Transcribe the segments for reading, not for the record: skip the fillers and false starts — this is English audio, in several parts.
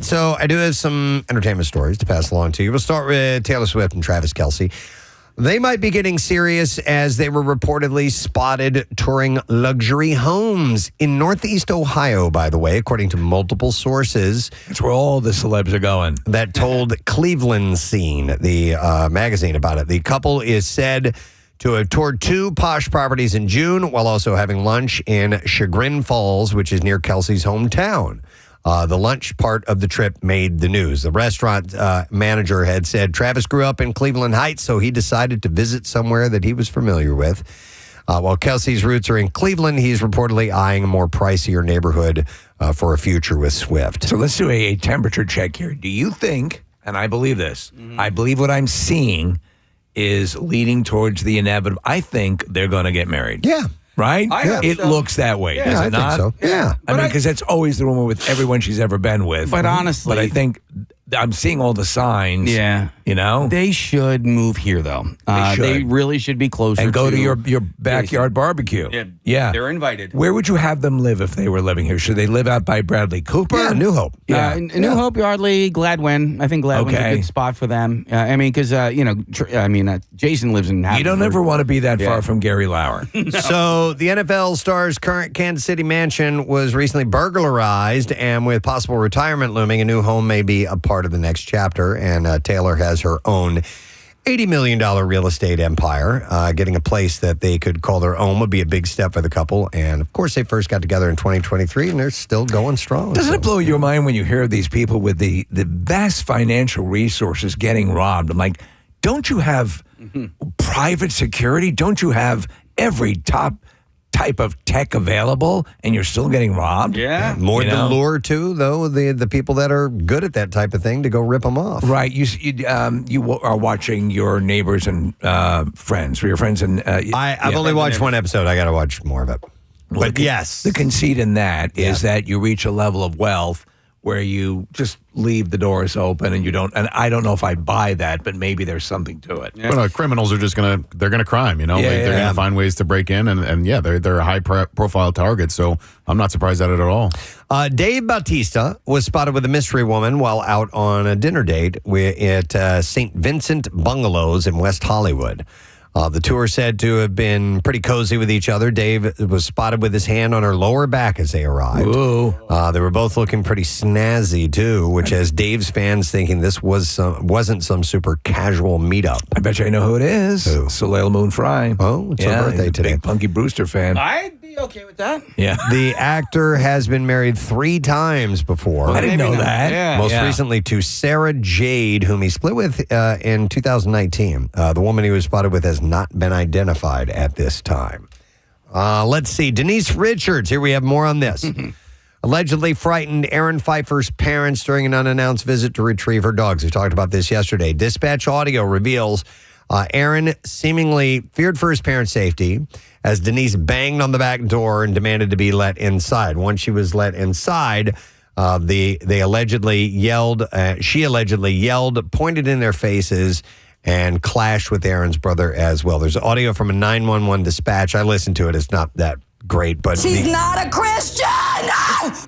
So I do have some entertainment stories to pass along to you. We'll start with Taylor Swift and Travis Kelce. They might be getting serious as they were reportedly spotted touring luxury homes in Northeast Ohio, by the way, according to multiple sources. That's where all the celebs are going. That told Cleveland Scene, the magazine, about it. The couple is said to have toured 2 posh properties in June while also having lunch in Chagrin Falls, which is near Kelsey's hometown. The lunch part of the trip made the news. The restaurant manager had said Travis grew up in Cleveland Heights, so he decided to visit somewhere that he was familiar with. While Kelsey's roots are in Cleveland, he's reportedly eyeing a more pricier neighborhood for a future with Swift. So let's do a temperature check here. Do you think, and I believe this, I believe what I'm seeing is leading towards the inevitable. I think they're going to get married. Yeah. Right? It looks that way. Yeah, does it I not? think so. Yeah. I mean, because that's always the rumor with everyone she's ever been with. But honestly, but I think I'm seeing all the signs. Yeah. You know? They should move here, though. They really should be closer and go to your backyard barbecue. Yeah. They're invited. Where would you have them live if they were living here? Should they live out by Bradley Cooper? Yeah, New Hope. New Hope, Yardley, Gladwin. I think Gladwin's a good spot for them. I mean, because, Jason lives in Haverford. You don't ever want to be that far from Gary Lauer. No. So the NFL star's current Kansas City mansion was recently burglarized, and with possible retirement looming, a new home may be a part of the next chapter, and Taylor has her own $80 million real estate empire. Getting a place that they could call their own would be a big step for the couple, and of course they first got together in 2023, and they're still going strong. Doesn't it blow your mind when you hear of these people with the vast financial resources getting robbed? I'm like, don't you have private security? Don't you have every top type of tech available, and you're still getting robbed? Yeah. More the lure, too, though, the people that are good at that type of thing to go rip them off. Right. You are watching your neighbors and friends, or your friends and... I've only watched one episode. I got to watch more of it. But yes. The conceit in that is that you reach a level of wealth where you just leave the doors open and you don't, and I don't know if I buy that, but maybe there's something to it. Yeah. But criminals are just they're gonna crime, you know? They're gonna find ways to break in, and they're a high profile target, so I'm not surprised at it at all. Dave Bautista was spotted with a mystery woman while out on a dinner date at St. Vincent Bungalows in West Hollywood. The two are said to have been pretty cozy with each other. Dave was spotted with his hand on her lower back as they arrived. They were both looking pretty snazzy, too, which has Dave's fans thinking this wasn't some super casual meetup. I bet you I know who it is. Who? Soleil Moon Frye. Oh, it's her birthday today. Big Punky Brewster fan. I'd be okay with that. Yeah. The actor has been married 3 times before. I didn't know that. Yeah. Most recently to Sarah Jade, whom he split with in 2019. The woman he was spotted with has not been identified at this time. Let's see. Denise Richards. Here we have more on this. Allegedly frightened Aaron Pfeiffer's parents during an unannounced visit to retrieve her dogs. We talked about this yesterday. Dispatch audio reveals Aaron seemingly feared for his parents' safety as Denise banged on the back door and demanded to be let inside. Once she was let inside, they allegedly yelled. She allegedly yelled, pointed in their faces, and clashed with Aaron's brother as well. There's audio from a 911 dispatch. I listened to it. It's not that great, but she's not a Christian.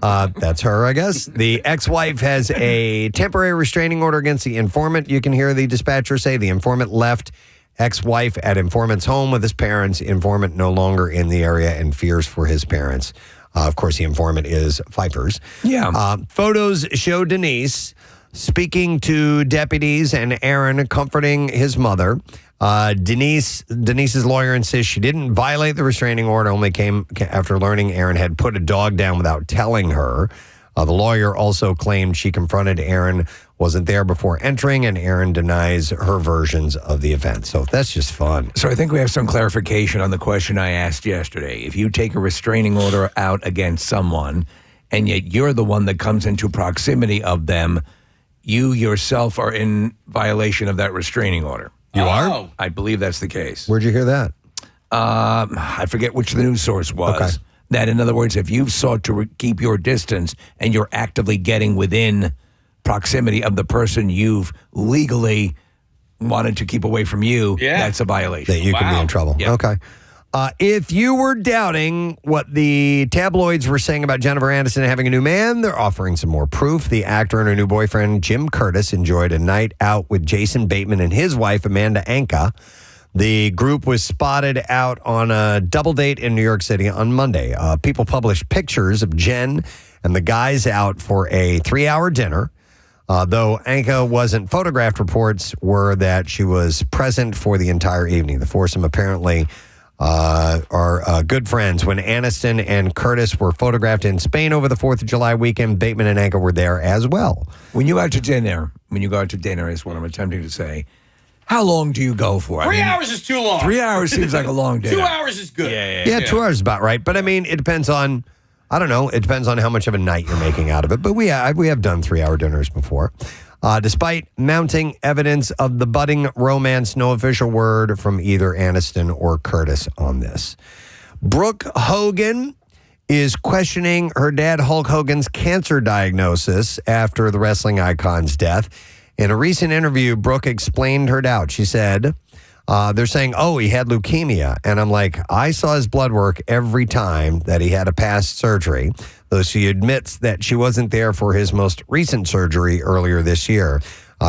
That's her, I guess. The ex-wife has a temporary restraining order against the informant. You can hear the dispatcher say the informant left ex-wife at informant's home with his parents. Informant no longer in the area and fears for his parents. Of course, the informant is Pfeiffer's. Yeah. Photos show Denise speaking to deputies and Aaron comforting his mother. Denise's lawyer insists she didn't violate the restraining order, only came after learning Aaron had put a dog down without telling her. The lawyer also claimed she confronted Aaron, wasn't there before entering, and Aaron denies her versions of the event. So that's just fun. So I think we have some clarification on the question I asked yesterday. If you take a restraining order out against someone, and yet you're the one that comes into proximity of them, you yourself are in violation of that restraining order. You are? I believe that's the case. Where'd you hear that? I forget which the news source was. Okay. That, in other words, if you've sought to keep your distance and you're actively getting within proximity of the person you've legally wanted to keep away from you, that's a violation. That you can be in trouble. Yep. Okay. If you were doubting what the tabloids were saying about Jennifer Aniston having a new man, they're offering some more proof. The actor and her new boyfriend, Jim Curtis, enjoyed a night out with Jason Bateman and his wife, Amanda Anka. The group was spotted out on a double date in New York City on Monday. People published pictures of Jen and the guys out for a 3-hour dinner. Though Anka wasn't photographed, reports were that she was present for the entire evening. The foursome apparently are good friends. When Aniston and Curtis were photographed in Spain over the 4th of July weekend, Bateman and Anka were there as well. When you go out to dinner is what I'm attempting to say. How long do you go for? 3 hours is too long. 3 hours seems like a long dinner. 2 hours is good. Yeah, 2 hours is about right. But I mean, it depends on, I don't know, it depends on how much of a night you're making out of it. But we have done 3-hour dinners before. Despite mounting evidence of the budding romance, no official word from either Aniston or Curtis on this. Brooke Hogan is questioning her dad Hulk Hogan's cancer diagnosis after the wrestling icon's death. In a recent interview, Brooke explained her doubt. She said, they're saying, he had leukemia. And I'm like, I saw his blood work every time that he had a past surgery, though she admits that she wasn't there for his most recent surgery earlier this year.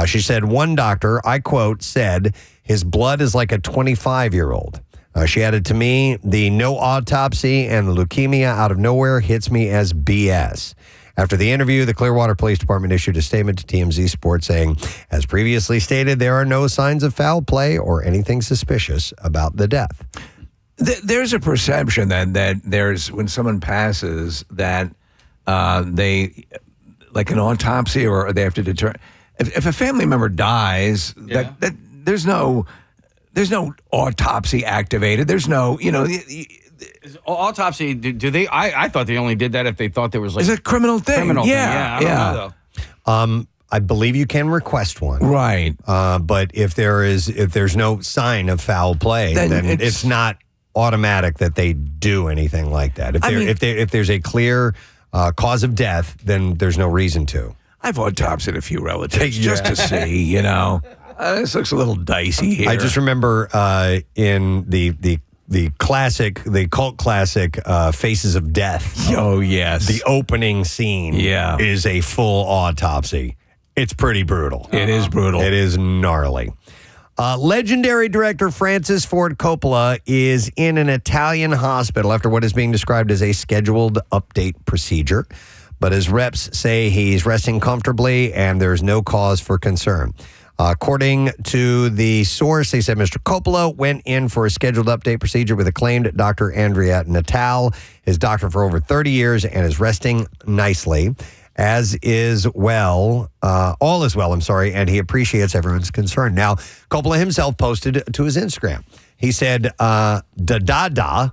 She said, one doctor, I quote, said, his blood is like a 25-year-old. She added, to me, the no autopsy and the leukemia out of nowhere hits me as BS. After the interview, the Clearwater Police Department issued a statement to TMZ Sports saying, as previously stated, there are no signs of foul play or anything suspicious about the death. There's a perception that there's, when someone passes, that they, like an autopsy, or they have to determine. If a family member dies, that there's no autopsy activated. There's no, autopsy, do they? I thought they only did that if they thought there was like... It's a criminal thing. I don't know, though. I believe you can request one. Right. But if there's no sign of foul play, then it's not automatic that they do anything like that. If there's a clear cause of death, then there's no reason to. I've autopsied a few relatives just to see, this looks a little dicey here. I just remember in the cult classic Faces of Death. Oh, yes. The opening scene is a full autopsy. It's pretty brutal. It is brutal. It is gnarly. Legendary director Francis Ford Coppola is in an Italian hospital after what is being described as a scheduled update procedure. But his reps say he's resting comfortably and there's no cause for concern. According to the source, they said Mr. Coppola went in for a scheduled update procedure with acclaimed Dr. Andrea Natal, his doctor for over 30 years, and is resting nicely, all is well, and he appreciates everyone's concern. Now, Coppola himself posted to his Instagram. He said, da,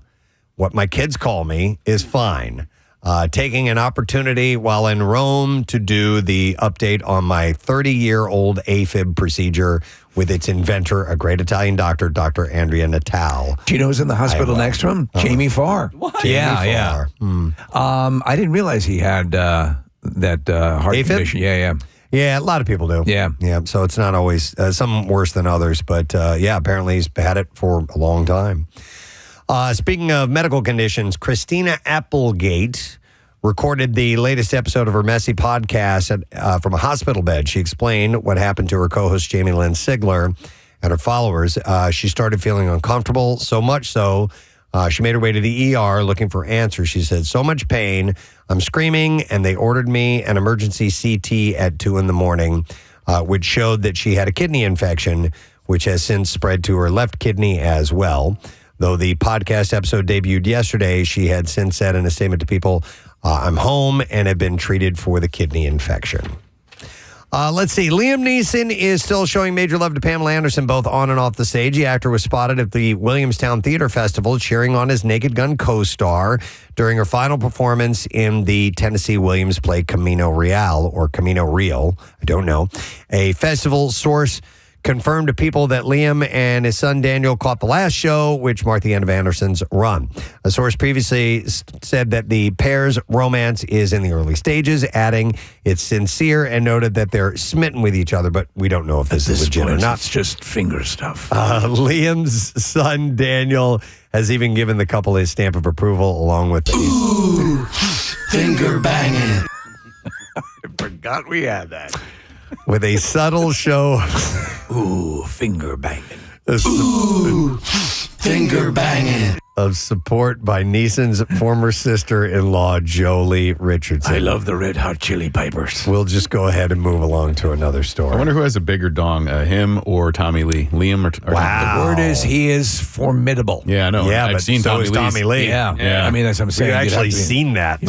what my kids call me, is fine. Taking an opportunity while in Rome to do the update on my 30-year-old AFib procedure with its inventor, a great Italian doctor, Dr. Andrea Natal. Do you know who's in the hospital next to him? Jamie Farr. What? Yeah. I didn't realize he had that heart AFib? condition. Yeah. Yeah, a lot of people do. Yeah. So it's not always, some worse than others, but apparently he's had it for a long time. Speaking of medical conditions, Christina Applegate recorded the latest episode of her messy podcast from a hospital bed. She explained what happened to her co-host Jamie Lynn Sigler and her followers. She started feeling uncomfortable, so much so she made her way to the ER looking for answers. She said, so much pain, I'm screaming, and they ordered me an emergency CT at 2 a.m, which showed that she had a kidney infection, which has since spread to her left kidney as well. Though the podcast episode debuted yesterday, she had since said in a statement to people, I'm home and have been treated for the kidney infection. Let's see. Liam Neeson is still showing major love to Pamela Anderson, both on and off the stage. The actor was spotted at the Williamstown Theater Festival cheering on his Naked Gun co-star during her final performance in the Tennessee Williams play Camino Real, or Camino Real. I don't know. A festival source confirmed to people that Liam and his son Daniel caught the last show, which marked the end of Anderson's run. A source previously said that the pair's romance is in the early stages, adding it's sincere, and noted that they're smitten with each other, but we don't know if this is legit or not. It's just finger stuff. Liam's son Daniel has even given the couple his stamp of approval, along with Ooh, finger banging. I forgot we had that. With a subtle show. Ooh, finger banging. Ooh, finger banging. Of support by Neeson's former sister-in-law, Jolie Richardson. I love the Red Hot Chili Peppers. We'll just go ahead and move along to another story. I wonder who has a bigger dong, him or Tommy Lee? Liam or wow. The word is he is formidable. Yeah, I know. Yeah, I've but seen so is Tommy Lee. Yeah. Yeah. I mean, as I'm saying, We've actually seen that.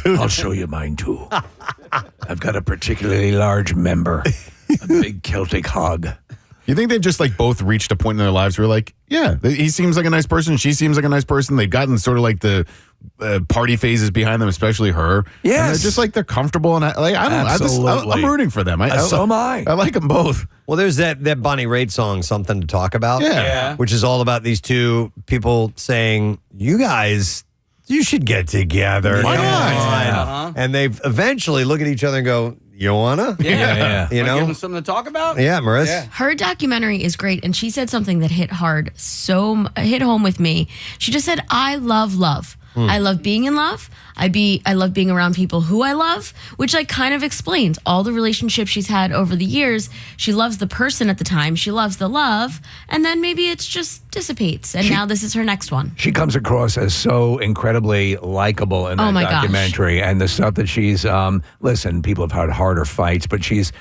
I'll show you mine too. I've got a particularly large member, a big Celtic hog. You think they've just like both reached a point in their lives where like, yeah, he seems like a nice person, she seems like a nice person. They've gotten sort of like the party phases behind them, especially her. Yes, and they're just like they're comfortable, and I'm rooting for them. So am I. I like them both. Well, there's that Bonnie Raitt song, Something to Talk About. Yeah. Which is all about these two people saying, you guys, you should get together. Why Come not? on. Uh-huh. And they eventually look at each other and go, you wanna? Yeah. You know? Give them something to talk about? Yeah, Marissa. Yeah. Her documentary is great, and she said something that hit home with me. She just said, I love love. I love being in love. I love being around people who I love, which like kind of explains all the relationships she's had over the years. She loves the person at the time. She loves the love, and then maybe it just dissipates. And now this is her next one. She comes across as so incredibly likable in that documentary, and the stuff that she's listen, people have had harder fights, but she's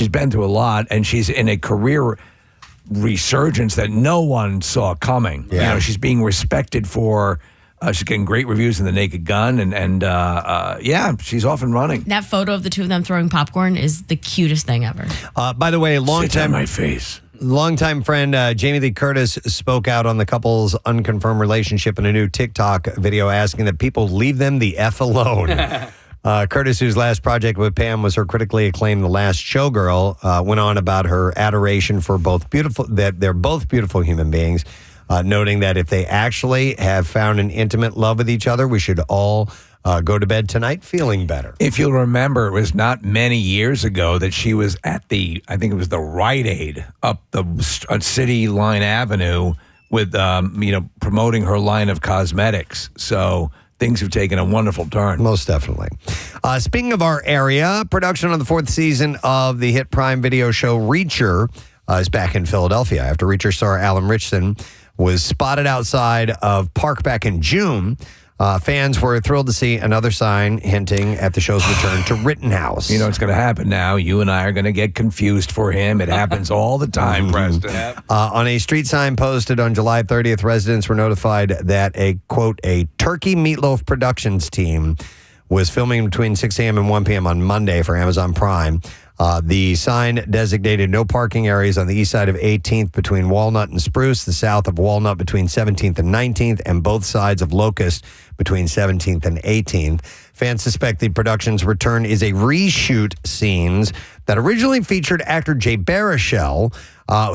been through a lot, and she's in a career resurgence that no one saw coming. Yeah. You know, she's being respected for. She's getting great reviews in The Naked Gun, and yeah, she's off and running. That photo of the two of them throwing popcorn is the cutest thing ever. By the way, Sit on my face. Longtime friend Jamie Lee Curtis spoke out on the couple's unconfirmed relationship in a new TikTok video, asking that people leave them the F alone. Curtis, whose last project with Pam was her critically acclaimed The Last Showgirl, went on about her adoration for that they're both beautiful human beings. Noting that if they actually have found an intimate love with each other, we should all go to bed tonight feeling better. If you'll remember, it was not many years ago that she was at I think it was the Rite Aid up the City Line Avenue with, promoting her line of cosmetics. So things have taken a wonderful turn. Most definitely. Speaking of our area, production on the fourth season of the hit Prime Video show Reacher is back in Philadelphia after Reacher star Alan Ritchson was spotted outside of Park back in June. Fans were thrilled to see another sign hinting at the show's return to Rittenhouse. You know what's going to happen now? You and I are going to get confused for him. It happens all the time, Preston. On a street sign posted on July 30th, residents were notified that a Turkey Meatloaf Productions team was filming between 6 a.m. and 1 p.m. on Monday for Amazon Prime. The sign designated no parking areas on the east side of 18th between Walnut and Spruce, the south of Walnut between 17th and 19th, and both sides of Locust between 17th and 18th. Fans suspect the production's return is a reshoot scenes that originally featured actor Jay Baruchel,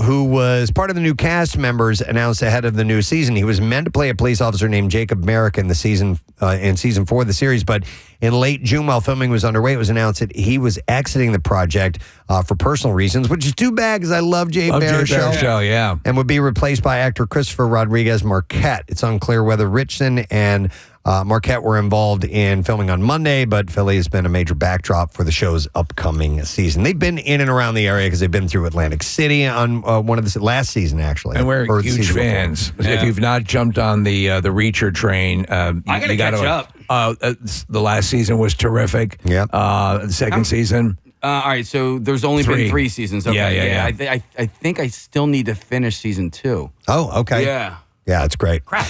who was part of the new cast members announced ahead of the new season. He was meant to play a police officer named Jacob Merrick in season 4 of the series, but in late June, while filming was underway, it was announced that he was exiting the project for personal reasons, which is too bad because I love Jay Baruchel. Yeah. And would be replaced by actor Christopher Rodriguez Marquette. It's unclear whether Richardson and Marquette were involved in filming on Monday, but Philly has been a major backdrop for the show's upcoming season. They've been in and around the area because they've been through Atlantic City on one of the last season, actually. And we're huge fans. Yeah. If you've not jumped on the Reacher train, I gotta catch up. The last season was terrific. Yeah. The second season. All right, so there's only been 3 seasons. Okay, Yeah. I think I still need to finish season 2. Oh, okay. Yeah. Yeah, it's great. Crap.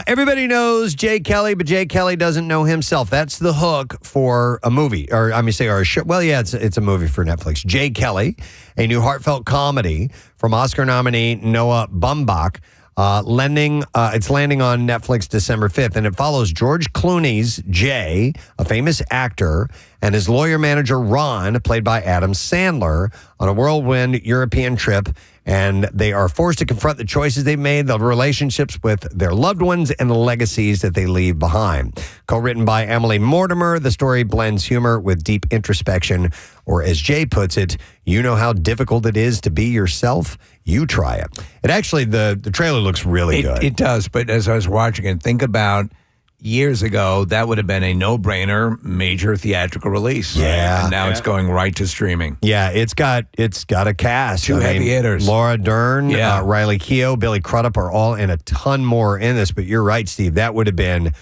Everybody knows Jay Kelly, but Jay Kelly doesn't know himself. That's the hook for a movie, or a show. Well, yeah, it's a movie for Netflix. Jay Kelly, a new heartfelt comedy from Oscar nominee Noah Baumbach. It's landing on Netflix December 5th, and it follows George Clooney's Jay, a famous actor, and his lawyer manager Ron, played by Adam Sandler, on a whirlwind European trip, and they are forced to confront the choices they've made, the relationships with their loved ones, and the legacies that they leave behind. Co-written by Emily Mortimer, the story blends humor with deep introspection, or as Jay puts it, you know how difficult it is to be yourself? You try it. It actually, the trailer looks really good. It does, but as I was watching it, think about years ago, that would have been a no-brainer major theatrical release. Yeah. And now it's going right to streaming. Yeah, it's got a cast. Two heavy hitters. Laura Dern, Yeah. Riley Keough, Billy Crudup are all in, a ton more in this. But you're right, Steve. That would have been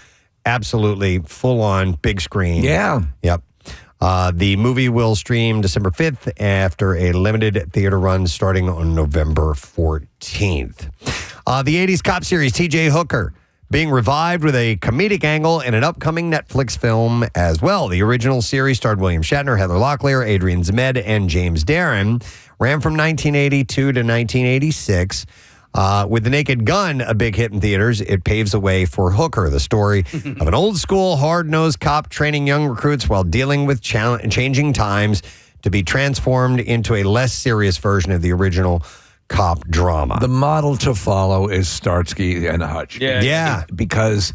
absolutely full-on big screen. Yeah. Yep. The movie will stream December 5th after a limited theater run starting on November 14th. The 80s cop series T.J. Hooker being revived with a comedic angle in an upcoming Netflix film as well. The original series starred William Shatner, Heather Locklear, Adrian Zmed, and James Darren. Ran from 1982 to 1986. With The Naked Gun a big hit in theaters, it paves the way for Hooker, the story of an old-school, hard-nosed cop training young recruits while dealing with changing times to be transformed into a less serious version of the original cop drama. The model to follow is Starsky and Hutch. Yeah. Because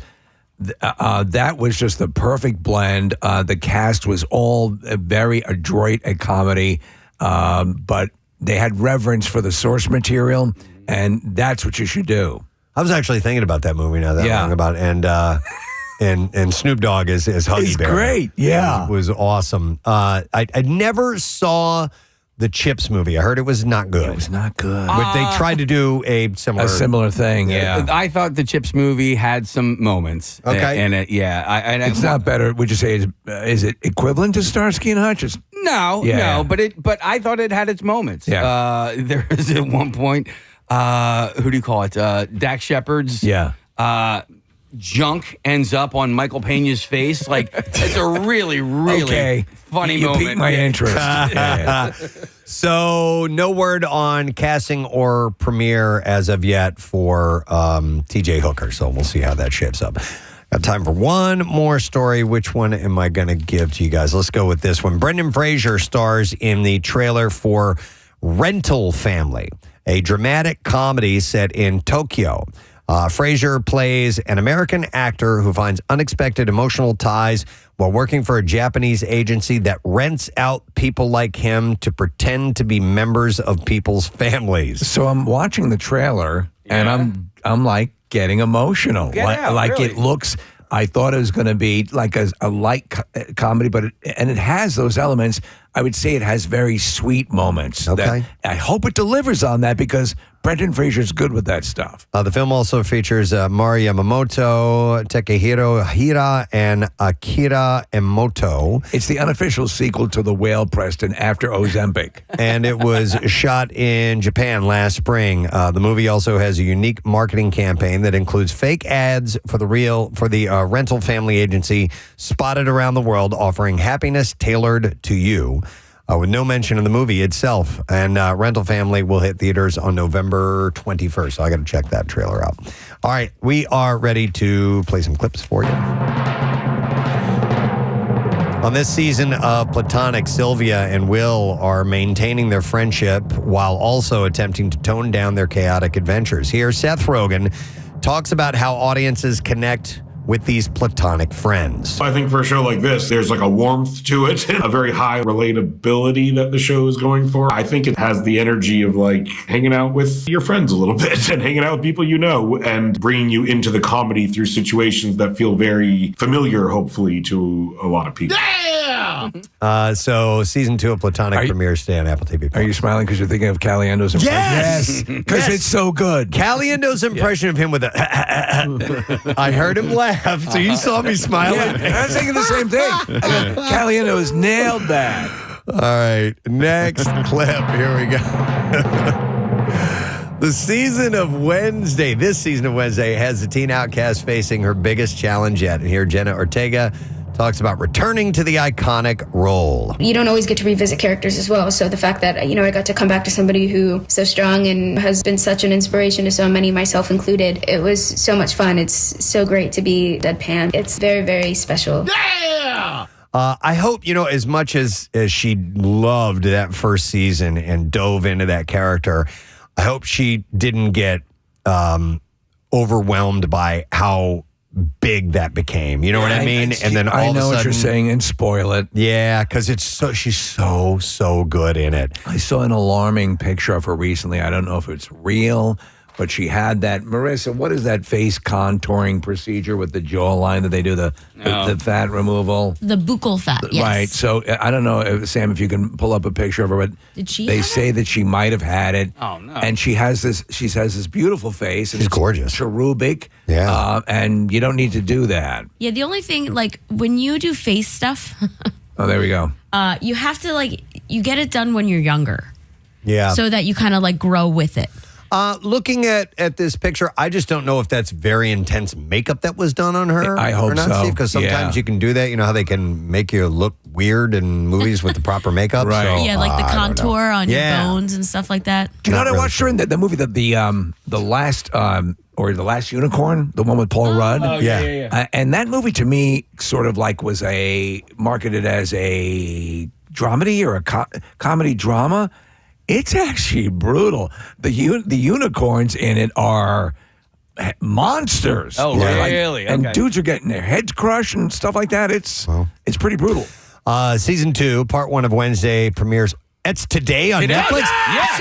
that was just the perfect blend. The cast was all very adroit at comedy, but they had reverence for the source material, and that's what you should do. I was actually thinking about that movie now that I'm thinking about it, and Snoop Dogg is Huggy He's Bear. great, yeah. It was awesome. I never saw the Chips movie. I heard it was not good. It was not good. But they tried to do a similar thing, yeah. I thought the Chips movie had some moments. Okay. And It's not better. Would you say is it equivalent to Starsky and Hutch? No, but I thought it had its moments. Yeah. There is at one point, who do you call it? Dak Shepard's junk ends up on Michael Pena's face. Like, it's a really, really funny you moment. piqued my interest. Yeah. So no word on casting or premiere as of yet for TJ Hooker. So we'll see how that shapes up. Got time for one more story. Which one am I going to give to you guys? Let's go with this one. Brendan Fraser stars in the trailer for Rental Family, a dramatic comedy set in Tokyo. Fraser plays an American actor who finds unexpected emotional ties while working for a Japanese agency that rents out people like him to pretend to be members of people's families. So I'm watching the trailer and I'm like getting emotional. Really? It looks. I thought it was going to be like a light comedy, but it has those elements. I would say it has very sweet moments. Okay. I hope it delivers on that because Brendan Fraser's good with that stuff. The film also features Mari Yamamoto, Takehiro Hira, and Akira Emoto. It's the unofficial sequel to The Whale, Preston, after Ozempic. And it was shot in Japan last spring. The movie also has a unique marketing campaign that includes fake ads for the rental family agency spotted around the world, offering happiness tailored to you. With no mention of the movie itself. And Rental Family will hit theaters on November 21st. So I got to check that trailer out. All right, we are ready to play some clips for you. On this season of Platonic, Sylvia and Will are maintaining their friendship while also attempting to tone down their chaotic adventures. Here, Seth Rogen talks about how audiences connect with these platonic friends. I think for a show like this, there's like a warmth to it, a very high relatability that the show is going for. I think it has the energy of like hanging out with your friends a little bit and hanging out with people you know and bringing you into the comedy through situations that feel very familiar, hopefully, to a lot of people. So season 2 of Platonic premieres today on Apple TV+. Are you smiling because you're thinking of Caliendo's impression? Yes! Because it's so good. Caliendo's impression of him with a I heard him laugh, so you saw me smiling. I was thinking the same thing. Caliendo has nailed that. All right, next clip. Here we go. The season of Wednesday, this season of Wednesday, has the teen outcast facing her biggest challenge yet. And here, Jenna Ortega talks about returning to the iconic role. You don't always get to revisit characters as well. So the fact that, I got to come back to somebody who is so strong and has been such an inspiration to so many, myself included, it was so much fun. It's so great to be deadpan. It's very, very special. Yeah! I hope, as much as she loved that first season and dove into that character, I hope she didn't get overwhelmed by how big that became. You know what I mean? And then all I of a know sudden, what you're saying, and spoil it. Yeah, because she's so good in it. I saw an alarming picture of her recently. I don't know if it's real, but she had that. Marissa, what is that face contouring procedure with the jawline that they do, the fat removal? The buccal fat, yes. Right. So I don't know, Sam, if you can pull up a picture of her, but they say that she might have had it. Oh, no. And she has this beautiful face. She's gorgeous. Cherubic. Yeah. And you don't need to do that. Yeah, the only thing, when you do face stuff, Oh, there we go. you have to, you get it done when you're younger. Yeah. So that you kind of, grow with it. Looking at this picture, I just don't know if that's very intense makeup that was done on her. I hope or not, so. Steve, because sometimes you can do that. You know how they can make you look weird in movies with the proper makeup? Right. So, Yeah, like the I don't know. contour on your Yeah. bones and stuff like that. Do you know Not what I really watched her in the movie, the last Unicorn, the one with Paul Rudd? Oh, yeah. And that movie to me sort of was marketed as a dramedy or a comedy drama. It's actually brutal. The unicorns in it are monsters. Oh, really? And Okay. dudes are getting their heads crushed and stuff like that. It's pretty brutal. Season 2, part 1 of Wednesday premieres. It's today on Netflix. Yes.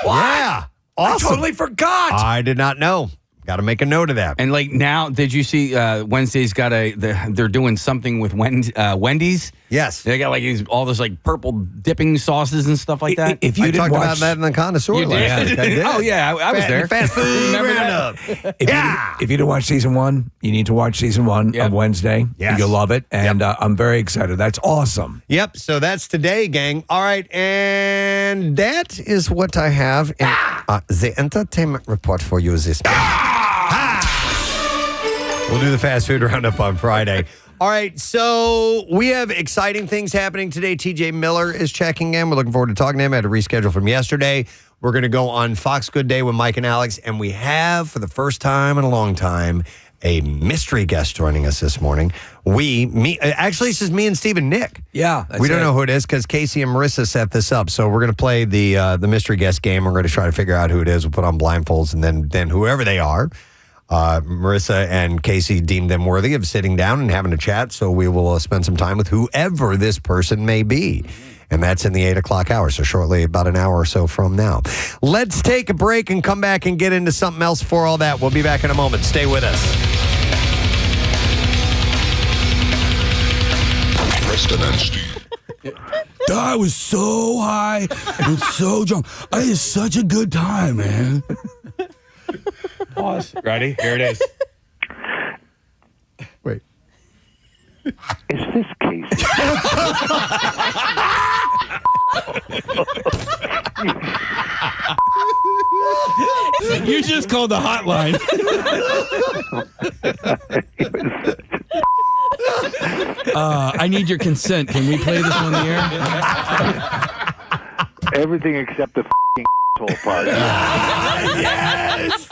What? Yeah. Awesome. I totally forgot. I did not know. Got to make a note of that. And now, did you see Wednesday's got they're doing something with Wendy's? Yes. They got all this purple dipping sauces and stuff like that. If you I didn't talked watch, about that in the connoisseur You did? last week. I did. Oh, yeah, I was there. Fast food Remember that? roundup. if you didn't watch season 1, you need to watch season 1 Yep. of Wednesday. Yes. You'll love it. And I'm very excited. That's awesome. Yep, so that's today, gang. All right, and that is what I have in the entertainment report for you this morning. We'll do the fast food roundup on Friday. All right, so we have exciting things happening today. TJ Miller is checking in. We're looking forward to talking to him. I had to reschedule from yesterday. We're going to go on Fox Good Day with Mike and Alex, and we have, for the first time in a long time, a mystery guest joining us this morning. Actually, this is me and Steve and Nick. Yeah. We don't know who it is because Casey and Marissa set this up. So we're going to play the mystery guest game. We're going to try to figure out who it is. We'll put on blindfolds, and then whoever they are, Marissa and Casey deemed them worthy of sitting down and having a chat. So we will spend some time with whoever this person may be. And that's in the 8 o'clock hour. So shortly, about an hour or so from now. Let's take a break and come back and get into something else for all that. We'll be back in a moment. Stay with us. Preston and Steve. I was so high and so drunk. I had such a good time, man. Pause. Ready? Here it is. Wait. Is this Casey? You just called the hotline. I need your consent. Can we play this on the air? Everything except the asshole part. Yes.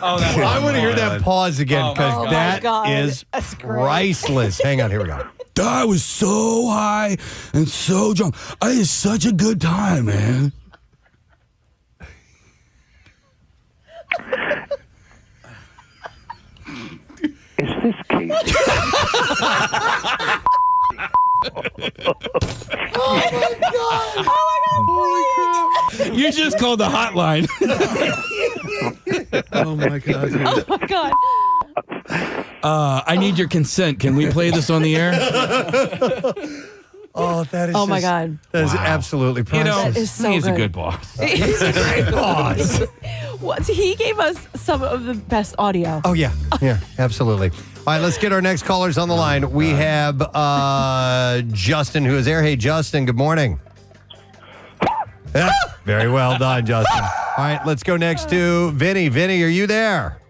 I want to hear that pause again because that is priceless. Hang on, here we go. I was so high and so drunk. I had such a good time, man. Is this Casey? You just called the hotline. Oh my God. Oh my God. I need your consent. Can we play this on the air? Oh, that is. Oh my God. That is absolutely priceless. That is so He's a good. good boss. He's a great boss. What? He gave us some of the best audio. Oh yeah, absolutely. All right, let's get our next callers on the line. We have Justin, who is there. Hey, Justin. Good morning. Yeah, very well done, Justin. All right, let's go next to Vinny. Vinny, are you there?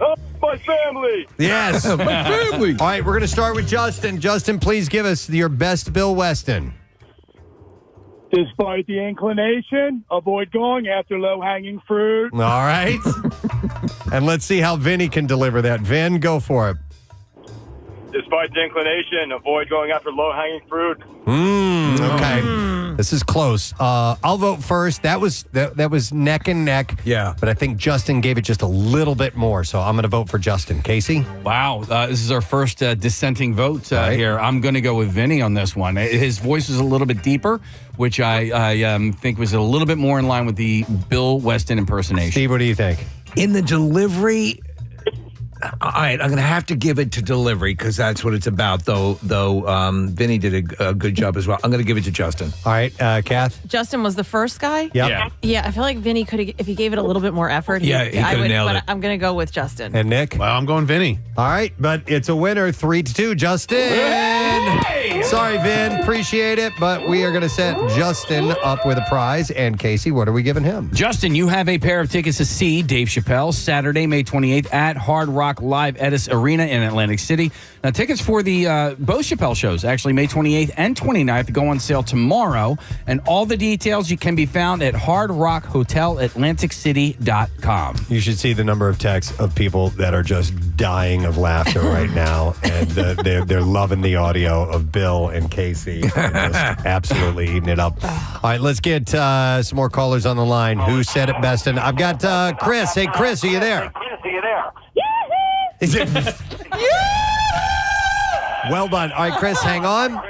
Oh, my family. Yes. My family. All right, we're going to start with Justin. Justin, please give us your best Bill Weston. Despite the inclination, avoid going after low-hanging fruit. All right. And let's see how Vinny can deliver that. Vin, go for it. Despite the inclination, avoid going after low-hanging fruit. Okay. This is close. I'll vote first. That was neck and neck. Yeah. But I think Justin gave it just a little bit more, so I'm going to vote for Justin. Casey? Wow, this is our first dissenting vote here. I'm going to go with Vinny on this one. His voice is a little bit deeper, which I think was a little bit more in line with the Bill Weston impersonation. Steve, what do you think? In the delivery, all right, I'm going to have to give it to delivery because that's what it's about, though Vinny did a good job as well. I'm going to give it to Justin. All right, Kath? Justin was the first guy? Yep. Yeah. Yeah, I feel like Vinny could have, if he gave it a little bit more effort, he could have nailed it. I'm going to go with Justin. And Nick? Well, I'm going Vinny. All right, but it's a winner, 3-2. Justin! Hey! Sorry, Vin. Appreciate it, but we are going to set Justin up with a prize. And Casey, what are we giving him? Justin, you have a pair of tickets to see Dave Chappelle Saturday, May 28th at Hard Rock Live Edis Arena in Atlantic City. Now, tickets for the both Chappelle shows, actually May 28th and 29th, go on sale tomorrow. And all the details you can be found at hardrockhotelatlanticcity.com. You should see the number of texts of people that are just dying of laughter right now, and they're loving the audio of Bill and Casey, and just absolutely eating it up. All right, let's get some more callers on the line. Who said it best? And I've got Chris. Hey, Chris, are you there? Is it? Well done. All right, Chris, hang on.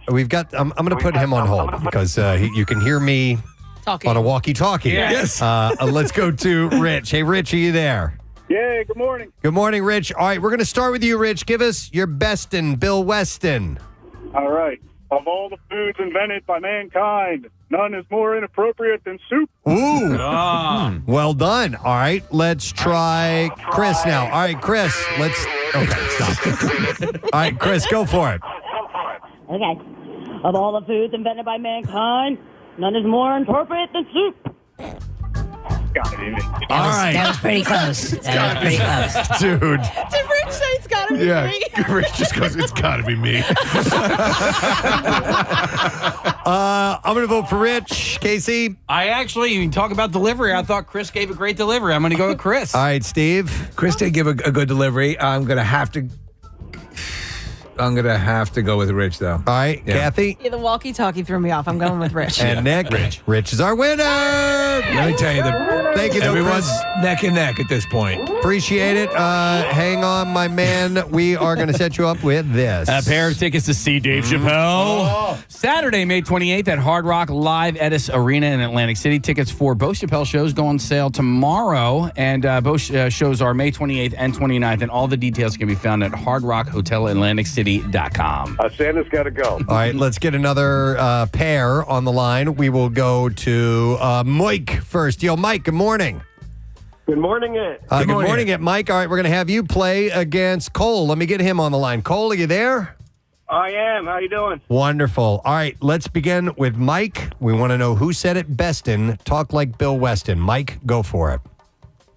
We've got. I'm going to put him on hold because you can hear me Talking. on a walkie-talkie. Yes. Let's go to Rich. Hey, Rich, are you there? Yeah, good morning. Good morning, Rich. All right, we're going to start with you, Rich. Give us your bestin', Bill Weston. All right. Of all the foods invented by mankind, none is more inappropriate than soup. Ooh. Well done. All right, let's try Chris now. All right, Chris, let's... Okay, stop. All right, Chris, go for it. Okay. Of all the foods invented by mankind, none is more appropriate than soup. All right. That was pretty close. That was pretty close. Dude. Did Rich say it's got to be me? Rich just goes, it's got to be me. I'm going to vote for Rich. Casey? I actually, you talk about delivery, I thought Chris gave a great delivery. I'm going to go with Chris. All right, Steve? Chris did give a good delivery. I'm going to have to go with Rich, though. All right, Yeah. Kathy? Yeah, the walkie-talkie threw me off. I'm going with Rich. And Nick? Rich is our winner! Let me tell you, Thank you, though, everyone's Chris. neck and neck at this point. Appreciate it. Hang on, my man. We are going to set you up with this. A pair of tickets to see Dave Chappelle. Saturday, May 28th at Hard Rock Live Edis Arena in Atlantic City. Tickets for both Chappelle shows go on sale tomorrow. And both shows are May 28th and 29th. And all the details can be found at hardrockhotelatlanticcity.com. Santa's got to go. All right, let's get another pair on the line. We will go to Mike first. Yo, Mike, good morning. Good morning, Ed. Good morning, Mike. All right, we're going to have you play against Cole. Let me get him on the line. Cole, are you there? I am. How you doing? Wonderful. All right, let's begin with Mike. We want to know who said it best in Talk Like Bill Weston. Mike, go for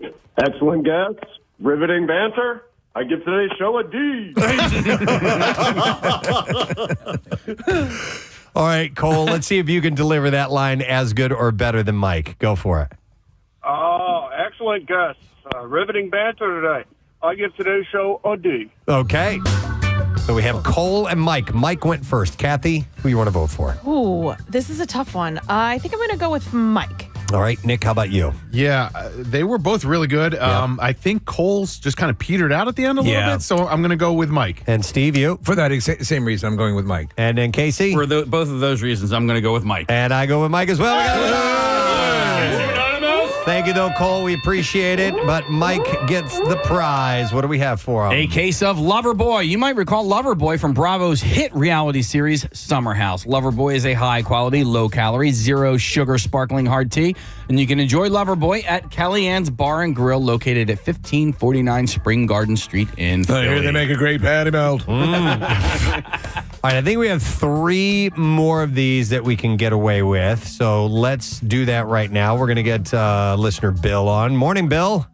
it. Excellent guess. Riveting banter. I give today's show a D. All right, Cole, let's see if you can deliver that line as good or better than Mike. Go for it. Oh, excellent guess. Riveting banter today. I give today's show a D. Okay. So we have Cole and Mike. Mike went first. Kathy, who you want to vote for? Ooh, this is a tough one. I think I'm going to go with Mike. All right, Nick, how about you? Yeah, they were both really good. I think Cole's just kind of petered out at the end a little bit, so I'm going to go with Mike. And Steve, you? For that same reason, I'm going with Mike. And then Casey? For both of those reasons, I'm going to go with Mike. And I go with Mike as well. We got Thank you, though, Cole. We appreciate it. But Mike gets the prize. What do we have for him? A case of Loverboy. You might recall Loverboy from Bravo's hit reality series, Summer House. Loverboy is a high-quality, low-calorie, zero-sugar sparkling hard tea. And you can enjoy Loverboy at Kellyanne's Bar and Grill, located at 1549 Spring Garden Street in Philly. I hear they make a great patty melt. All right, I think we have 3 more of these that we can get away with. So let's do that right now. We're going to get listener Bill on. Morning, Bill.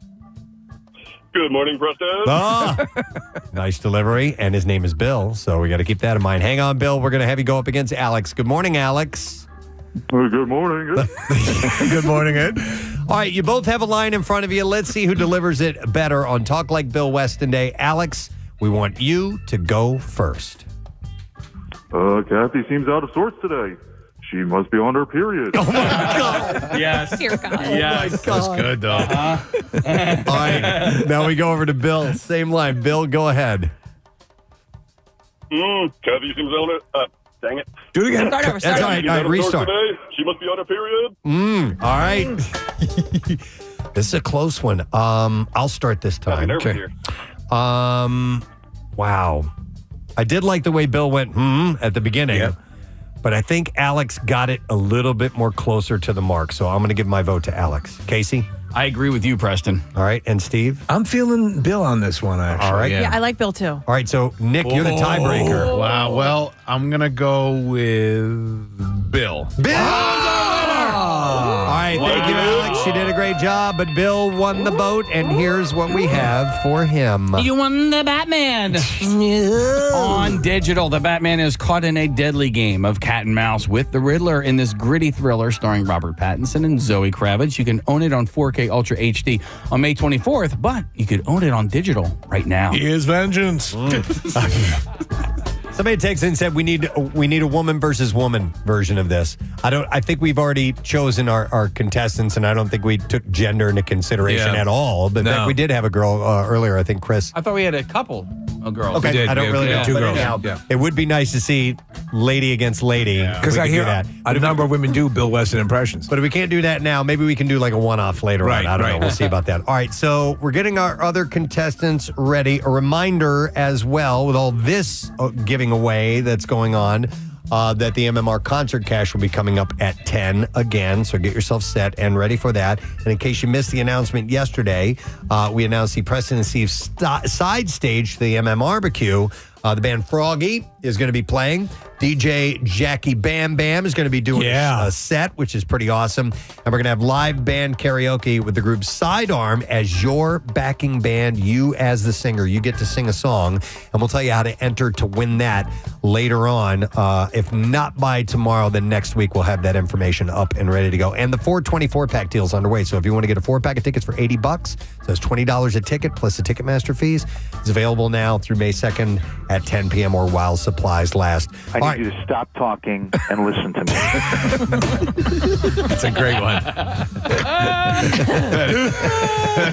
Good morning, Preston. Oh, nice delivery. And his name is Bill, so we got to keep that in mind. Hang on, Bill. We're going to have you go up against Alex. Good morning, Alex. Good morning. Good morning, Ed. All right, you both have a line in front of you. Let's see who delivers it better on Talk Like Bill Weston Day. Alex, we want you to go first. Kathy seems out of sorts today. She must be on her period. Oh, my God. Yes. Dear God. Yes. That's good, though. All right, now we go over to Bill. Same line. Bill, go ahead. Kathy seems on it. Dang it. Do it again. Start over. That's all right. All right, restart. She must be on her period. All right. This is a close one. I'll start this time. Here. Wow. I did like the way Bill went at the beginning. Yep. But I think Alex got it a little bit more closer to the mark. So I'm going to give my vote to Alex. Casey? I agree with you, Preston. All right. And Steve? I'm feeling Bill on this one, actually. All right. Yeah, I like Bill too. All right. So, Nick, you're the tiebreaker. Wow. Well, I'm going to go with Bill. Bill! All right. Thank you, Alex. You did a great job. But Bill won the vote. And here's what we have for him. You won the Batman. On digital, the Batman is caught in a deadly game of cat and mouse with the Riddler in this gritty thriller starring Robert Pattinson and Zoe Kravitz. You can own it on 4K Ultra HD on May 24th, but you could own it on digital right now. Here's vengeance. Somebody texted and said we need a woman versus woman version of this. I think we've already chosen our contestants, and I don't think we took gender into consideration at all. But in fact, we did have a girl earlier. I think Chris. I thought we had a couple of girls. Okay, did. I don't really know. Two But girls. anyhow, Yeah. it would be nice to see lady against lady. Because if we I could hear do that. a number of women do Bill Weston impressions. But if we can't do that now, maybe we can do like a one-off later Right, on. I don't know. right. We'll see about that. All right, so we're getting our other contestants ready. A reminder as well with all this giving away that's going on that the MMR concert cash will be coming up at 10 again. So get yourself set and ready for that. And in case you missed the announcement yesterday, we announced the Preston and Steve side stage to the MMRBQ. The band Froggy is going to be playing. DJ Jackie Bam Bam is going to be doing a set, which is pretty awesome. And we're going to have live band karaoke with the group Sidearm as your backing band, you as the singer. You get to sing a song, and we'll tell you how to enter to win that later on. If not by tomorrow, then next week we'll have that information up and ready to go. And the 424-pack deal is underway. So if you want to get a 4-pack of tickets for $80, so that's $20 a ticket plus the Ticketmaster fees. It's available now through May 2nd at 10 p.m. or while supplies last. I need you to stop talking and listen to me. That's a great one. That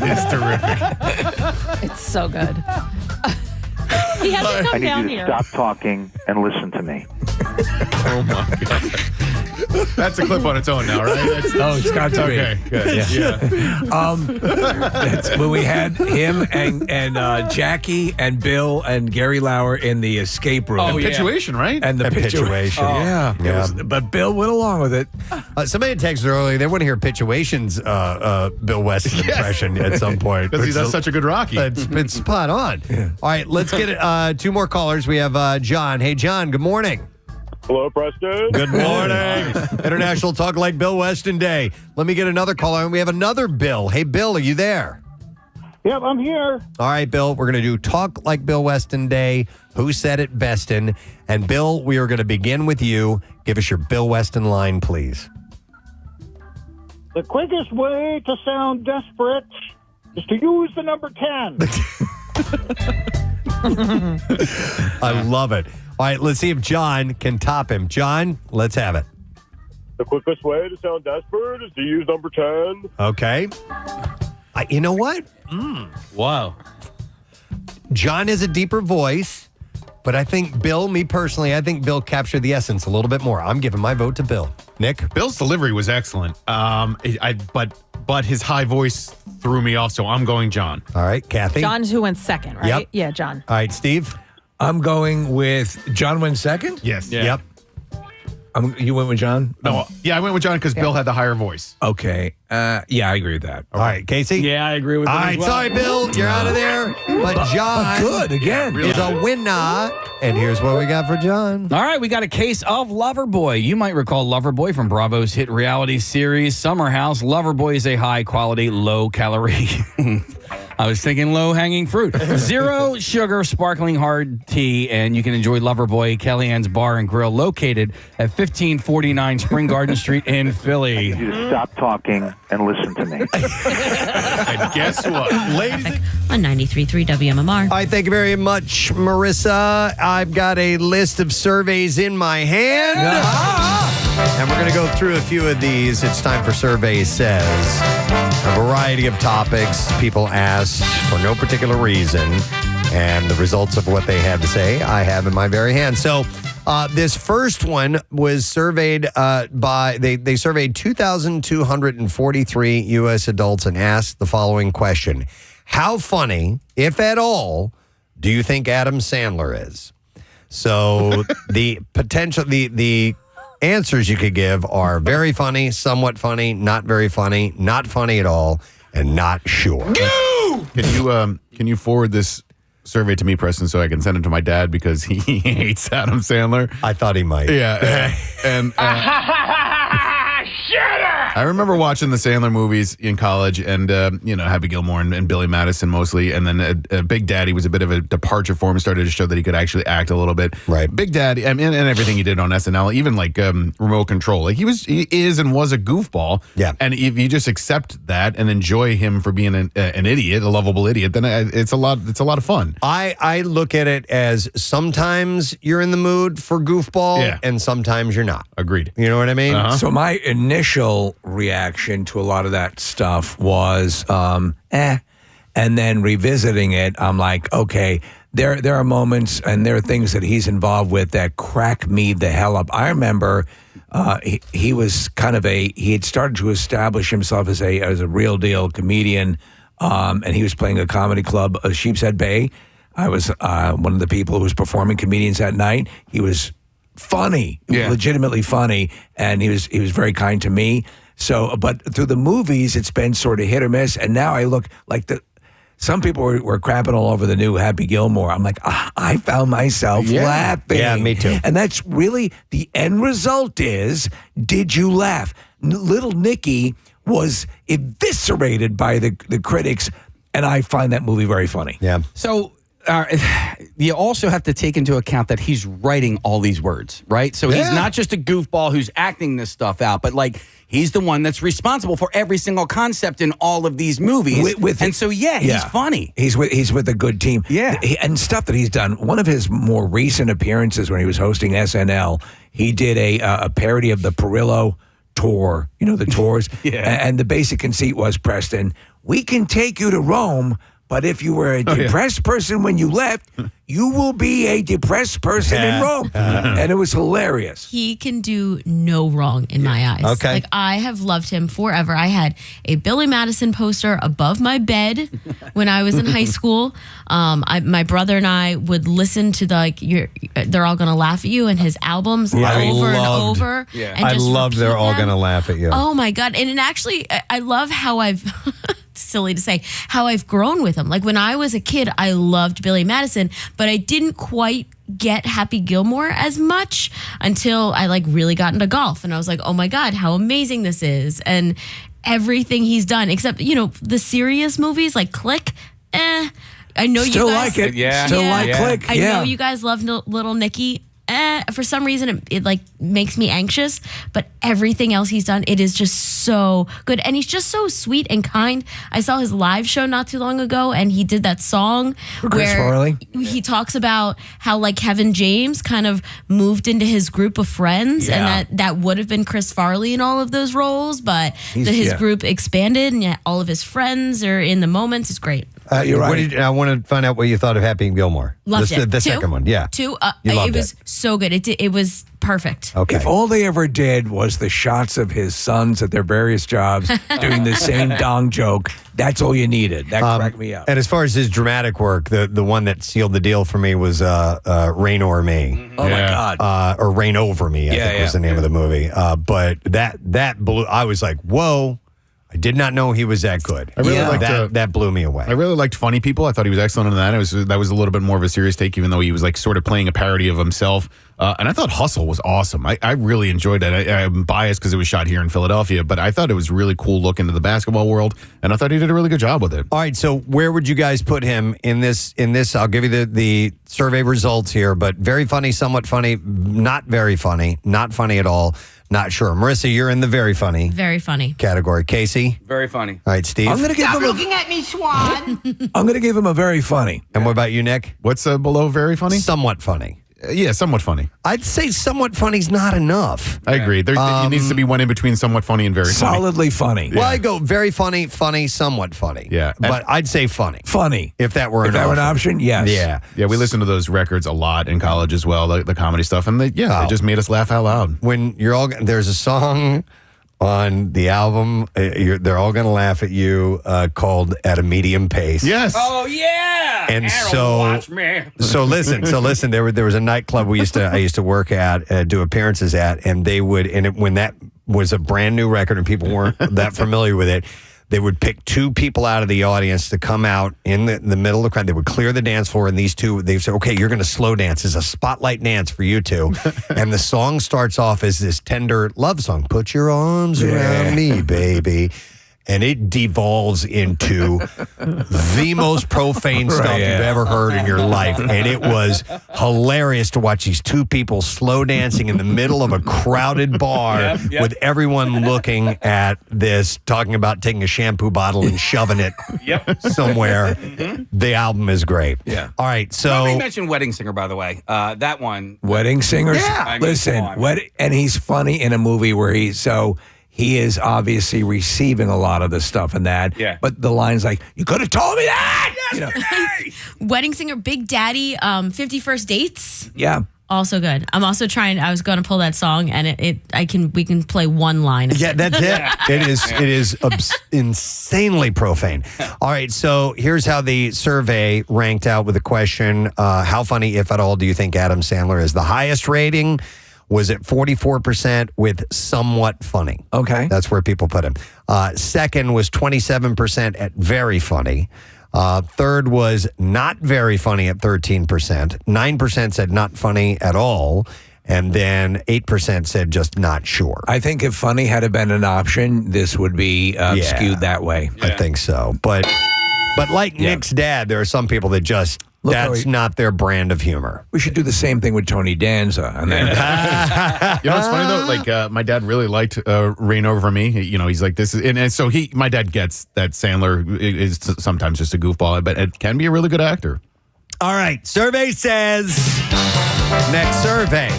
is terrific. It's so good. He hasn't I come need down you to here. stop talking and listen to me. Oh, my God. That's a clip on its own now, right? It's got to be. Okay, good. Yeah. That's when we had him and Jackie and Bill and Gary Lauer in the escape room. Oh, yeah. Situation, right? And the Pituation. Oh, Yeah. But Bill went along with it. Somebody had texted earlier. They want to hear Pituation's Bill Weston impression at some point. Because he does such a good Rocky. It's spot on. All right, let's get 2 more callers. We have John. Hey, John, good morning. Hello, Preston. Good morning. International Talk Like Bill Weston Day. Let me get another caller, and we have another Bill. Hey, Bill, are you there? Yep, I'm here. All right, Bill, we're going to do Talk Like Bill Weston Day. Who said it bestin'? And, Bill, we are going to begin with you. Give us your Bill Weston line, please. The quickest way to sound desperate is to use the number 10. I love it. All right, let's see if John can top him. John, let's have it. The quickest way to sound desperate is to use number 10. Okay. You know what? Wow. John has a deeper voice, but I think Bill, me personally, I think Bill captured the essence a little bit more. I'm giving my vote to Bill. Nick? Bill's delivery was excellent. But his high voice threw me off, so I'm going John. All right, Kathy? John's who went second, right? Yep. Yeah, John. All right, Steve? I'm going with John went second? Yes. Yep. You went with John? No, yeah, I went with John because Bill had the higher voice. Okay. Yeah, I agree with that. All right, Casey? Yeah, I agree with that. All right, sorry, Bill, you're out of there. But John good, again. is a winner. And here's what we got for John. All right, we got a case of Loverboy. You might recall Loverboy from Bravo's hit reality series Summer House. Loverboy is a high-quality, low-calorie. I was thinking low-hanging fruit. 0 sugar, sparkling hard tea, and you can enjoy Loverboy, Kellyanne's Bar and Grill, located at 1549 Spring Garden Street in Philly. You just stop talking and listen to me. And guess what? Ladies On 93.3 WMMR. All right, thank you very much, Marissa. I've got a list of surveys in my hand. And we're going to go through a few of these. It's time for Survey Says. A variety of topics people asked for no particular reason. And the results of what they had to say, I have in my very hand. So this first one was surveyed they surveyed 2,243 U.S. adults and asked the following question. How funny, if at all, do you think Adam Sandler is? So the answers you could give are very funny, somewhat funny, not very funny, not funny at all, and not sure. Can you forward this survey to me, Preston, so I can send it to my dad because he hates Adam Sandler? I thought he might. Yeah. And I remember watching the Sandler movies in college and, Happy Gilmore and Billy Madison mostly. And then Big Daddy was a bit of a departure for him, started to show that he could actually act a little bit. Right. Big Daddy, and everything he did on SNL, even like Remote Control. Like he is and was a goofball. Yeah. And if you just accept that and enjoy him for being an idiot, a lovable idiot, then it's a lot of fun. I look at it as sometimes you're in the mood for goofball and sometimes you're not. Agreed. You know what I mean? Uh-huh. So my initial reaction to a lot of that stuff was and then revisiting it, I'm like, okay, there are moments and there are things that he's involved with that crack me the hell up. I remember he was kind of he had started to establish himself as a real deal comedian, and he was playing a comedy club, Sheepshead Bay. I was one of the people who was performing comedians that night. He was funny, legitimately funny, and he was very kind to me. So, but through the movies, it's been sort of hit or miss. And now I look like some people were crapping all over the new Happy Gilmore. I'm like, I found myself laughing. Yeah, me too. And that's really the end result is, did you laugh? Little Nicky was eviscerated by the critics, and I find that movie very funny. Yeah. So you also have to take into account that he's writing all these words, right? So he's not just a goofball who's acting this stuff out, but like he's the one that's responsible for every single concept in all of these movies. He's funny. He's with a good team. Yeah. And stuff that he's done. One of his more recent appearances when he was hosting SNL, he did a parody of the Perillo tour, the tours. And the basic conceit was, Preston, we can take you to Rome, but if you were a depressed person when you left, you will be a depressed person in Rome. And it was hilarious. He can do no wrong in my eyes. Okay. Like, I have loved him forever. I had a Billy Madison poster above my bed when I was in high school. My brother and I would listen to They're All Gonna Laugh at You and his albums over and over. Yeah. And I just love They're All them. Gonna Laugh at You. Oh my God. And actually, I love how I've... silly to say, how I've grown with him. Like when I was a kid, I loved Billy Madison, but I didn't quite get Happy Gilmore as much until I really got into golf. And I was like, oh my God, how amazing this is. And everything he's done, except, the serious movies like Click, I know Still you guys... like it. Yeah. Still like Click. I know you guys love Little Nicky. For some reason, it makes me anxious, but everything else he's done, it is just so good. And he's just so sweet and kind. I saw his live show not too long ago, and he did that song Chris Farley. He talks about how Kevin James kind of moved into his group of friends, and that would have been Chris Farley in all of those roles, but his group expanded, and yet all of his friends are in the moments. It's great. You're right. I want to find out what you thought of Happy Gilmore. Loved it. The Two? second one, yeah. Two. You loved It was so good. It was perfect. Okay. If all they ever did was the shots of his sons at their various jobs doing the same dong joke, that's all you needed. That cracked me up. And as far as his dramatic work, the one that sealed the deal for me was Reign O'er Me. Oh, my God. Or Reign Over Me, I think was the name of the movie. But that blew, I was like, whoa. I did not know he was that good. I really liked that blew me away. I really liked Funny People. I thought he was excellent in that. That was a little bit more of a serious take, even though he was like sort of playing a parody of himself. And I thought Hustle was awesome. I really enjoyed it. I'm biased because it was shot here in Philadelphia, but I thought it was really cool look into the basketball world, and I thought he did a really good job with it. All right, so where would you guys put him in this? I'll give you the survey results here, but very funny, somewhat funny, not very funny, not funny at all. Not sure. Marissa, you're in the very funny category. Casey? Very funny. All right, Steve? I'm going to give him looking at me, Swan. I'm going to give him a very funny. And what about you, Nick? What's below very funny? Somewhat funny. Yeah, somewhat funny. I'd say somewhat funny's not enough. I agree. It needs to be one in between somewhat funny and very funny. Solidly funny. Well, I go very funny, funny, somewhat funny. Yeah. But I'd say funny. Funny. If that were an option, yes. Yeah. Yeah, we listened to those records a lot in college as well, the comedy stuff, and they just made us laugh out loud. When there's a song on the album, they're all going to laugh at you, called At a Medium Pace. Yes. Oh, yeah. And watch me. So listen. There was a nightclub I used to work at, do appearances at, and they would, when that was a brand new record and people weren't that familiar with it, they would pick two people out of the audience to come out in the middle of the crowd. They would clear the dance floor, and these two, they say, okay, you're going to slow dance. It's a spotlight dance for you two. And the song starts off as this tender love song. Put your arms around me, baby. And it devolves into the most profane stuff you've ever heard in your life. And it was hilarious to watch these two people slow dancing in the middle of a crowded bar with everyone looking at this, talking about taking a shampoo bottle and shoving it somewhere. The album is great. Yeah. All right, so... Nobody mentioned Wedding Singer, by the way. That one. Wedding Singers? Yeah. I mean, Listen, and he's funny in a movie where he is obviously receiving a lot of the stuff in that. Yeah. But the line's like, you could have told me that! Wedding Singer, Big Daddy, 50 First Dates. Yeah. Also good. I'm also I was going to pull that song, and we can play one line. Yeah, that's it. It is insanely profane. All right, so here's how the survey ranked out with the question, how funny, if at all, do you think Adam Sandler is? The highest rating was at 44% with somewhat funny. Okay. That's where people put him. Second was 27% at very funny. Third was not very funny at 13%. 9% said not funny at all. And then 8% said just not sure. I think if funny had been an option, this would be skewed that way. I think so. But like Nick's dad, there are some people that just... That's not their brand of humor. We should do the same thing with Tony Danza. And then, you know what's funny though? Like my dad really liked Reign Over Me. You know, he's like this is, and so my dad gets that Sandler is sometimes just a goofball, but it can be a really good actor. All right, survey says next survey.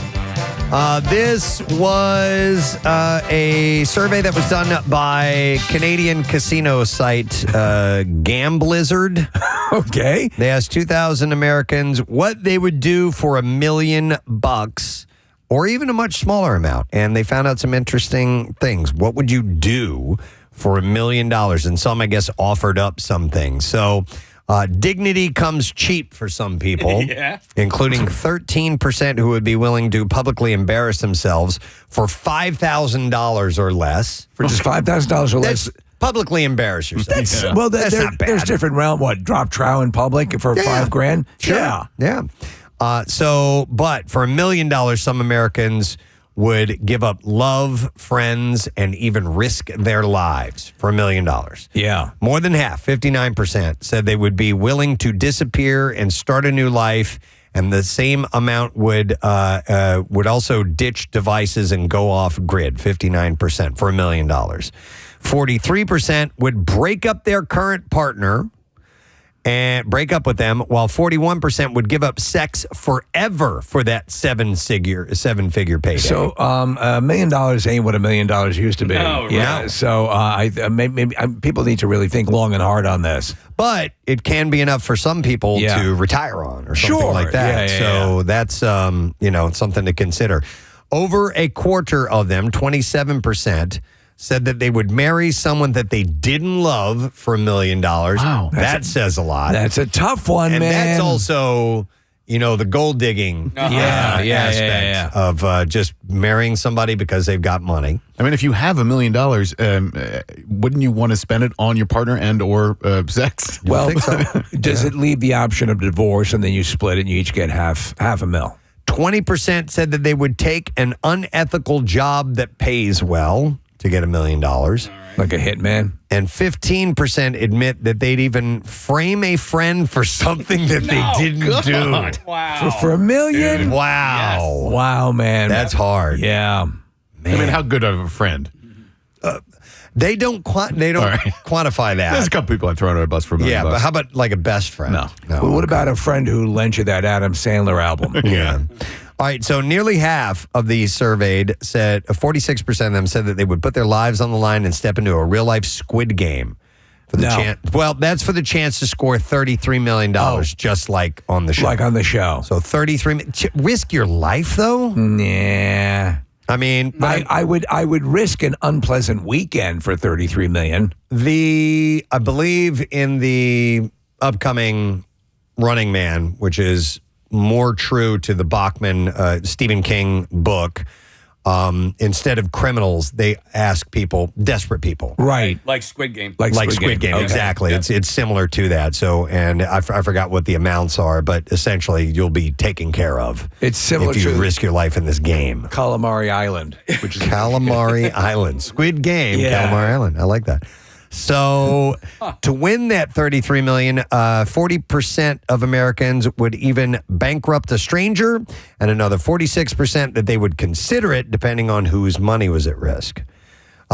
This was a survey that was done by Canadian casino site Gamblizzard. Okay. They asked 2,000 Americans what they would do for $1 million or even a much smaller amount. And they found out some interesting things. What would you do for $1 million? And some, I guess, offered up some things. So dignity comes cheap for some people, including 13% who would be willing to publicly embarrass themselves for $5,000 or less. For just $5,000 or less. Publicly embarrass yourself. Well, that's not bad. There's different realm. What, drop trow in public for $5,000? Sure. Yeah. But for $1 million, some Americans would give up love, friends, and even risk their lives for $1 million. Yeah. More than half, 59%, said they would be willing to disappear and start a new life, and the same amount would also ditch devices and go off grid, 59% for $1 million. 43% would break up their current partner, and break up with them, while 41% would give up sex forever for that seven-figure payday. So $1 million ain't what $1 million used to be. No, yeah. right. So maybe people need to really think long and hard on this. But it can be enough for some people to retire on or something like that. So that's something to consider. Over a quarter of them, 27%, said that they would marry someone that they didn't love for $1 million. Wow. That says a lot. That's a tough one, and man. that's also, the gold digging aspect of just marrying somebody because they've got money. I mean, if you have $1 million, wouldn't you want to spend it on your partner and or sex? Well, does it leave the option of divorce and then you split it and you each get half a mil? 20% said that they would take an unethical job that pays well to get $1 million. Like a hitman. And 15% admit that they'd even frame a friend for something that they didn't do. Wow. For $1 million? Wow. Yes. Wow, man. That's hard. Yeah. Man. I mean, how good of a friend? They don't quantify that. There's a couple people I've thrown under a bus for $1 million. Yeah, but how about like a best friend? No. Well, what about a friend who lent you that Adam Sandler album? Yeah. All right, so nearly half of the surveyed said, 46% of them said that they would put their lives on the line and step into a real-life Squid Game. For the chance. Well, that's for the chance to score $33 million, just like on the show. Like on the show. So risk your life, though? Nah. I mean, I would risk an unpleasant weekend for $33 million. I believe in the upcoming Running Man, which is more true to the Bachman Stephen King book, instead of criminals, they ask people, desperate people. Right. Like Squid Game. Like Squid Game, Okay. exactly. Yeah. It's similar to that. So, and I forgot what the amounts are, but essentially you'll be taken care of. It's similar if you to risk your life in this game. Calamari Island, which is Calamari Island. Squid Game, Calamari Island. I like that. So to win that $33 million, 40% of Americans would even bankrupt a stranger, and another 46% that they would consider it, depending on whose money was at risk.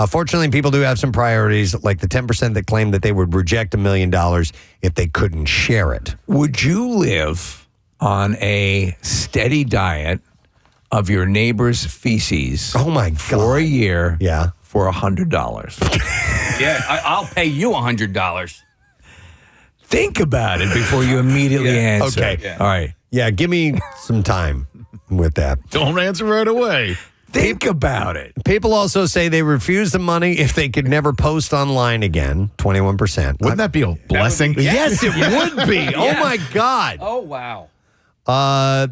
Fortunately, people do have some priorities, like the 10% that claim that they would reject $1 million if they couldn't share it. Would you live on a steady diet of your neighbor's feces? Oh my God. For a year? Yeah. For $100. Yeah, I'll pay you $100. Think about it before you immediately answer. Okay. Yeah. All right. Yeah, give me some time with that. Don't answer right away. Think about it. People also say they refuse the money if they could never post online again, 21%. Wouldn't that be a blessing? Yes, it would be. Oh, my God. Oh, wow.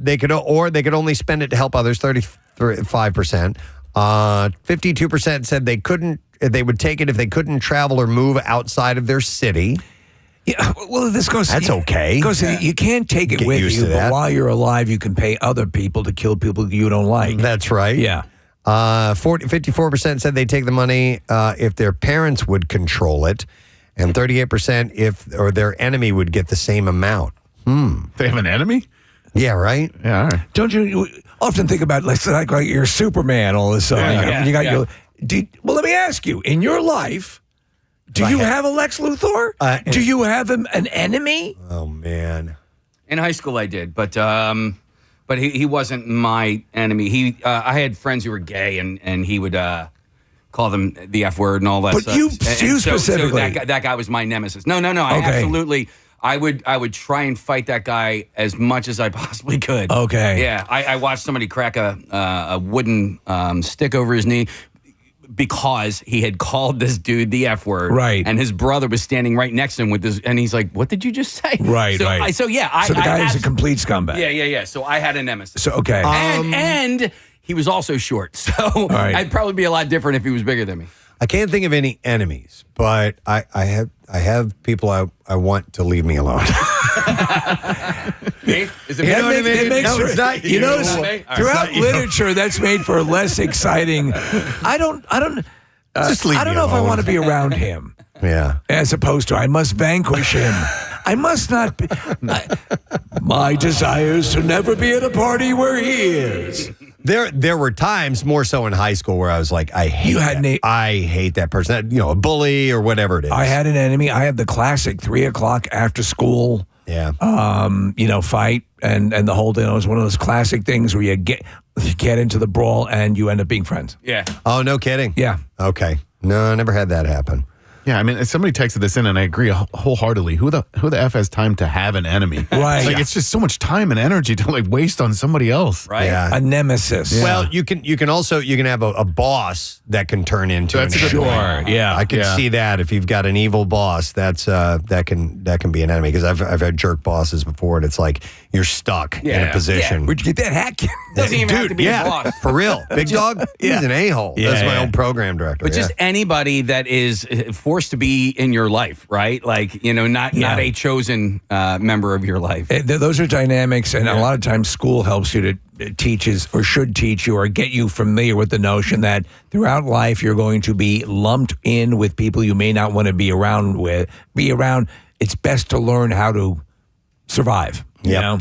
They could only spend it to help others, 35%. 52% said they would take it if they couldn't travel or move outside of their city. Yeah, well, this goes. That's okay. Because you can't take it Get with used you, to but that. while you're alive, you can pay other people to kill people you don't like. That's right. Yeah. 54% said they'd take the money if their parents would control it, and 38% if their enemy would get the same amount. They have an enemy? Yeah, right? Yeah, all right. Don't you often think about like you're Superman all of a sudden? Well, let me ask you, in your life, do you have a Lex Luthor? Do you have an enemy? Oh, man. In high school, I did, but he wasn't my enemy. I had friends who were gay, and he would call them the F word and all that But stuff. you So specifically. that guy was my nemesis. No. I Okay. absolutely. I would try and fight that guy as much as I possibly could. Okay. Yeah, I watched somebody crack a wooden stick over his knee because he had called this dude the F word. Right. And his brother was standing right next to him with this, and he's like, "What did you just say?" Right, So right. So the guy is a complete scumbag. Yeah. So I had a nemesis. So, okay. And he was also short, so right. I'd probably be a lot different if he was bigger than me. I can't think of any enemies, but I have people I want to leave me alone. Is it You know what I mean? It makes No, for- it's not you know, It's not me? throughout It's not you. literature, that's made for less exciting. I don't Just leave I don't me know if I alone. want to be around him. Yeah. As opposed to, I must vanquish him. I must not be. My desire is to never be at a party where he is. There were times, more so in high school, where I was like, I hate that person. A bully or whatever it is. I had an enemy. I had the classic 3 o'clock after school. Yeah. Fight and the whole thing. It was one of those classic things where you get into the brawl and you end up being friends. Yeah. Oh, no kidding. Yeah. Okay. No, I never had that happen. Yeah, I mean, somebody texted this in, and I agree wholeheartedly. Who the F has time to have an enemy? Right. It's just so much time and energy to waste on somebody else. Right. Yeah. A nemesis. Yeah. Well, you can have a boss that can turn into an enemy. Sure. Yeah. I can see that if you've got an evil boss, that can be an enemy, because I've had jerk bosses before, and it's like you're stuck in a position. Where'd you get that hack? Doesn't even have to be a boss. For real. Big Dog, he's an a-hole. That's my old program director. But just anybody that is forced to be in your life, right? Not a chosen member of your life. Those are dynamics, and a lot of times school helps you to should teach you or get you familiar with the notion that throughout life you're going to be lumped in with people you may not want to be around. It's best to learn how to survive. You know?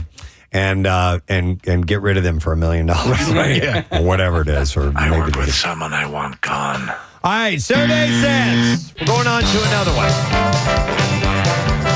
And get rid of them for $1 million. Right. Or whatever it is. Or I work with someone I want gone. All right, survey says we're going on to another one.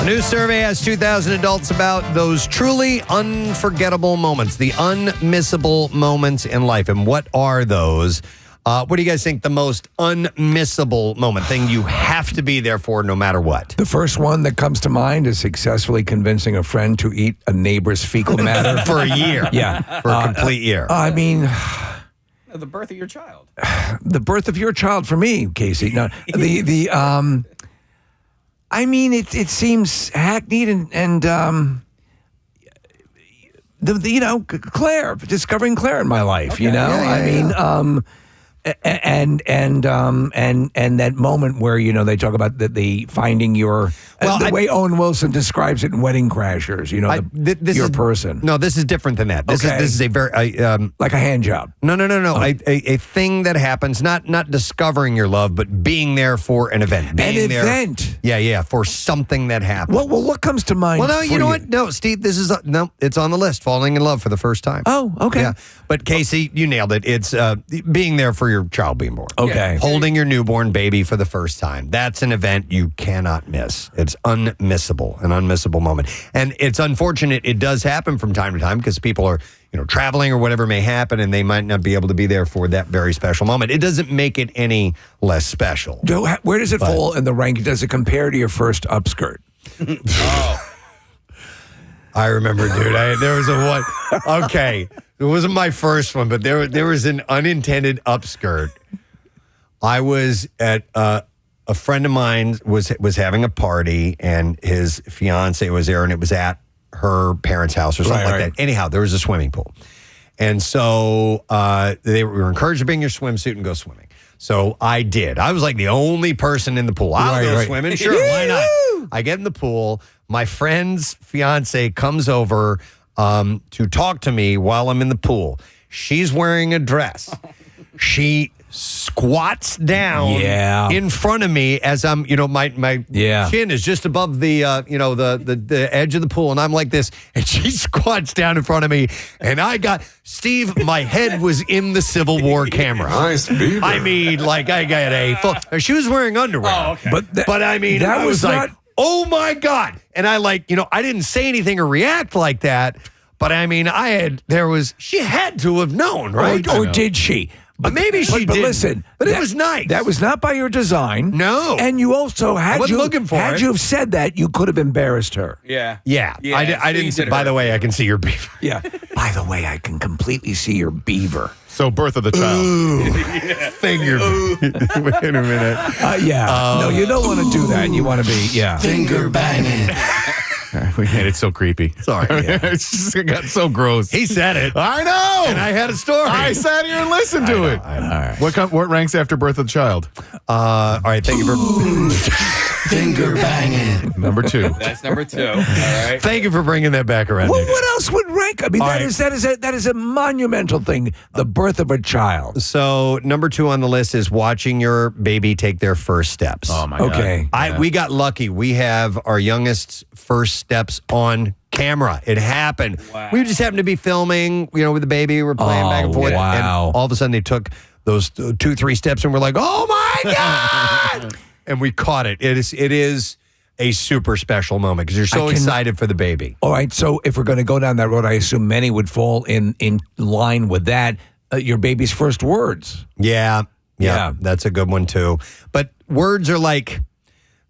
A new survey asked 2,000 adults about those truly unforgettable moments, the unmissable moments in life. And what are those? What do you guys think the most unmissable moment, thing you have to be there for no matter what? The first one that comes to mind is successfully convincing a friend to eat a neighbor's fecal matter. For a year. Yeah. For a complete year. I mean... The birth of your child. The birth of your child for me, Casey. No, I mean, it seems hackneyed and Claire, discovering Claire in my life. Okay. And that moment where they talk about the finding your the way Owen Wilson describes it in Wedding Crashers. Your person. No, this is different than that. This is a very like a hand job. No. A thing that happens, not discovering your love, but being there for an event. Event. Yeah, for something that happens. Well, what comes to mind? Well, no, you know what? No, Steve, this is it's on the list. Falling in love for the first time. Oh, okay. Yeah, but Casey, you nailed it. It's being there for your child being born. Okay. Holding your newborn baby for the first time. That's an event you cannot miss. It's unmissable, an unmissable moment. And it's unfortunate it does happen from time to time because people are, traveling or whatever may happen, and they might not be able to be there for that very special moment. It doesn't make it any less special. Where does it fall in the rank? Does it compare to your first upskirt? I remember, dude. There was a one. Okay, it wasn't my first one, but there was an unintended upskirt. I was at a friend of mine was having a party, and his fiance was there, and it was at her parents' house or something like that. Anyhow, there was a swimming pool, and so they were encouraged to bring your swimsuit and go swimming. So I did. I was like the only person in the pool. I'll go swimming. Sure, why not? I get in the pool. My friend's fiance comes over to talk to me while I'm in the pool. She's wearing a dress. She squats down in front of me as I'm, my chin is just above the, the edge of the pool, and I'm like this, and she squats down in front of me, and Steve, my head was in the Civil War camera. Nice beaver. I mean, I got a full, she was wearing underwear. Oh, okay. But I mean, that I was like, oh my God. And I I didn't say anything or react like that, but I mean, she had to have known, right? Or did she? But maybe she did. But listen, it was nice. That was not by your design. No. And you also I wasn't looking for it. you have said that, you could have embarrassed her. Yeah. I didn't say, by the way, I can see your beaver. Yeah. By the way, I can completely see your beaver. So birth of the child. Finger. Wait a minute. No, you don't want to do that. You want to be, Finger banging. We made it so creepy. Sorry. It got so gross. He said it. I know. And I had a story. I sat here and listened to it. I know. All right. What ranks after birth of the child? All right. Thank you for Finger banging. Number 2. That's number 2. All right. Thank you for bringing that back around. Well, Nick. what else would rank? I mean, that is a monumental thing. The birth of a child. So number 2 on the list is watching your baby take their first steps. Oh my God. Okay. We got lucky. We have our youngest's first steps on camera. It happened. Wow. We just happened to be filming, with the baby. We were playing back and forth. Wow. And all of a sudden they took those 2-3 steps and we're like, oh my God. And we caught it. It is a super special moment because you're so excited for the baby. All right. So if we're going to go down that road, I assume many would fall in line with that. Your baby's first words. Yeah. That's a good one too. But words are like,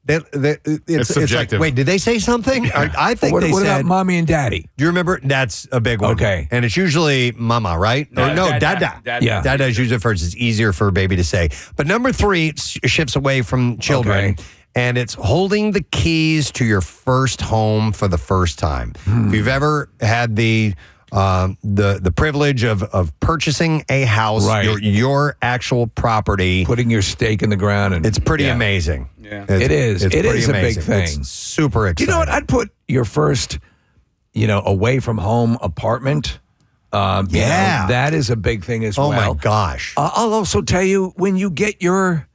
it's subjective. Like, wait, did they say something? I think what said. What about mommy and daddy? Do you remember? That's a big one. Okay. And it's usually mama, right? No, dada. Yeah. Dada is usually first. It's easier for a baby to say. But number 3 shifts away from children. Okay. And it's holding the keys to your first home for the first time. If you've ever had the privilege of purchasing a house, Right. your actual property, Putting your stake in the ground. And it's pretty amazing. Yeah. It is. It's It pretty is a big amazing. thing. It's super exciting. You know what? I'd put your first, away from home apartment. That is a big thing as well. Oh my gosh. I'll also tell you when you get your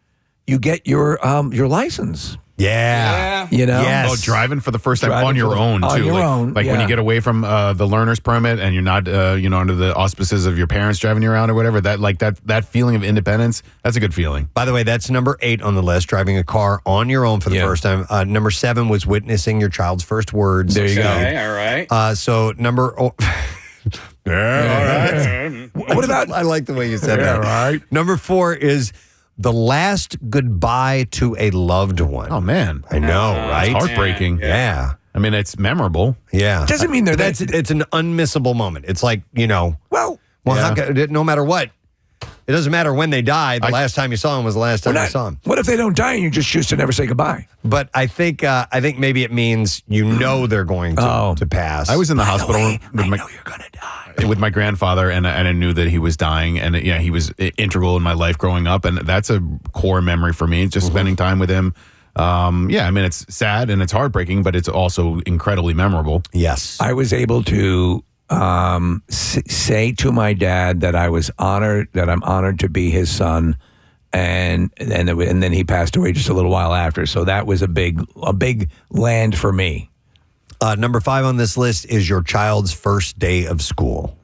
license. Yeah. Yes. Oh, driving for the first time Driving on your own, too. on your own, Like when you get away from the learner's permit and you're not, under the auspices of your parents driving you around or whatever, that feeling of independence, that's a good feeling. By the way, that's number 8 on the list, driving a car on your own for the first time. Number 7 was witnessing your child's first words. There you go. Okay, all right. So number... What about? I like the way you said that. Right. Number 4 is the last goodbye to a loved one. Oh, man. I know, right? It's heartbreaking. Yeah. I mean, it's memorable. Yeah. Doesn't mean it's an unmissable moment. It's like, Well, no matter what. It doesn't matter when they die. The last time you saw him was the last time you saw him. What if they don't die and you just choose to never say goodbye? But I think maybe it means they're going to pass. I was in the hospital I with know you're gonna die. with my grandfather, and I knew that he was dying, and he was integral in my life growing up, and that's a core memory for me. Just spending time with him. I mean, it's sad and it's heartbreaking, but it's also incredibly memorable. Yes, I was able to say to my dad that I'm honored to be his son, and then he passed away just a little while after. So that was a big land for me. Number 5 on this list is your child's first day of school.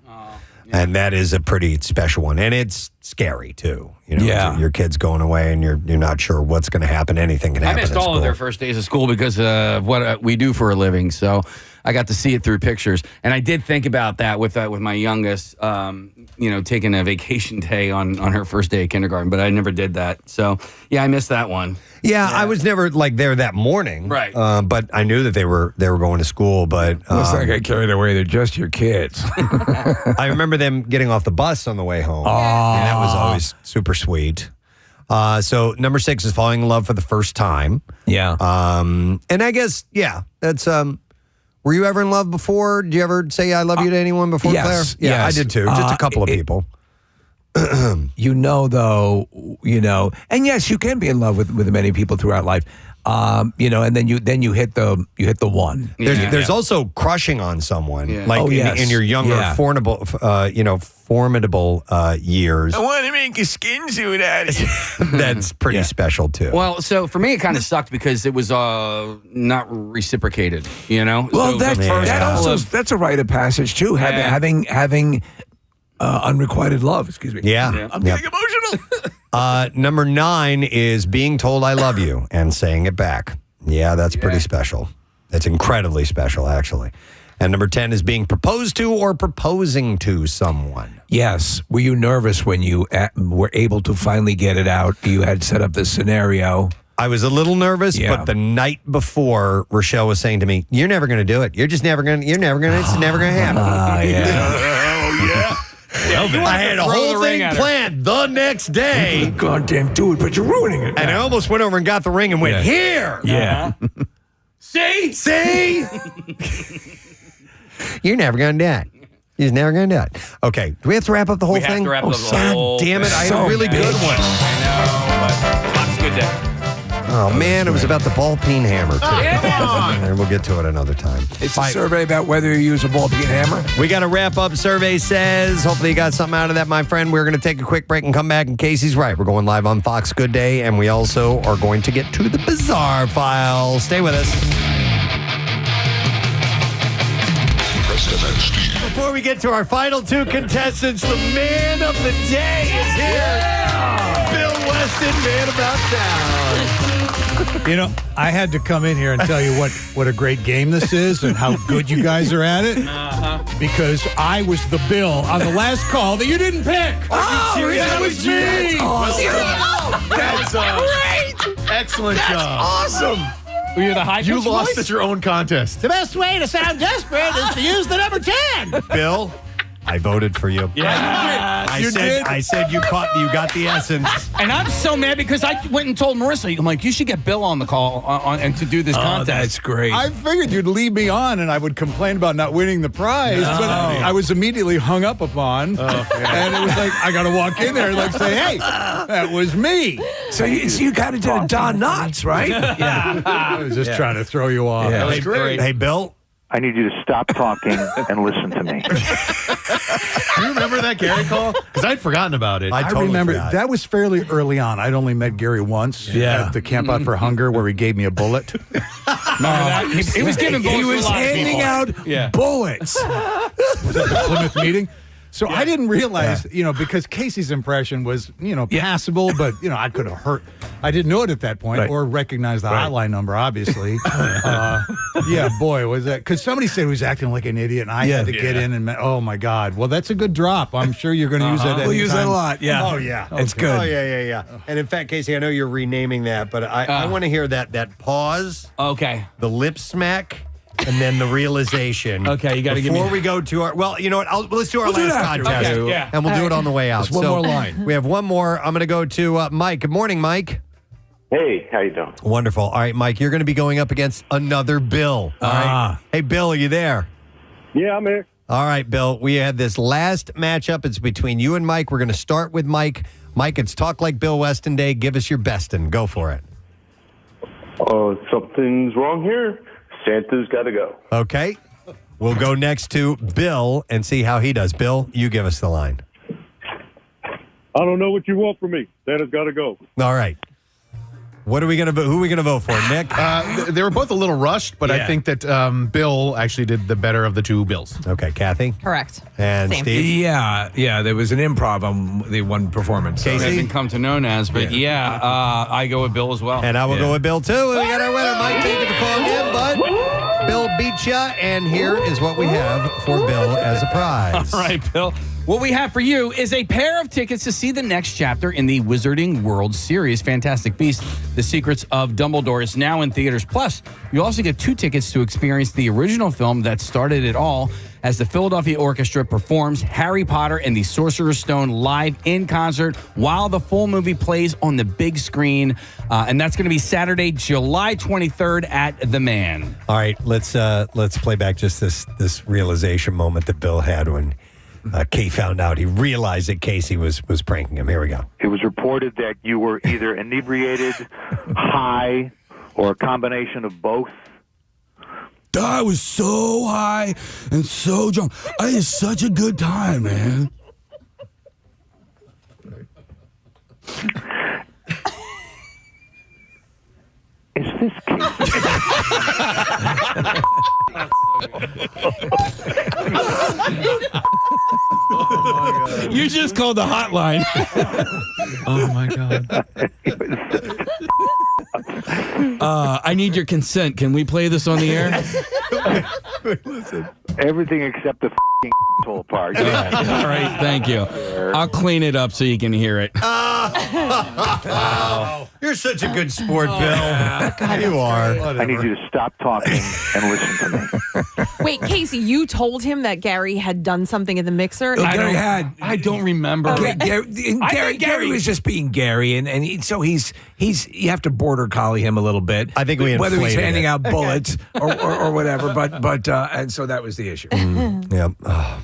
And that is a pretty special one. And it's scary, too. Your kid's going away and you're not sure what's going to happen. Anything can happen. I missed all of their first days of school because of what we do for a living. So I got to see it through pictures. And I did think about that with my youngest, taking a vacation day on her first day of kindergarten. But I never did that. So, I missed that one. Yeah, I was never there that morning. Right. But I knew that they were going to school. But Let's not get carried away. They're just your kids. I remember them getting off the bus on the way home. And that was always super sweet. So number 6 is falling in love for the first time. Yeah. And I guess, that's... were you ever in love before? Did you ever say I love you to anyone before, yes, Claire? Yeah, yes. I did too. Just a couple of people. And yes, you can be in love with many people throughout life. And then you hit the one. There's also crushing on someone, in your younger, formidable years. I want to make a skin suit out of it. That's pretty special too. Well, so for me, it kind of sucked because it was not reciprocated. Well, So that's a rite of passage too. Having unrequited love. Excuse me. Yeah. I'm getting emotional. Number 9 is being told I love you and saying it back. Yeah, that's pretty special. It's incredibly special, actually. And number 10 is being proposed to or proposing to someone. Yes. Were you nervous when you were able to finally get it out? You had set up the scenario. I was a little nervous, but the night before, Rochelle was saying to me, "You're never going to do it. It's never going to happen." Oh, yeah. I had a whole thing planned the next day. Goddamn do it, but you're ruining it now. And I almost went over and got the ring and went, "Here." Yeah. See? You're never going to do it. He's never going to do it. Okay. Do we have to wrap up the whole We have thing? to wrap up the whole God damn it. thing. I had a really good one. I know, but it's a good day. Oh, man. It was about the ball peen hammer, too. Yeah. And we'll get to it another time. It's a survey about whether you use a ball peen hammer. We got to wrap up. Survey says. Hopefully you got something out of that, my friend. We're going to take a quick break and come back in case he's right. We're going live on Fox Good Day, and we also are going to get to the bizarre file. Stay with us. before we get to our final two contestants, the man of the day is here. Bill Weston, man about town. You know, I had to come in here and tell you what a great game this is and how good you guys are at it. Because I was the Bill on the last call that you didn't pick. That was me. That's great. Excellent job. Awesome. Were you the high You pitch lost voice? at your own contest. The best way to sound desperate is to use the number 10. Bill, I voted for you. Yeah. I said you got the essence. And I'm so mad because I went and told Marissa, I'm like, you should get Bill on the call and to do this contest. That's great. I figured you'd lead me on and I would complain about not winning the prize, but I was immediately hung up upon. And it was like, I got to walk in there and like say, hey, that was me. So you kind of did a Don Knotts, right? Yeah. I was just trying to throw you off. Yeah. That was great. Hey, Bill. I need you to stop talking and listen to me. Do you remember that Gary call? Because I'd forgotten about it. I totally remember forgot. that was fairly early on. I'd only met Gary once at the Camp Out for Hunger where he gave me a bullet. Remember that? He was giving bullets He to a was lot of handing people. out bullets. Was at the Plymouth meeting. So I didn't realize, because Casey's impression was, passable, but, I could have hurt. I didn't know it at that point or recognize the hotline number, obviously. Boy, was that. Because somebody said he was acting like an idiot, and I had to get in and, oh, my God. Well, that's a good drop. I'm sure you're going to use that We'll use that a lot, yeah. Oh, yeah. It's good. Oh, yeah. And in fact, Casey, I know you're renaming that, but I want to hear that pause, Okay. the lip smack, and then the realization. Okay, you gotta give me- Before we go to our, well, you know what? Let's do our We'll do last it after. contest. Okay, yeah. And we'll do it on the way out. Just one more line. We have one more. I'm going to go to Mike. Good morning, Mike. Hey, how you doing? Wonderful. All right, Mike, you're going to be going up against another Bill. All right. Hey, Bill, are you there? Yeah, I'm here. All right, Bill. We had this last matchup. It's between you and Mike. We're going to start with Mike. Mike, it's Talk Like Bill Weston Day. Give us your best and go for it. Something's wrong here. Santa's got to go. Okay. We'll go next to Bill and see how he does. Bill, you give us the line. I don't know what you want from me. Santa's got to go. All right. What are we gonna? Who are we gonna vote for, Nick? They were both a little rushed, but I think that Bill actually did the better of the two Bills. Okay, Kathy Correct. and Same. Steve. Yeah. There was an improv on the one performance. I've Casey? been come to known as, but I go with Bill as well. And I will go with Bill too. We got our winner. Mike, thank you for calling in, but Bill beat ya, and here is what we have for Bill as a prize. All right, Bill. What we have for you is a pair of tickets to see the next chapter in the Wizarding World series, Fantastic Beasts: The Secrets of Dumbledore, is now in theaters. Plus, you also get 2 tickets to experience the original film that started it all, as the Philadelphia Orchestra performs Harry Potter and the Sorcerer's Stone live in concert while the full movie plays on the big screen. And that's going to be Saturday, July 23rd at The Man. All right, let's play back just this realization moment that Bill had when Kay found out. He realized that Casey was pranking him. Here we go. It was reported that you were either inebriated, high, or a combination of both. I was so high and so drunk. I had such a good time, man. Is this Casey? You just called the hotline. Oh my God. I need your consent. Can we play this on the air? Everything except the asshole part. All right, thank you. I'll clean it up so you can hear it. You're such a good sport, Bill. You are. I need you to stop talking and listen to me. Wait, Casey, you told him that Gary had done something in the mixer? I don't remember. Gary was just being Gary, and so he's you have to border collie him a little bit. I think we whether he's inflated handing it. out bullets or whatever, but and so that was the issue. Yep.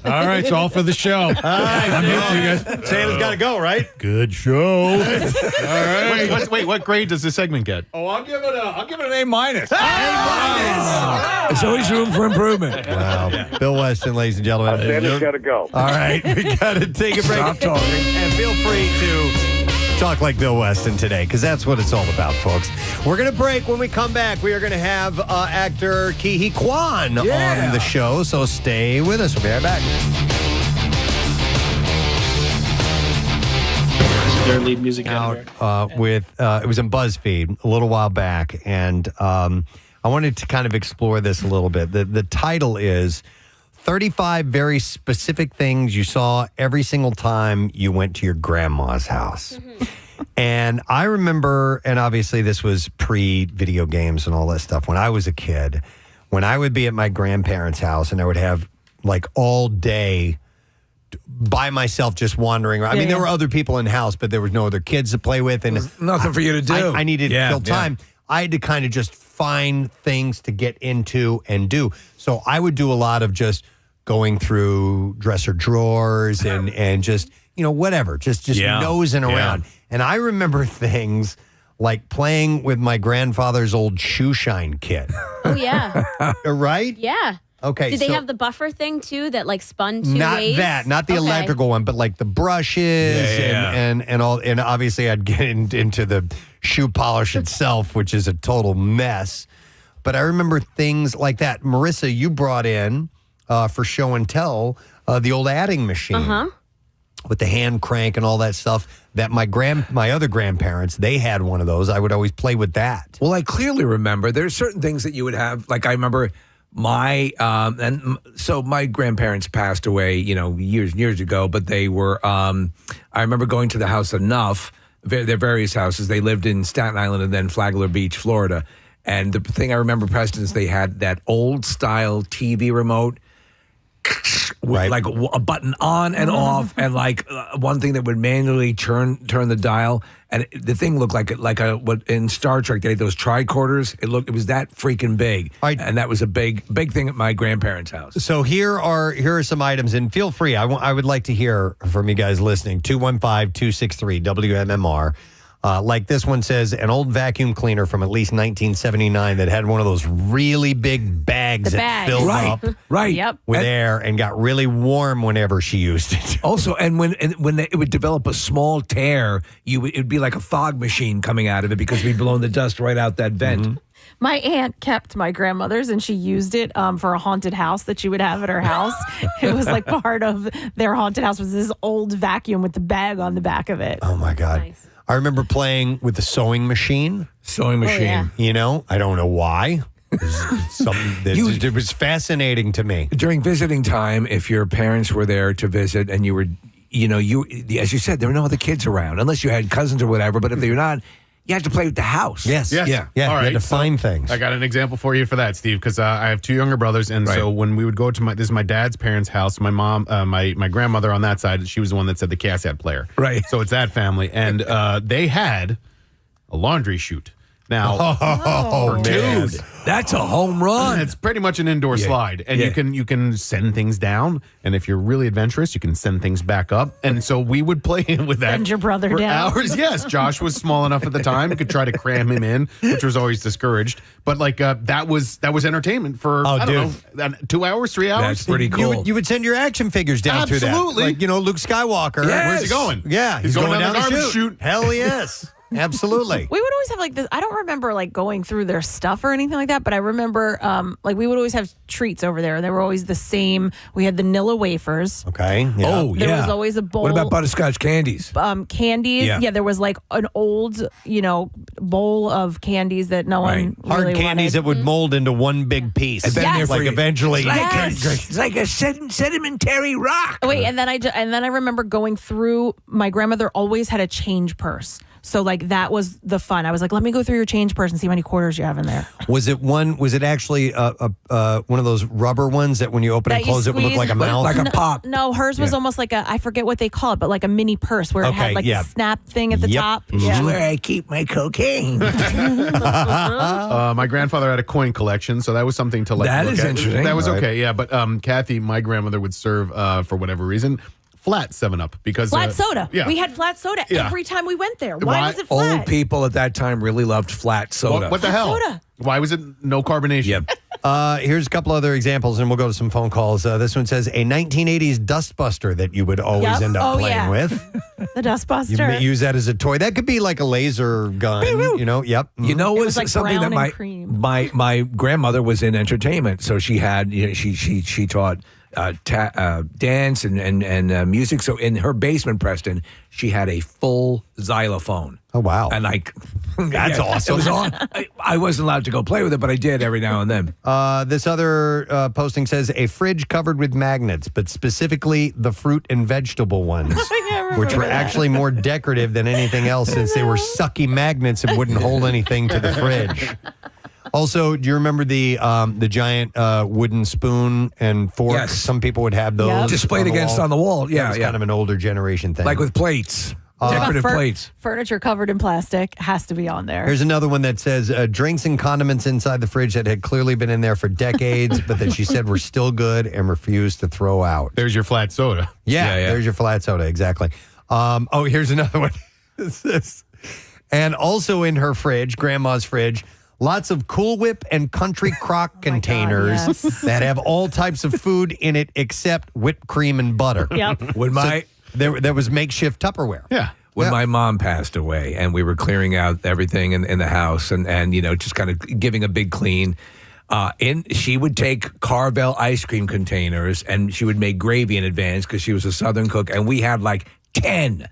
All right, it's all for the show. All right, I'm here for you guys. Santa's got to go, right? Good show. All right. Wait, what grade does this segment get? Oh, I'll give it an A minus. There's always room for improvement. Wow. Bill Weston, ladies and gentlemen. Santa's got to go. All right, we got to take a break. Stop talking. And feel free to Talk like Bill Weston today, because that's what it's all about, folks. We're going to break. When we come back, we are going to have actor Ke Quan on the show, so stay with us. We'll be right back. Their lead music out with it was in BuzzFeed a little while back, and I wanted to kind of explore this a little bit. The title is 35 very specific things you saw every single time you went to your grandma's house. And I remember, and obviously this was pre-video games and all that stuff, when I was a kid, when I would be at my grandparents' house and I would have like all day by myself just wandering around. I mean, there were other people in the house, but there was no other kids to play with. And nothing for you to do. I needed to kill time. I had to kind of just find things to get into and do. So I would do a lot of just going through dresser drawers and just, whatever, just nosing around. And I remember things like playing with my grandfather's old shoe shine kit. Oh, yeah. Right? Yeah. Okay. Did they have the buffer thing too that like spun two ways? Not the electrical one, but like the brushes and all. And obviously I'd get into the shoe polish itself, which is a total mess. But I remember things like that. Marissa, you brought in for show and tell the old adding machine with the hand crank and all that stuff. That my other grandparents, they had one of those. I would always play with that. Well, I clearly remember there's certain things that you would have. Like I remember my grandparents passed away, years ago. But they were. I remember going to the house enough. Their various houses. They lived in Staten Island and then Flagler Beach, Florida. And the thing I remember, Preston, is they had that old style TV remote. With like a button on and off, and like one thing that would manually turn the dial, and the thing looked like what in Star Trek they had those tricorders. It was that freaking big, and that was a big thing at my grandparents' house. So here are some items, and feel free. I would like to hear from you guys listening. 215-263 WMMR. Like this one says, an old vacuum cleaner from at least 1979 that had one of those really big bags that filled up with air and got really warm whenever she used it. Also, and when it would develop a small tear, it would be like a fog machine coming out of it because we'd blown the dust right out that vent. Mm-hmm. My aunt kept my grandmother's, and she used it for a haunted house that she would have at her house. It was like part of their haunted house was this old vacuum with the bag on the back of it. Oh, my God. Nice. I remember playing with the sewing machine. Oh, yeah. I don't know why. It was fascinating to me. During visiting time, if your parents were there to visit and you were, as you said, there were no other kids around, unless you had cousins or whatever. But if they were not, you had to play with the house. Yes. Yeah. All right. You had to find things. I got an example for you for that, Steve, because I have two younger brothers, and so when we would go to this is my dad's parents' house. My mom, my grandmother on that side, she was the one that said the cassette player. Right. So it's that family, and they had a laundry chute. Now, dude, that's a home run. It's pretty much an indoor slide, and you can send things down, and if you're really adventurous, you can send things back up. And so we would play with that. Send your brother for down. hours. Yes, Josh was small enough at the time; you could try to cram him in, which was always discouraged. But that was entertainment for I don't know, 2 hours, 3 hours. That's pretty cool. You would send your action figures down through that. Absolutely. Like, Luke Skywalker. Yes. Where's he going? Yeah, he's going down the garbage chute. Hell yes. Absolutely. We would always have like this. I don't remember like going through their stuff or anything like that, but I remember like we would always have treats over there. They were always the same. We had the Nilla wafers. Okay. Yeah. Oh, yeah. There was always a bowl. What about butterscotch candies? Candies. Yeah. There was like an old, bowl of candies that no one Hard really candies wanted. that would mold into one big piece. And then Yes. Like eventually. It's like a sedimentary rock. Wait, and then I remember going through. My grandmother always had a change purse. So like that was the fun. I was like, let me go through your change purse and see how many quarters you have in there. Was it actually one of those rubber ones that when you open and close it would look like a mouth? Like a pop. No, hers was almost like I forget what they call it, but like a mini purse where it had like the snap thing at the top. This is where I keep my cocaine. My grandfather had a coin collection, so that was something to like. That look is at. interesting. That was Right. okay, yeah. But Kathy, my grandmother, would serve for whatever reason flat 7-Up because Flat soda. Yeah. We had flat soda every time we went there. Why was it Old flat? people at that time really loved flat soda. What the hell? Soda. Why was it no carbonation? Yep. Here's a couple other examples, and we'll go to some phone calls. This one says a 1980s dustbuster that you would always end up playing with. The dustbuster. You use that as a toy. That could be like a laser gun. You know, yep. You know, It was like something brown that and my grandmother was in entertainment, so she had she taught dance and music. So in her basement, Preston, she had a full xylophone. Oh wow! And that's awesome. It was on. I wasn't allowed to go play with it, but I did every now and then. This other posting says a fridge covered with magnets, but specifically the fruit and vegetable ones, which were actually more decorative than anything else, since they were sucky magnets and wouldn't hold anything to the fridge. Also, do you remember the giant wooden spoon and fork? Yes. Some people would have those displayed on the wall. Yeah, that was kind of an older generation thing, like with plates. Decorative plates. Furniture covered in plastic has to be on there. Here's another one that says drinks and condiments inside the fridge that had clearly been in there for decades, but that she said were still good and refused to throw out. There's your flat soda. Yeah, there's your flat soda, exactly. Here's another one. And also in her fridge, grandma's fridge, lots of Cool Whip and Country Crock containers that have all types of food in it except whipped cream and butter. Yep. There was makeshift Tupperware. Yeah. When my mom passed away and we were clearing out everything in the house and just kind of giving a big clean, she would take Carvel ice cream containers and she would make gravy in advance because she was a Southern cook. And we had like 10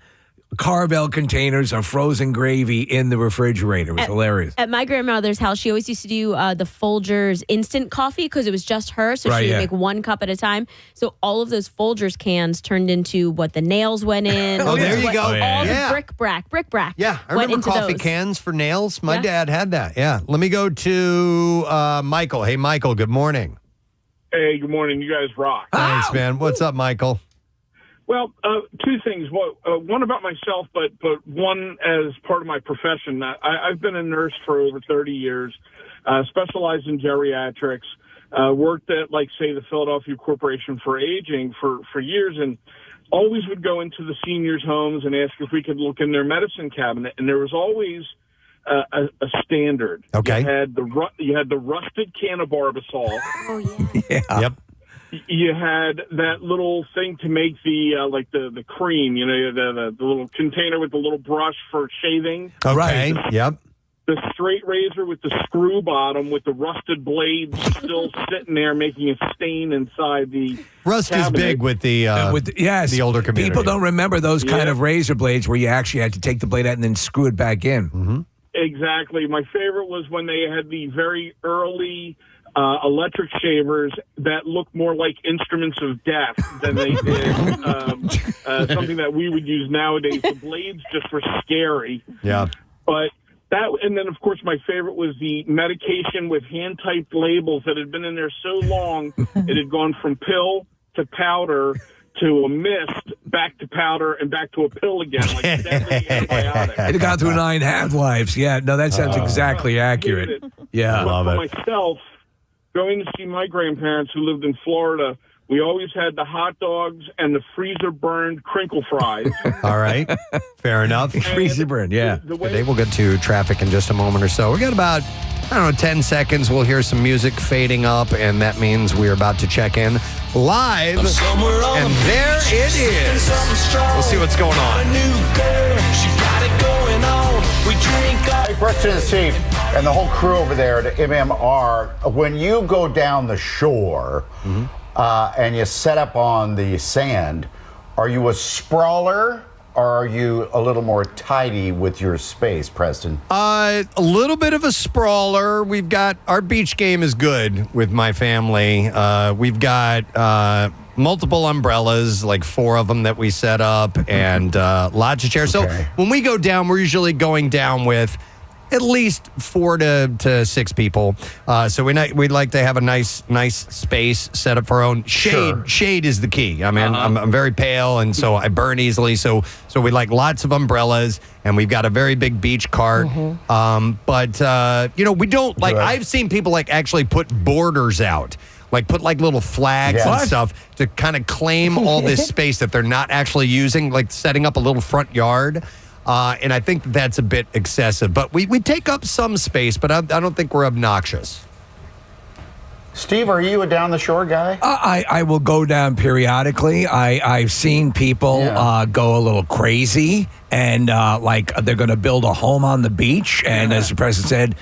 Carvel containers of frozen gravy in the refrigerator. It was hilarious. At my grandmother's house, she always used to do the Folgers instant coffee because it was just her. So she would make 1 cup at a time. So all of those Folgers cans turned into what the nails went in. There you go. All the bric-a-brac. Yeah, I remember coffee cans for nails. My dad had that. Yeah. Let me go to Michael. Hey, Michael, good morning. Hey, good morning. You guys rock. Thanks, man. What's up, Michael? Well, 2 things. Well, one about myself, but one as part of my profession. I've been a nurse for over 30 years, specialized in geriatrics, worked at, like, say, the Philadelphia Corporation for Aging for years, and always would go into the seniors' homes and ask if we could look in their medicine cabinet. And there was always a standard. Okay. You had the rusted can of Barbasol. Oh, yeah. Yep. You had that little thing to make the cream, the little container with the little brush for shaving. Okay. Yep. The straight razor with the screw bottom with the rusted blades still sitting there making a stain inside the Rust cabinet. is big with the the older community. People don't remember those kind of razor blades where you actually had to take the blade out and then screw it back in. Mm-hmm. Exactly. My favorite was when they had the very early electric shavers that look more like instruments of death than they did something that we would use nowadays. The blades just were scary. Yeah. But and then, of course, my favorite was the medication with hand-typed labels that had been in there so long, it had gone from pill to powder to a mist, back to powder, and back to a pill again, like deadly antibiotic. It had gone through 9 half-lives. Yeah, no, that sounds exactly accurate. Yeah, I love it. For myself, going to see my grandparents who lived in Florida, we always had the hot dogs and the freezer-burned crinkle fries. All right. Fair enough. Freezer burned, yeah. Today we'll get to traffic in just a moment or so. We got about, 10 seconds. We'll hear some music fading up, and that means we're about to check in live. And there it is. We'll see what's going on. Hey, Preston and Steve, and the whole crew over there at MMR, when you go down the shore and you set up on the sand, are you a sprawler or are you a little more tidy with your space, Preston? A little bit of a sprawler. We've got, our beach game is good with my family. We've got multiple umbrellas, like 4 of them that we set up, and lots of chairs. Okay. So when we go down, we're usually going down with at least 4 to 6 people. So we'd like to have a nice space set up for our own. Shade is the key. I mean, I'm very pale, and so I burn easily. So we like lots of umbrellas, and we've got a very big beach cart. But we don't like. I've seen people like actually put borders out. Like put like little flags and stuff to kind of claim all this space that they're not actually using, like setting up a little front yard. And I think that's a bit excessive. But we take up some space, but I don't think we're obnoxious. Steve, are you a down the shore guy? I will go down periodically. I've seen people go a little crazy and like they're going to build a home on the beach. And as the president said,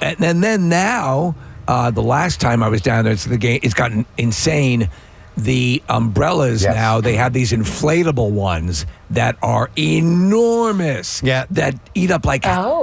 and then now, the last time I was down there, it's gotten insane. The umbrellas now, they have these inflatable ones that are enormous. Yeah. That eat up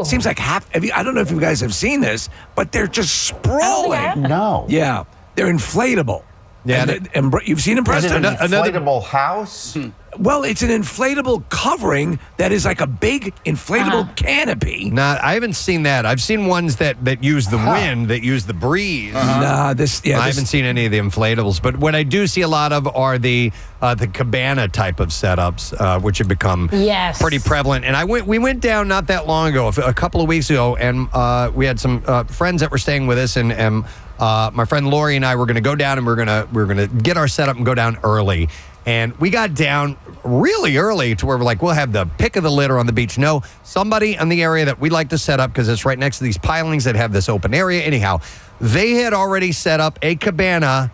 seems like half. I don't know if you guys have seen this, but they're just sprawling. No. Yeah. They're inflatable. Yeah. And you've seen them, Preston? Is it an inflatable house? Well, it's an inflatable covering that is like a big inflatable canopy. Nah, I haven't seen that. I've seen ones that use the wind, that use the breeze. Nah, I haven't seen any of the inflatables. But what I do see a lot of are the cabana type of setups, which have become pretty prevalent. And we went down not that long ago, a couple of weeks ago, and we had some friends that were staying with us, and my friend Lori and I were going to go down, and we're gonna get our setup and go down early. And we got down really early to where we're like, we'll have the pick of the litter on the beach. No, somebody in the area that we like to set up, because it's right next to these pilings that have this open area. Anyhow, they had already set up a cabana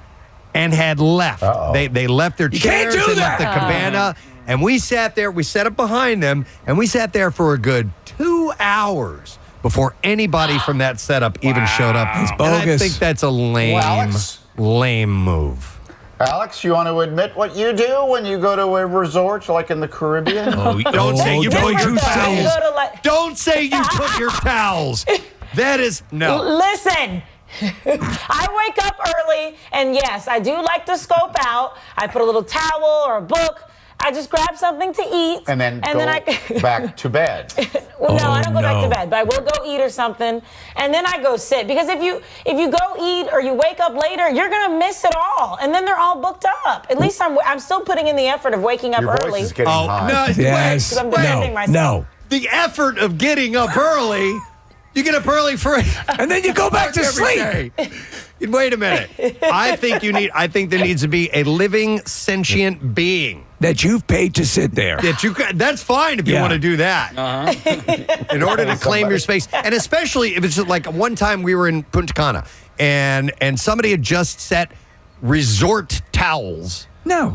and had left. They left their chairs and left the cabana. And we sat there. We set up behind them, and we sat there for a good 2 hours before anybody from that setup even showed up. It's bogus. And I think that's a lame move. Alex, you want to admit what you do when you go to a resort like in the Caribbean? Don't say you put your towels. Don't say you put your towels. That is no. Listen. I wake up early, and yes, I do like to scope out. I put a little towel or a book. I just grab something to eat, and then go back to bed. Well, no, I don't go back to bed, but I will go eat or something, and then I go sit. Because if you go eat or you wake up later, you're gonna miss it all, and then they're all booked up. At least I'm still putting in the effort of waking up early. Your voice is getting high. No, yes. I'm defending myself. No. The effort of getting up early. You get up early for and then you go back to sleep. Wait a minute. I think there needs to be a living, sentient being that you've paid to sit there. That's fine if you want to do that. In order to claim your space, and especially if it's just like one time we were in Punta Cana, and somebody had just set resort towels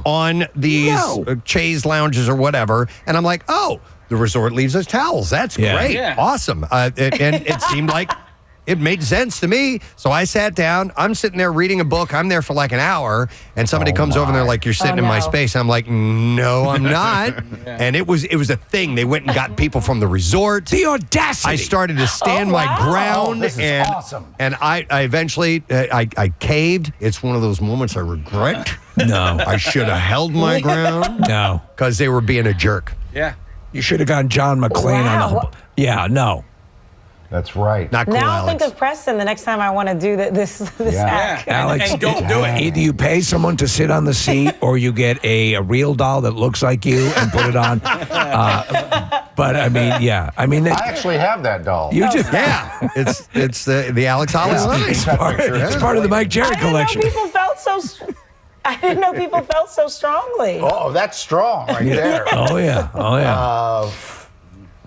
on these chaise lounges or whatever, and I'm like, oh. The resort leaves us towels. That's great. Yeah. Awesome. And it seemed like it made sense to me. So I sat down. I'm sitting there reading a book. I'm there for like an hour. And somebody comes over and they're like, you're sitting in my space. I'm like, no, I'm not. And it was a thing. They went and got people from the resort. The audacity. I started to stand my ground. This is awesome. And I eventually, I caved. It's one of those moments I regret. No. I should have held my ground. No. Because they were being a jerk. Yeah. You should have gone John McClane on the... Yeah, no. That's right. Not cool, Now I'll Alex. think of Preston the next time I want to do this act. Alex, and don't do it. Either you pay someone to sit on the seat or you get a real doll that looks like you and put it on. But I mean, I actually have that doll. You do? Yeah. It's the Alex Hollis line. It's part of the Mike Jerry collection. I didn't know people felt so strongly. Oh, that's strong right there. Oh, yeah.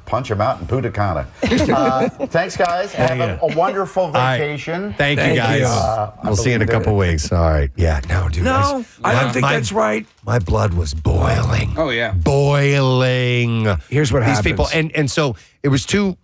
Punch him out in Punta Cana. Thanks, guys. Have a wonderful vacation. Thank you, guys. We'll see you in a couple weeks. All right. Yeah, no, dude. No, I don't think that's right. My blood was boiling. Oh, yeah. Boiling. Here's what happens. These people, and so it was two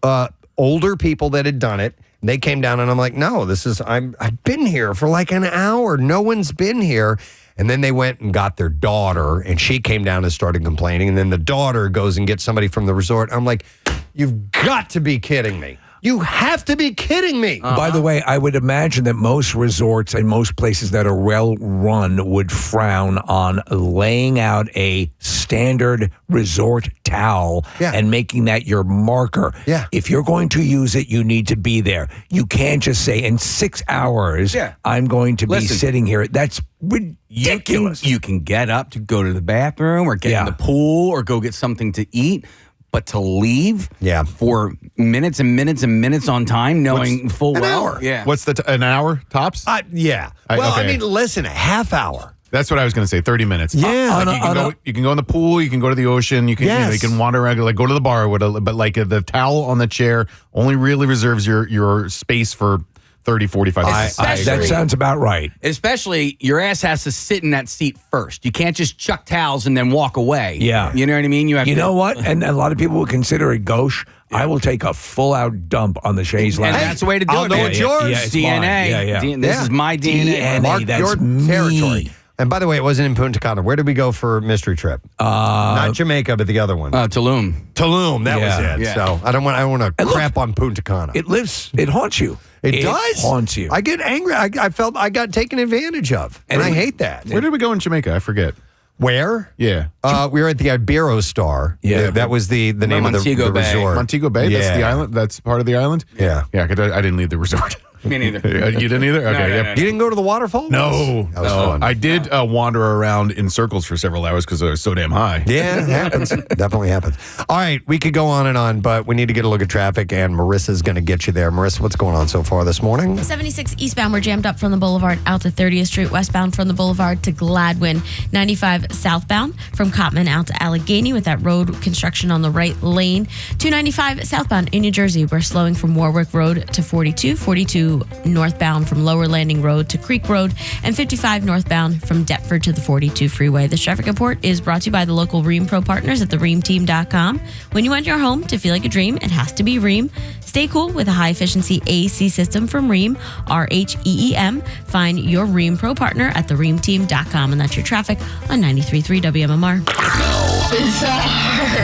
older people that had done it. They came down, and I'm like, no, I've been here for like an hour. No one's been here. And then they went and got their daughter, and she came down and started complaining. And then the daughter goes and gets somebody from the resort. I'm like, you've got to be kidding me. You have to be kidding me. By the way, I would imagine that most resorts and most places that are well run would frown on laying out a standard resort towel and making that your marker. Yeah. If you're going to use it, you need to be there. You can't just say in 6 hours, I'm going to be sitting here. That's ridiculous. You can get up to go to the bathroom or get in the pool or go get something to eat. But to leave for minutes and minutes and minutes on time, knowing full well. Hour. Yeah. What's an hour tops? Yeah. Well, I mean, listen, a half hour. That's what I was going to say. 30 minutes. Yeah. You can go in the pool. You can go to the ocean. You can you can wander around. Like go to the bar. But like the towel on the chair only really reserves your space for 30, 45 minutes. That sounds about right. Especially, your ass has to sit in that seat first. You can't just chuck towels and then walk away. Yeah. You know what I mean? You know what? And a lot of people will consider it gauche. I will take a full-out dump on the chaise lounge. And that's the way to do I'll it. know man. it's yours. Yeah, it's DNA. mine. This is my DNA. Mark your territory. And by the way, it wasn't in Punta Cana. Where did we go for mystery trip? Not Jamaica, but the other one. Tulum. Tulum. That was it. Yeah. So I don't want to crap on Punta Cana. It haunts you. It does haunts you. I get angry. I felt I got taken advantage of, and I hate that. Where did we go in Jamaica? I forget. Where? Yeah. We were at the Iberostar. Yeah. That was the name of the resort. Montego Bay. Yeah. That's the island. That's part of the island. Yeah. Yeah. 'Cause I didn't leave the resort. Me neither. You didn't either? Okay. No. You didn't go to the waterfall? No. That was fun. I did wander around in circles for several hours because I was so damn high. Yeah, it happens. Definitely happens. All right, we could go on and on, but we need to get a look at traffic, and Marissa's going to get you there. Marissa, what's going on so far this morning? 76 eastbound, we're jammed up from the Boulevard out to 30th Street, westbound from the Boulevard to Gladwin. 95 southbound from Cottman out to Allegheny with that road construction on the right lane. 295 southbound in New Jersey, we're slowing from Warwick Road to 42. 42 northbound from Lower Landing Road to Creek Road, and 55 northbound from Deptford to the 42 freeway. This traffic report is brought to you by the local Ream Pro partners at thereamteam.com. When you want your home to feel like a dream, it has to be Ream. Stay cool with a high-efficiency AC system from Ream, RHEEM. Find your Ream Pro partner at thereamteam.com. And that's your traffic on 93.3 WMMR.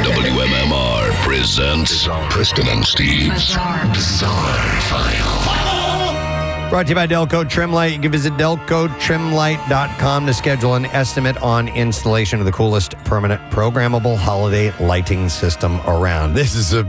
WMMR presents Preston and Steve's Bizarre File. Brought to you by Delco Trimlight. You can visit delcotrimlight.com to schedule an estimate on installation of the coolest permanent programmable holiday lighting system around. This is a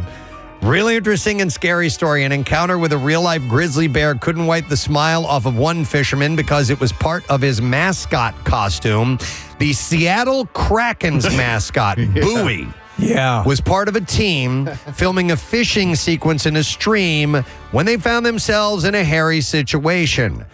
really interesting and scary story. An encounter with a real-life grizzly bear couldn't wipe the smile off of one fisherman because it was part of his mascot costume. The Seattle Kraken's mascot, Bowie. Yeah. Was part of a team filming a fishing sequence in a stream when they found themselves in a hairy situation.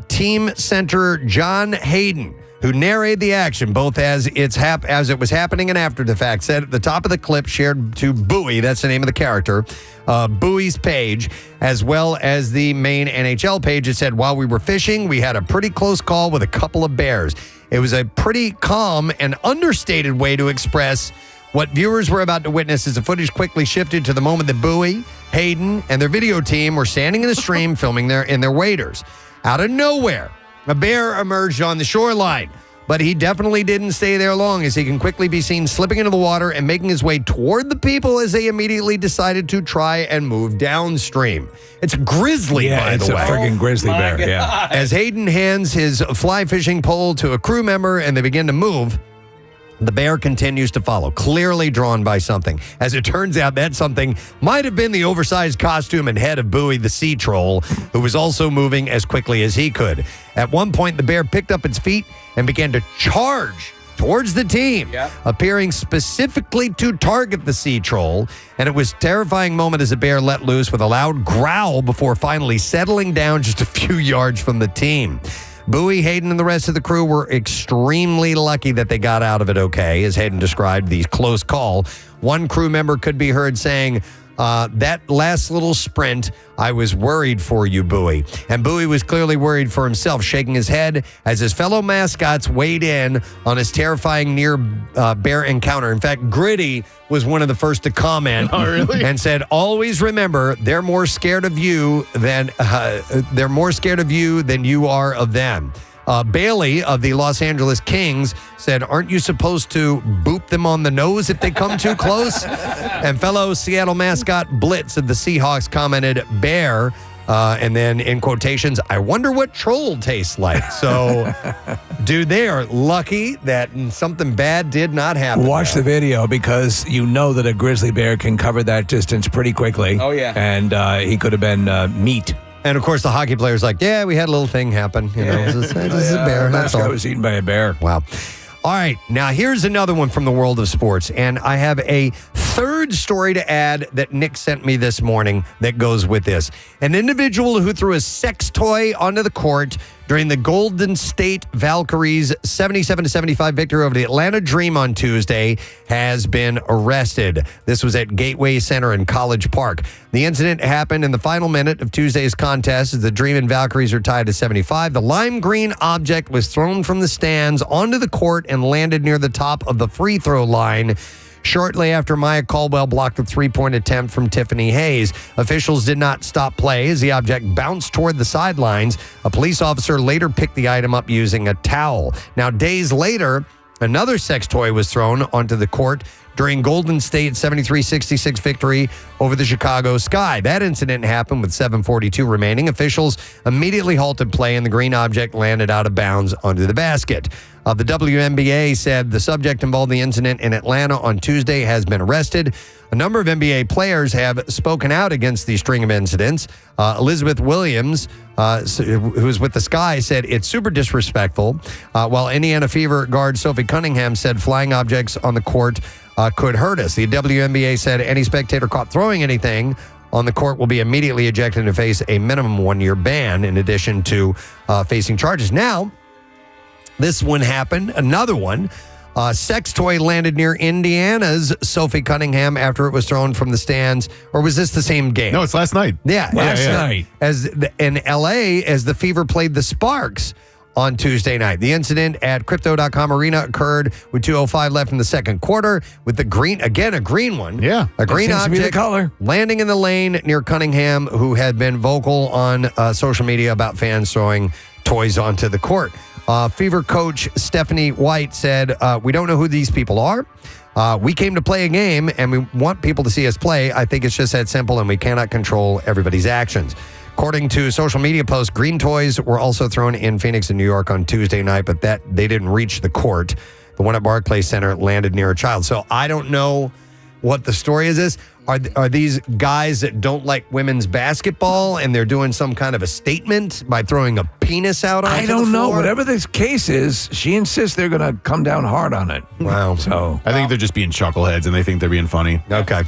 Team center John Hayden, who narrated the action both as it was happening and after the fact, said at the top of the clip shared to Bowie, that's the name of the character, Bowie's page, as well as the main NHL page. It said, while we were fishing, we had a pretty close call with a couple of bears. It was a pretty calm and understated way to express what viewers were about to witness as the footage quickly shifted to the moment that Bowie, Hayden, and their video team were standing in the stream filming in their waders. Out of nowhere, a bear emerged on the shoreline, but he definitely didn't stay there long, as he can quickly be seen slipping into the water and making his way toward the people as they immediately decided to try and move downstream. It's a grizzly, by the way. It's a friggin' grizzly bear, yeah. As Hayden hands his fly fishing pole to a crew member and they begin to move, the bear continues to follow, clearly drawn by something. As it turns out, that something might have been the oversized costume and head of Bowie the sea troll, who was also moving as quickly as he could. At one point, the bear picked up its feet and began to charge towards the team, appearing specifically to target the sea troll. And it was a terrifying moment as the bear let loose with a loud growl before finally settling down just a few yards from the team. Bowie, Hayden, and the rest of the crew were extremely lucky that they got out of it okay, as Hayden described the close call. One crew member could be heard saying, that last little sprint, I was worried for you, Bowie. And Bowie was clearly worried for himself, shaking his head as his fellow mascots weighed in on his terrifying near bear encounter. In fact, Gritty was one of the first to comment and said, always remember, they're more scared of you than you are of them. Bailey of the Los Angeles Kings said, aren't you supposed to boop them on the nose if they come too close? And fellow Seattle mascot Blitz of the Seahawks commented, bear, and then in quotations, I wonder what troll tastes like. So, dude, they are lucky that something bad did not happen. Watch the video, because you know that a grizzly bear can cover that distance pretty quickly. Oh, yeah. And he could have been meat. And, of course, the hockey player's like, yeah, we had a little thing happen. You know, this is a bear. That's all. Mascot was eaten by a bear. Wow. All right. Now, here's another one from the world of sports. And I have a third story to add that Nick sent me this morning that goes with this. An individual who threw a sex toy onto the court during the Golden State Valkyries 77-75 victory over the Atlanta Dream on Tuesday has been arrested. This was at Gateway Center in College Park. The incident happened in the final minute of Tuesday's contest as the Dream and Valkyries are tied to 75. The lime green object was thrown from the stands onto the court and landed near the top of the free throw line shortly after Maya Caldwell blocked the three-point attempt from Tiffany Hayes. Officials did not stop play as the object bounced toward the sidelines. A police officer later picked the item up using a towel. Now, days later, another sex toy was thrown onto the court during Golden State's 73-66 victory over the Chicago Sky. That incident happened with 7:42 remaining. Officials immediately halted play and the green object landed out of bounds onto the basket. The WNBA said the subject involved in the incident in Atlanta on Tuesday has been arrested. A number of NBA players have spoken out against the string of incidents. Elizabeth Williams, who's with the Sky, said it's super disrespectful, while Indiana Fever guard Sophie Cunningham said flying objects on the court could hurt us. The WNBA said any spectator caught throwing anything on the court will be immediately ejected and face a minimum 1-year ban in addition to facing charges. Now, this one happened. Another one. A sex toy landed near Indiana's Sophie Cunningham after it was thrown from the stands. Or was this the same game? No, it's last night. Yeah, Last night. In L.A. as the Fever played the Sparks on Tuesday night. The incident at Crypto.com Arena occurred with 2:05 left in the second quarter with the green, again, a green one. Yeah. A green seems to be the object color. landing in the lane near Cunningham, who had been vocal on social media about fans throwing toys onto the court. Fever coach Stephanie White said, we don't know who these people are. We came to play a game and we want people to see us play. I think it's just that simple and we cannot control everybody's actions. According to social media posts, green toys were also thrown in Phoenix and New York on Tuesday night, but that they didn't reach the court. The one at Barclays Center landed near a child. So I don't know what the story is. Are these guys that don't like women's basketball and they're doing some kind of a statement by throwing a penis out onto I the don't know. floor? Whatever this case is, she insists they're going to come down hard on it. Wow. So I think they're just being chuckleheads and they think they're being funny. Okay.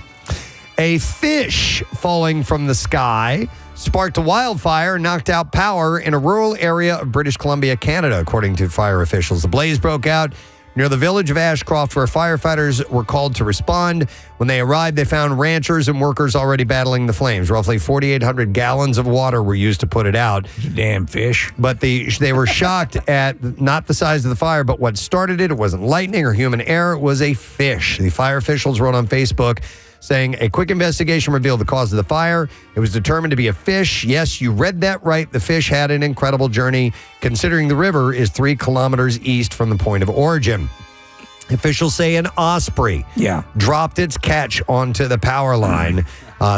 A fish falling from the sky sparked a wildfire and knocked out power in a rural area of British Columbia, Canada, according to fire officials. The blaze broke out near the village of Ashcroft, where firefighters were called to respond. When they arrived, they found ranchers and workers already battling the flames. Roughly 4,800 gallons of water were used to put it out. damn fish. But they were shocked at not the size of the fire, but what started it. It wasn't lightning or human error. It was a fish. The fire officials wrote on Facebook saying a quick investigation revealed the cause of the fire. It was determined to be a fish. Yes, you read that right. The fish had an incredible journey, considering the river is 3 kilometers east from the point of origin. Officials say an osprey dropped its catch onto the power line.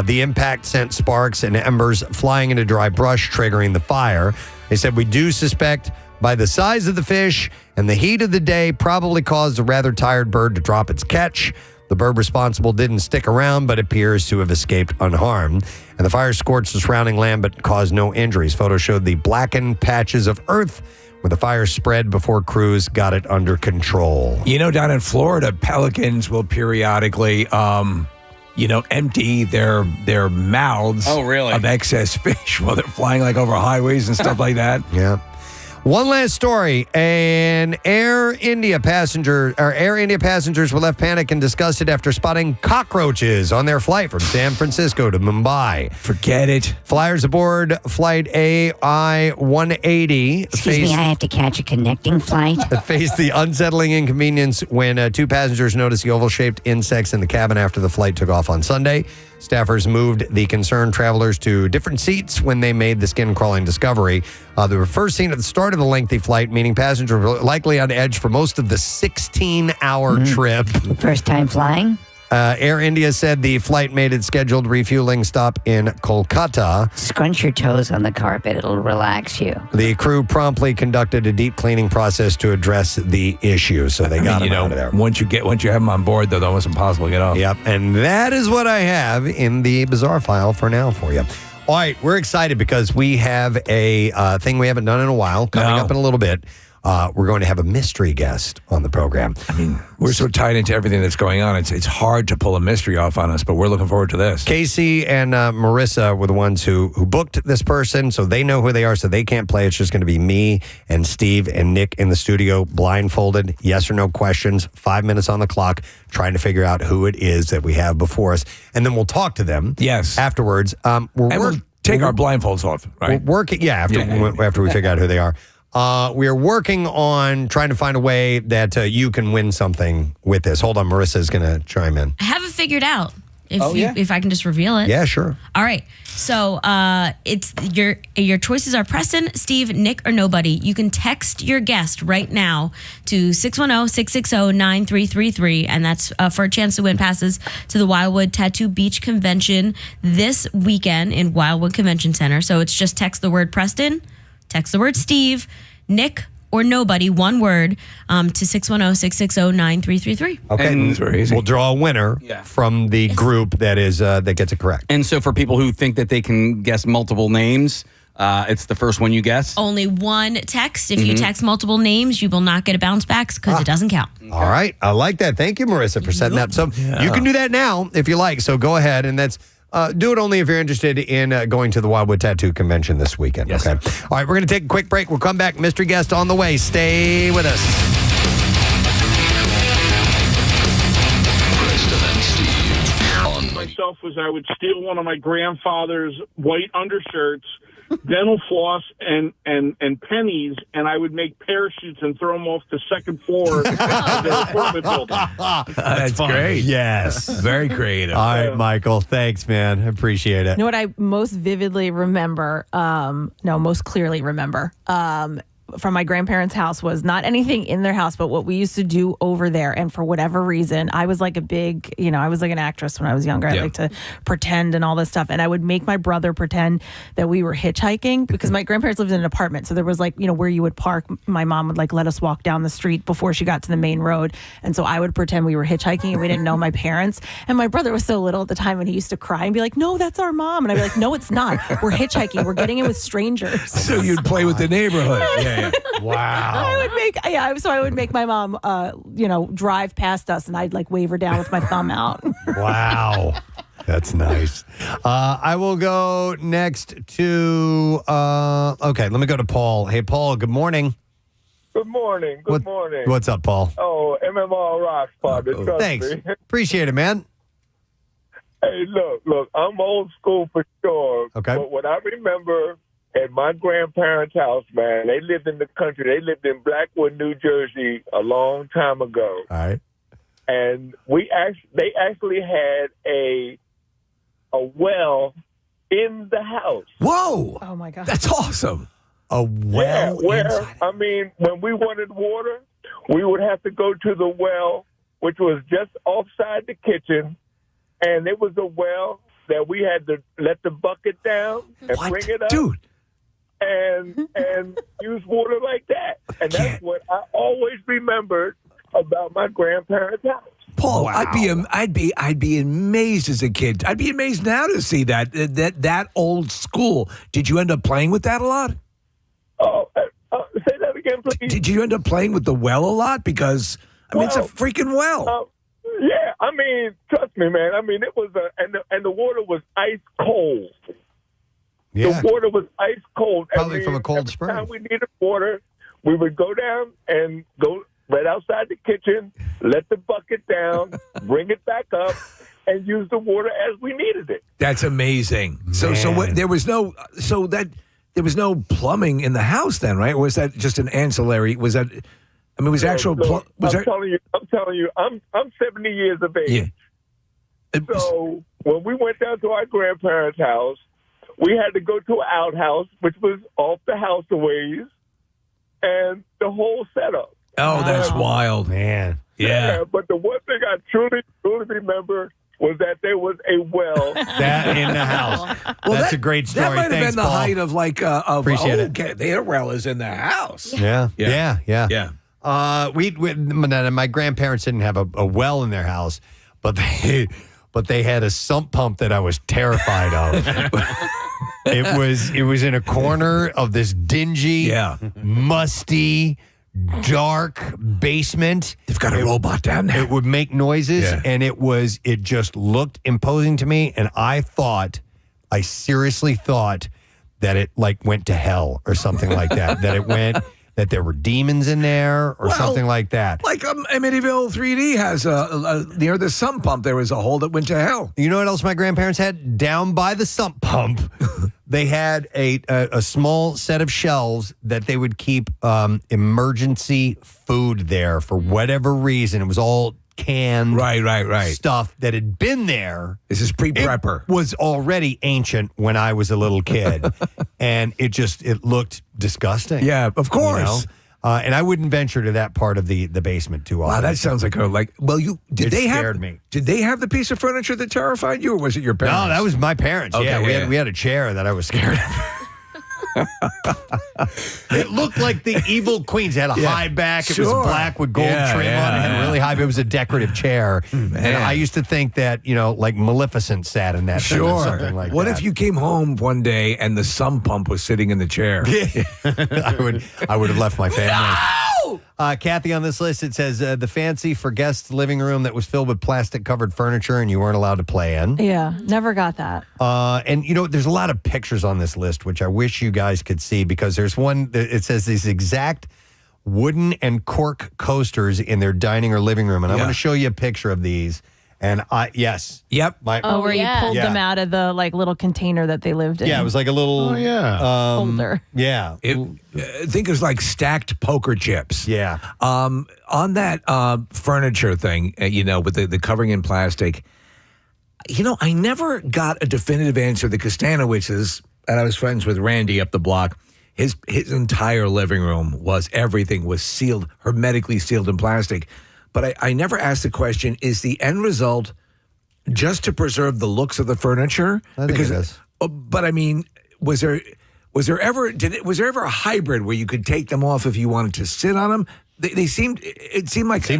The impact sent sparks and embers flying into dry brush, triggering the fire. They said, we do suspect by the size of the fish and the heat of the day probably caused a rather tired bird to drop its catch. The bird responsible didn't stick around, but appears to have escaped unharmed. And the fire scorched the surrounding land, but caused no injuries. Photos showed the blackened patches of earth where the fire spread before crews got it under control. You know, down in Florida, pelicans will periodically, empty their mouths of excess fish while they're flying like over highways and stuff like that. Yeah. One last story. Air India passengers were left panicked and disgusted after spotting cockroaches on their flight from San Francisco to Mumbai. Forget it. Flyers aboard flight AI-180 Excuse me, I have to catch a connecting flight. faced the unsettling inconvenience when 2 passengers noticed the oval-shaped insects in the cabin after the flight took off on Sunday. Staffers moved the concerned travelers to different seats when they made the skin-crawling discovery. They were first seen at the start of the lengthy flight, meaning passengers were likely on edge for most of the 16-hour trip. First time flying? Air India said the flight made its scheduled refueling stop in Kolkata. Scrunch your toes on the carpet. It'll relax you. The crew promptly conducted a deep cleaning process to address the issue, so they got them out of there. Once you have them on board, though, it's almost impossible to get off. Yep, and that is what I have in the bizarre file for now for you. All right, we're excited because we have a thing we haven't done in a while coming up in a little bit. we're going to have a mystery guest on the program. I mean, we're so tied into everything that's going on. It's hard to pull a mystery off on us, but we're looking forward to this. Casey and Marissa were the ones who booked this person, so they know who they are, so they can't play. It's just going to be me and Steve and Nick in the studio, blindfolded, yes or no questions, 5 minutes on the clock, trying to figure out who it is that we have before us. And then we'll talk to them afterwards. We'll take our blindfolds off, right? We're working, after we figure out who they are. We are working on trying to find a way that you can win something with this. Hold on, Marissa's going to chime in. I have it figured out. If I can just reveal it. Yeah, sure. All right. So it's your choices are Preston, Steve, Nick, or nobody. You can text your guest right now to 610-660-9333, and that's for a chance to win passes to the Wildwood Tattoo Beach Convention this weekend in Wildwood Convention Center. So it's just text the word Preston, text the word Steve, Nick, or nobody, one word, to 610-660-9333. Okay, And it's very easy. We'll draw a winner from the group that is that gets it correct. And so for people who think that they can guess multiple names, it's the first one you guess. Only one text. If you text multiple names, you will not get a bounce back because it doesn't count. All right. I like that. Thank you, Marissa, for setting that up. So you can do that now if you like. So go ahead, and that's do it only if you're interested in going to the Wildwood Tattoo Convention this weekend. Yes, okay. All right. We're going to take a quick break. We'll come back. Mystery guest on the way. Stay with us. Myself was I would steal one of my grandfather's white undershirts, dental floss, and pennies, and I would make parachutes and throw them off the second floor of their apartment building. That's great. Yes. Very creative. All right, Michael. Thanks, man. I appreciate it. You know what I most vividly remember, most clearly remember, from my grandparents' house was not anything in their house, but what we used to do over there. And for whatever reason, I was like I was like an actress when I was younger. I like to pretend and all this stuff. And I would make my brother pretend that we were hitchhiking because my grandparents lived in an apartment. So there was where you would park. My mom would let us walk down the street before she got to the main road. And so I would pretend we were hitchhiking and we didn't know my parents. And my brother was so little at the time and he used to cry and be like, "No, that's our mom." And I'd be like, "No, it's not. We're hitchhiking. We're getting in with strangers." So you'd play with the neighborhood. Yeah. Wow. I would make my mom, drive past us, and I'd wave her down with my thumb out. Wow. That's nice. I will go next to, let me go to Paul. Hey, Paul, good morning. Good morning. Good morning. What's up, Paul? Oh, MMR rocks, partner. Trust Thanks. me. Appreciate it, man. Hey, look, I'm old school for sure. Okay. But what I remember at my grandparents' house, man, they lived in the country. They lived in Blackwood, New Jersey a long time ago. All right. And they actually had a well in the house. Whoa. Oh, my God. That's awesome. A well when we wanted water, we would have to go to the well, which was just offside the kitchen. And it was a well that we had to let the bucket down and bring it up. Dude. And use water like that. And that's what I always remembered about my grandparents' house. Paul, wow. I'd be amazed as a kid. I'd be amazed now to see that old school. Did you end up playing with that a lot? Oh, say that again, please. Did you end up playing with the well a lot? Because it's a freaking well. Yeah, trust me, man. It was and the water was ice cold. Yeah. The water was ice cold. Probably from a cold spring. Every time we needed water, we would go down and go right outside the kitchen, let the bucket down, bring it back up, and use the water as we needed it. That's amazing. There was no plumbing in the house then, right? Or was that just an ancillary? Was that? Was actual? I'm telling you, I'm 70 years of age. Yeah. So when we went down to our grandparents' house, we had to go to an outhouse, which was off the house a ways, and the whole setup. Oh, that's wild, man. Yeah. But the one thing I truly remember was that there was a well that in the house. That's a great story. That might have been the Paul. height of Appreciate it. Okay, their well is in the house. Yeah. Yeah. My grandparents didn't have a well in their house, but they had a sump pump that I was terrified of. It was in a corner of this dingy, musty, dark basement. They've got a robot down there. It would make noises, and it just looked imposing to me. And I seriously thought that it like went to hell or something like that. That there were demons in there or something like that. Like Amityville 3D has near the sump pump, there was a hole that went to hell. You know what else my grandparents had? Down by the sump pump, they had a small set of shelves that they would keep emergency food there for whatever reason. It was all canned stuff that had been there. This is pre-prepper. It was already ancient when I was a little kid. And it looked disgusting. Yeah, of course. You know? And I wouldn't venture to that part of the basement too often. Wow, that sounds like It scared me. Did they have the piece of furniture that terrified you, or was it your parents? No, that was my parents. Okay, we had a chair that I was scared of. It looked like the evil Queens. It had a high back. It was black with gold trim on it. It had really high. It was a decorative chair. And I used to think that, like Maleficent sat in that thing or something like what that. if you came home one day and the sump pump was sitting in the chair? I would have left my family. No! Kathy, on this list, it says the fancy for guests living room that was filled with plastic-covered furniture and you weren't allowed to play in. Yeah, never got that. And, there's a lot of pictures on this list, which I wish you guys could see, because there's one, it says these exact wooden and cork coasters in their dining or living room. And I'm going to show you a picture of these. And yes. Yep. Where you pulled them out of the little container that they lived in. Yeah, it was like a little folder. Yeah. I think it was like stacked poker chips. Yeah. On that furniture thing, with the covering in plastic, I never got a definitive answer. The Kostanowiczes, and I was friends with Randy up the block, his entire living room everything was sealed, hermetically sealed in plastic. But I never asked the question, is the end result just to preserve the looks of the furniture? I think it is. But I mean, was there ever a hybrid where you could take them off if you wanted to sit on them? It seemed like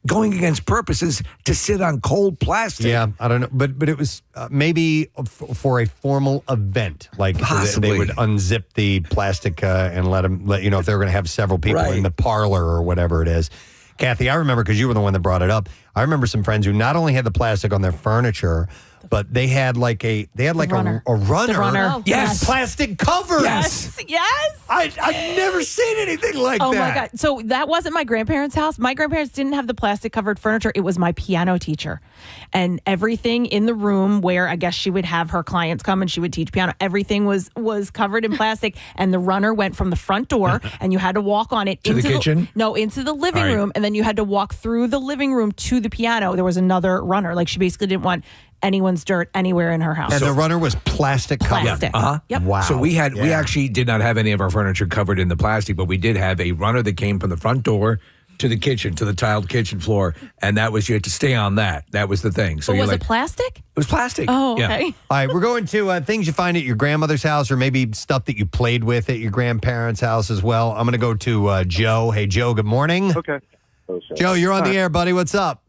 going against purposes to sit on cold plastic. Yeah, I don't know. But it was maybe for a formal event. Like Possibly. they would unzip the plastic and let if they were going to have several people in the parlor or whatever it is. Kathy, I remember, because you were the one that brought it up, I remember some friends who not only had the plastic on their furniture, but they had a runner. The runner. Oh, yes. Plastic covered. Yes. I've never seen anything like that. Oh my God. So that wasn't my grandparents' house. My grandparents didn't have the plastic covered furniture. It was my piano teacher. And everything in the room where I guess she would have her clients come and she would teach piano, everything was covered in plastic. And the runner went from the front door and you had to walk on it into the kitchen? Into the living room. And then you had to walk through the living room to the piano. There was another runner. Like, she basically didn't want anyone's dirt anywhere in her house. And the runner was plastic covered. Plastic. Yep. Wow. So we actually did not have any of our furniture covered in the plastic, but we did have a runner that came from the front door to the kitchen, to the tiled kitchen floor, and that was, you had to stay on that. That was the thing. So but was it plastic? It was plastic. Oh, okay. Yeah. All right, we're going to things you find at your grandmother's house, or maybe stuff that you played with at your grandparents' house as well. I'm going to go to Joe. Hey, Joe, good morning. Okay. Joe, you're on the air, buddy. What's up?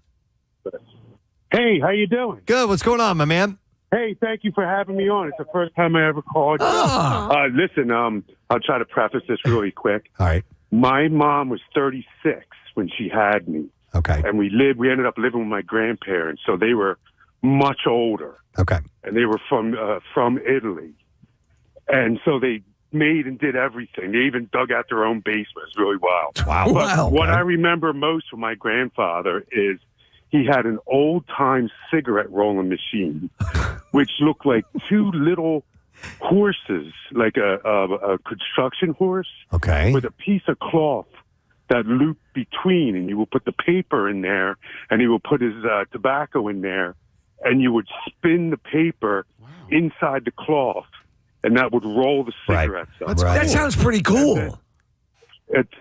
Hey, how you doing? Good. What's going on, my man? Hey, thank you for having me on. It's the first time I ever called you. Listen, I'll try to preface this really quick. All right. My mom was 36 when she had me. Okay. And we ended up living with my grandparents, so they were much older. Okay. And they were from Italy. And so they made and did everything. They even dug out their own basement. It's really wild. Wow. But what I remember most from my grandfather is he had an old-time cigarette rolling machine, which looked like two little horses, like a construction horse, with a piece of cloth that looped between, and you would put the paper in there, and he would put his tobacco in there, and you would spin the paper inside the cloth, and that would roll the cigarettes up. That sounds pretty cool.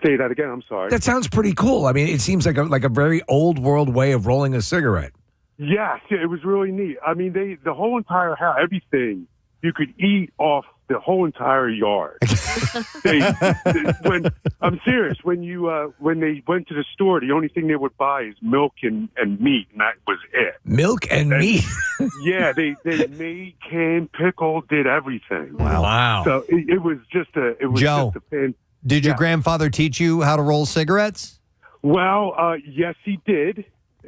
Say that again. I'm sorry. That sounds pretty cool. I mean, it seems like a very old world way of rolling a cigarette. Yes, it was really neat. I mean, the whole entire house, everything, you could eat off the whole entire yard. I'm serious. When they went to the store, the only thing they would buy is milk and meat, and that was it. Milk and meat. Yeah, they made, canned, pickle, did everything. Wow. So it was just a Joe. Did your grandfather teach you how to roll cigarettes? Well, yes, he did.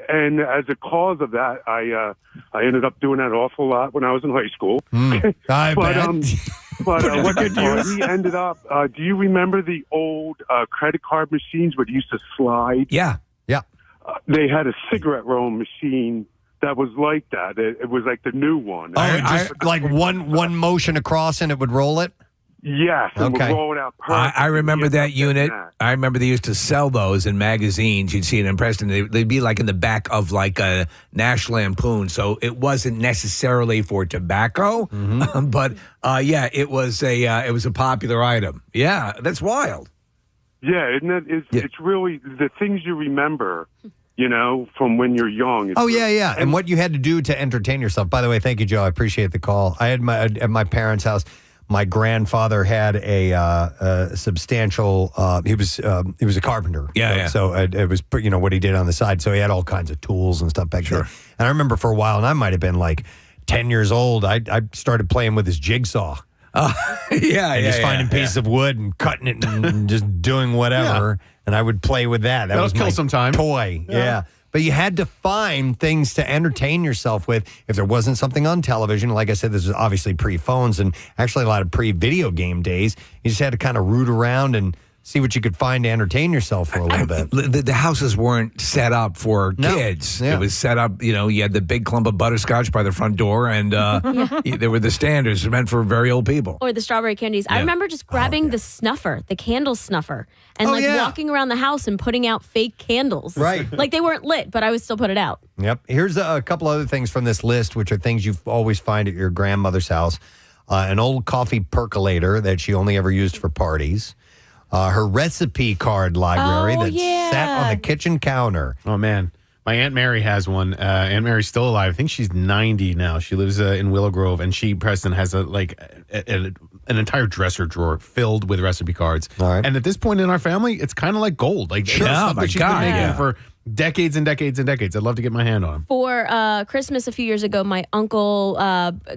And as a cause of that, I ended up doing that an awful lot when I was in high school. I But he ended up. Do you remember the old credit card machines where you used to slide? Yeah. They had a cigarette rolling machine that was like that. It was like the new one. Like one motion across and it would roll it? Yes, and Okay. would roll it out perfect. I remember that unit. I remember they used to sell those in magazines. You'd see it in Preston. They'd be like in the back of like a National Lampoon. So it wasn't necessarily for tobacco, but it was a popular item. Yeah, that's wild. Yeah, isn't it? It's really the things you remember, from when you're young. Oh, yeah. And what you had to do to entertain yourself. By the way, thank you, Joe. I appreciate the call. I had at my parents' house, my grandfather had a substantial, he was a carpenter. Yeah. So it was, what he did on the side. So he had all kinds of tools and stuff back there. And I remember for a while, and I might have been like 10 years old, I started playing with his jigsaw. Just finding pieces of wood and cutting it and just doing whatever. And I would play with that. That was kill my some time. toy. Yeah. But you had to find things to entertain yourself with. If there wasn't something on television, like I said, this is obviously pre-phones and actually a lot of pre-video game days. You just had to kind of root around and see what you could find to entertain yourself for a little bit. The houses weren't set up for kids. Yeah. It was set up, you had the big clump of butterscotch by the front door, and there were the standards meant for very old people. Or the strawberry candies. I remember just grabbing the snuffer, the candle snuffer, and walking around the house and putting out fake candles. Right. Like they weren't lit, but I would still put it out. Yep. Here's a couple other things from this list, which are things you always find at your grandmother's house. An old coffee percolator that she only ever used for parties. Her recipe card library sat on the kitchen counter. Oh, man. My Aunt Mary has one. Aunt Mary's still alive. I think she's 90 now. She lives in Willow Grove, and Preston, has an entire dresser drawer filled with recipe cards. All right. And at this point in our family, it's kind of like gold. Like, Sure. it's Oh, stuff my that she's God, been making yeah. for decades and decades and decades. I'd love to get my hand on them. For Christmas a few years ago, my uncle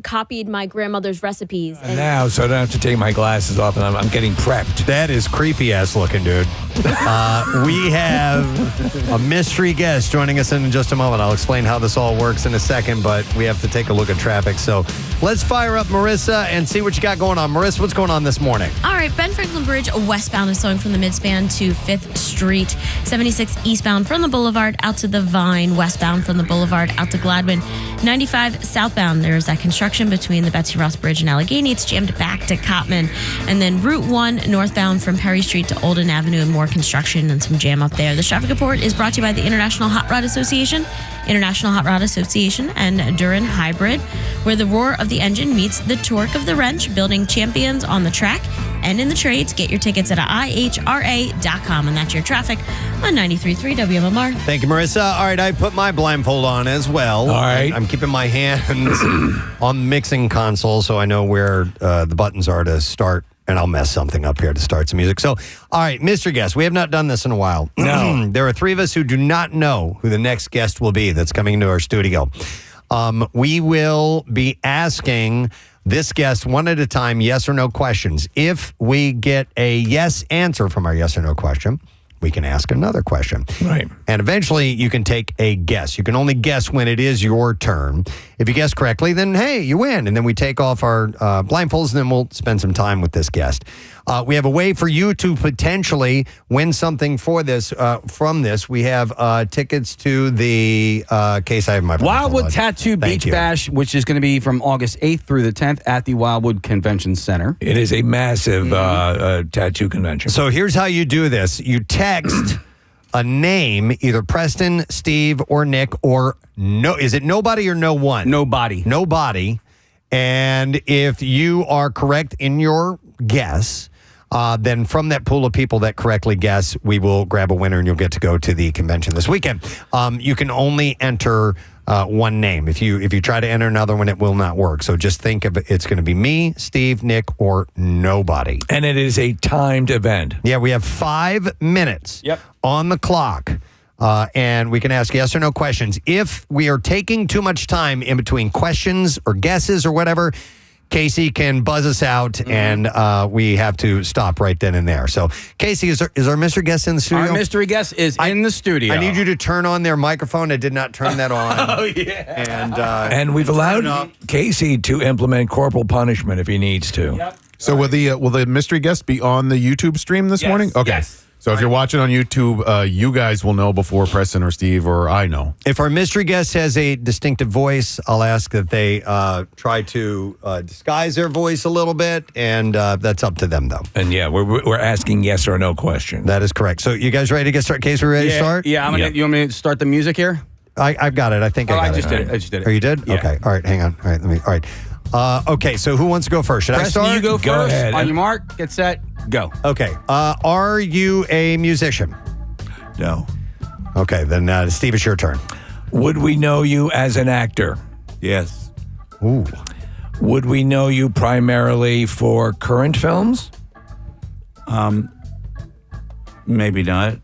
copied my grandmother's recipes. And Now, so I don't have to take my glasses off, and I'm getting prepped. That is creepy ass looking, dude. We have a mystery guest joining us in just a moment. I'll explain how this all works in a second, but we have to take a look at traffic. So let's fire up Marissa and see what you got going on. Marissa, what's going on this morning? All right, Ben Franklin Bridge westbound is slowing from the midspan to 5th Street. 76 eastbound from the Boulevard out to the Vine, westbound from the Boulevard out to Gladwin. 95 southbound, there's that construction between the Betsy Ross Bridge and Allegheny. It's jammed back to Cottman. And then Route 1 northbound from Perry Street to Olden Avenue, and more construction and some jam up there. The traffic report is brought to you by the International Hot Rod Association. International Hot Rod Association and Duran Hybrid, where the roar of the engine meets the torque of the wrench, building champions on the track and in the trades. Get your tickets at ihra.com. And that's your traffic on 93.3 WMMR. Thank you, Marissa. All right, I put my blindfold on as well. All right. I'm keeping my hands on the mixing console so I know where the buttons are to start, and I'll mess something up here to start some music. So, all right, Mr. Guest, we have not done this in a while. No. There are three of us who do not know who the next guest will be that's coming into our studio. We will be asking this guest one at a time, yes or no questions. If we get a yes answer from our yes or no question, we can ask another question. Right. And eventually you can take a guess. You can only guess when it is your turn. If you guess correctly, then hey, you win. And then we take off our blindfolds, and then we'll spend some time with this guest. We have a way for you to potentially win something for this. From this, we have tickets to the case I have in my Wildwood Tattoo Beach Bash, which is going to be from August 8th through the 10th at the Wildwood Convention Center. It is a massive tattoo convention. So here's how you do this. You text a name, either Preston, Steve, or Nick, or no. Is it nobody or no one? Nobody. Nobody. And if you are correct in your guess, then from that pool of people that correctly guess, we will grab a winner and you'll get to go to the convention this weekend. You can only enter one name. If you try to enter another one, it will not work. So just think of it's going to be me, Steve, Nick, or nobody. And it is a timed event. Yeah, we have 5 minutes on the clock. And we can ask yes or no questions. If we are taking too much time in between questions or guesses or whatever, Casey can buzz us out, and we have to stop right then and there. So, Casey, is our mystery guest in the studio? Our mystery guest is in the studio. I need you to turn on their microphone. I did not turn that on. Oh, yeah. And we've allowed Casey to implement corporal punishment if he needs to. Yep. So will the mystery guest be on the YouTube stream this morning? Okay. Yes. So if you're watching on YouTube, you guys will know before Preston or Steve or I know. If our mystery guest has a distinctive voice, I'll ask that they try to disguise their voice a little bit, and that's up to them, though. And yeah, we're asking yes or no questions. That is correct. So you guys ready to get started? Case we're ready to start? Yeah, you want me to start the music here? I've got it. I think I got it. I just did it. Oh, you did? Yeah. Okay. All right. Hang on. All right. All right. Okay. So who wants to go first? Should Preston, I start? you go first. Go ahead. On your mark, get set, go. Okay. Are you a musician? No. Okay. Then Steve, it's your turn. Would we know you as an actor? Yes. Ooh. Would we know you primarily for current films? Maybe not.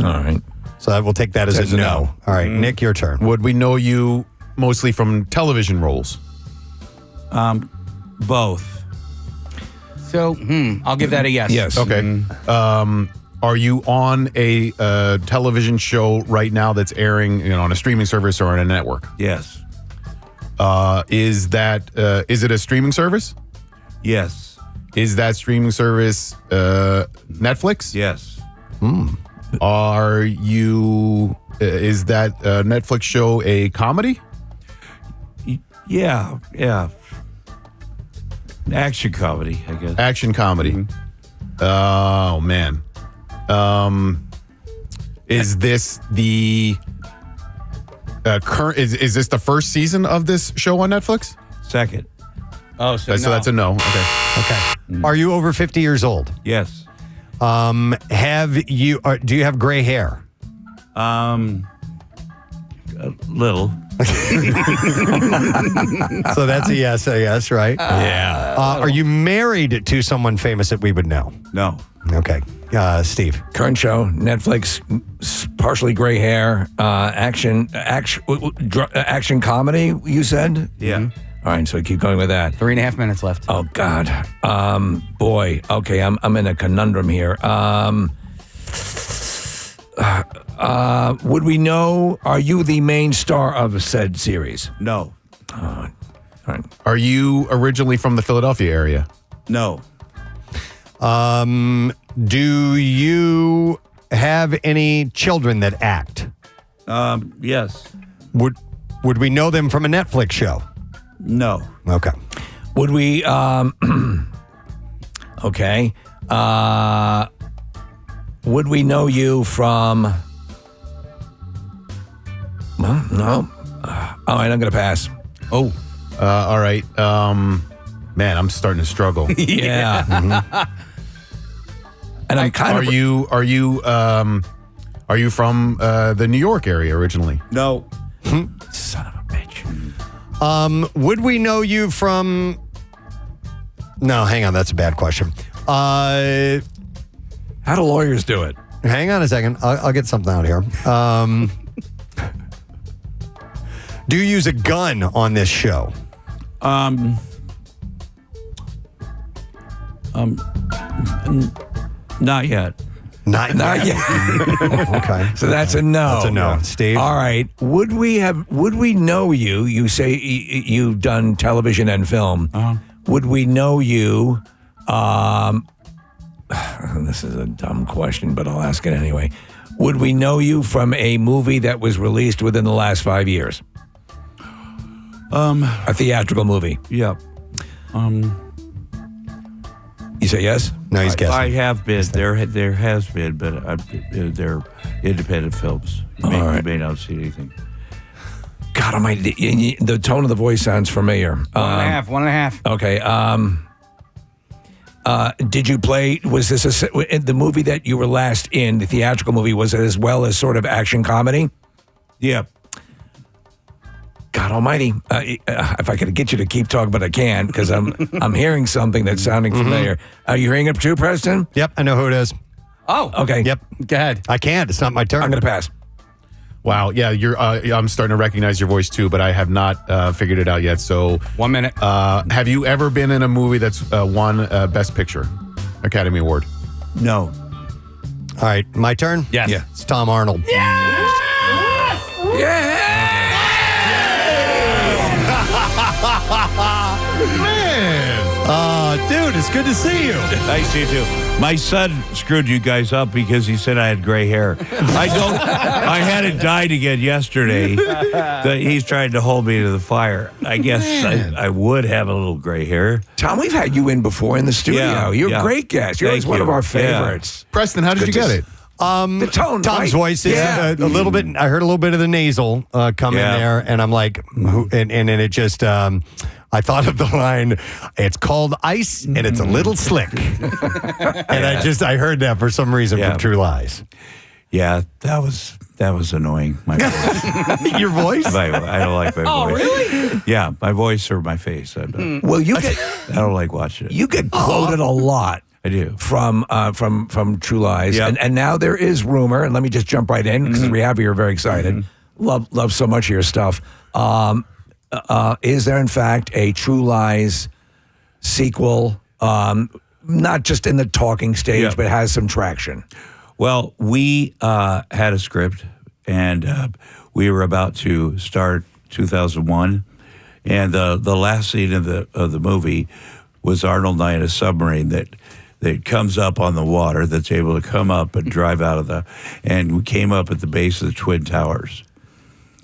All right. So I will take that as a no. All right. Nick, your turn. Would we know you mostly from television roles? Both. So, I'll give that a yes. Yes. Okay. Are you on a television show right now that's airing, on a streaming service or on a network? Yes. Is it a streaming service? Yes. Is that streaming service Netflix? Yes. Are you? Is that Netflix show a comedy? Yeah. Action comedy, I guess. Action comedy. Oh man. Is this the current? Is this the first season of this show on Netflix? Second. Oh, So that's a no. Okay. Okay. Are you over 50 years old? Yes. Do you have gray hair? A little. So that's a yes, right? Yeah. Are you married to someone famous that we would know? No. Okay. Steve. Current show, Netflix, partially gray hair, action comedy, you said? Yeah. All right, so keep going with that. 3.5 minutes left. Oh, God. Boy. Okay, I'm in a conundrum here. Would we know, are you the main star of said series? No. All right. Are you originally from the Philadelphia area? No. Do you have any children that act? Yes. Would we know them from a Netflix show? No. Okay. Would we, okay. Would we know you from, well, no. All right, I'm going to pass. Oh. All right. Man, I'm starting to struggle. Yeah. And I'm kind Are you from the New York area originally? No. Son of a bitch. Would we know you from? No, hang on. That's a bad question. How do lawyers do it? Hang on a second. I'll get something out here. Do you use a gun on this show? Not yet. Not yet. Okay. So that's a no. That's a no. Steve? All right. Would we know you? You say you've done television and film. Would we know you? This is a dumb question, but I'll ask it anyway. Would we know you from a movie that was released within the last 5 years? A theatrical movie. Yeah. You say yes? No, he's guessing. I have been. There has been, but they're independent films. You may not see anything. God almighty, the tone of the voice sounds familiar. 1.5. Okay. Did you play, was this the movie that you were last in, the theatrical movie, was it as well as sort of action comedy? Yeah. God almighty, if I could get you to keep talking, but I can't because I'm hearing something that's sounding familiar. Are you hearing it too, Preston? Yep, I know who it is. Oh, okay. Yep. Go ahead. I can't. It's not my turn. I'm going to pass. Wow. Yeah, I'm starting to recognize your voice too, but I have not figured it out yet. So 1 minute. Have you ever been in a movie that's won Best Picture Academy Award? No. All right, my turn? Yes. Yeah. It's Tom Arnold. Man. Dude, it's good to see you. Nice to see you too. My son screwed you guys up because he said I had gray hair. I had it dyed again yesterday. He's trying to hold me to the fire. I guess I would have a little gray hair. Tom, we've had you in before in the studio. Yeah, You're a great guest. You're always one of our favorites. Preston, how did you get it? The tone, Tom's right? voice is a little bit. I heard a little bit of the nasal come in there, and I'm like, and it just. I thought of the line, it's called ice and it's a little slick. And I heard that for some reason from True Lies. Yeah, that was annoying. My voice. Your voice? I don't like my voice. Oh, really? Yeah, my voice or my face. I don't like watching it. You get quoted a lot. I do. From True Lies. Yep. And now there is rumor, and let me just jump right in because we have you. You're very excited. Love so much of your stuff. Is there, in fact, a True Lies sequel, not just in the talking stage, but has some traction? Well, we had a script, and we were about to start 2001, and the last scene of the movie was Arnold and I in a submarine that comes up on the water, that's able to come up and drive out of and we came up at the base of the Twin Towers.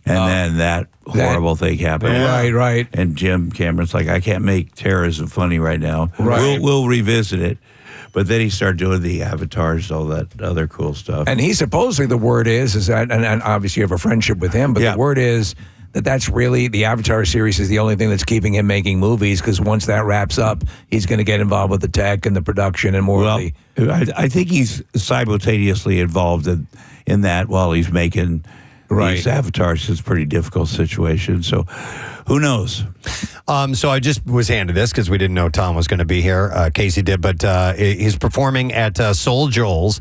And then that horrible thing happened. Right. And Jim Cameron's like, I can't make terrorism funny right now. Right. We'll revisit it. But then he started doing the avatars, all that other cool stuff. And he supposedly, the word is that, and obviously you have a friendship with him, but the word is that's really, the Avatar series is the only thing that's keeping him making movies, because once that wraps up, he's going to get involved with the tech and the production and more of the... I think he's simultaneously involved in that while he's making... These avatars. Is a pretty difficult situation. So who knows? So I just was handed this because we didn't know Tom was going to be here. Casey did, but he's performing at Soul Joel's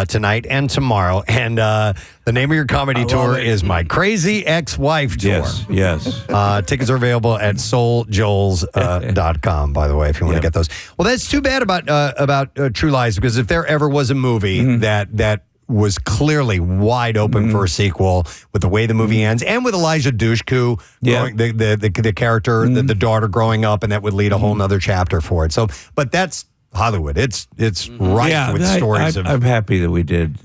tonight and tomorrow. And the name of your comedy tour is My Crazy Ex-Wife Tour. Yes. Tickets are available at souljoels.com, by the way, if you want to get those. Well, that's too bad about True Lies, because if there ever was a movie that was clearly wide open for a sequel, with the way the movie ends, and with Elijah Dushku, the character, the daughter growing up, and that would lead a whole nother chapter for it. So, but that's Hollywood. It's rife with stories. I'm happy that we did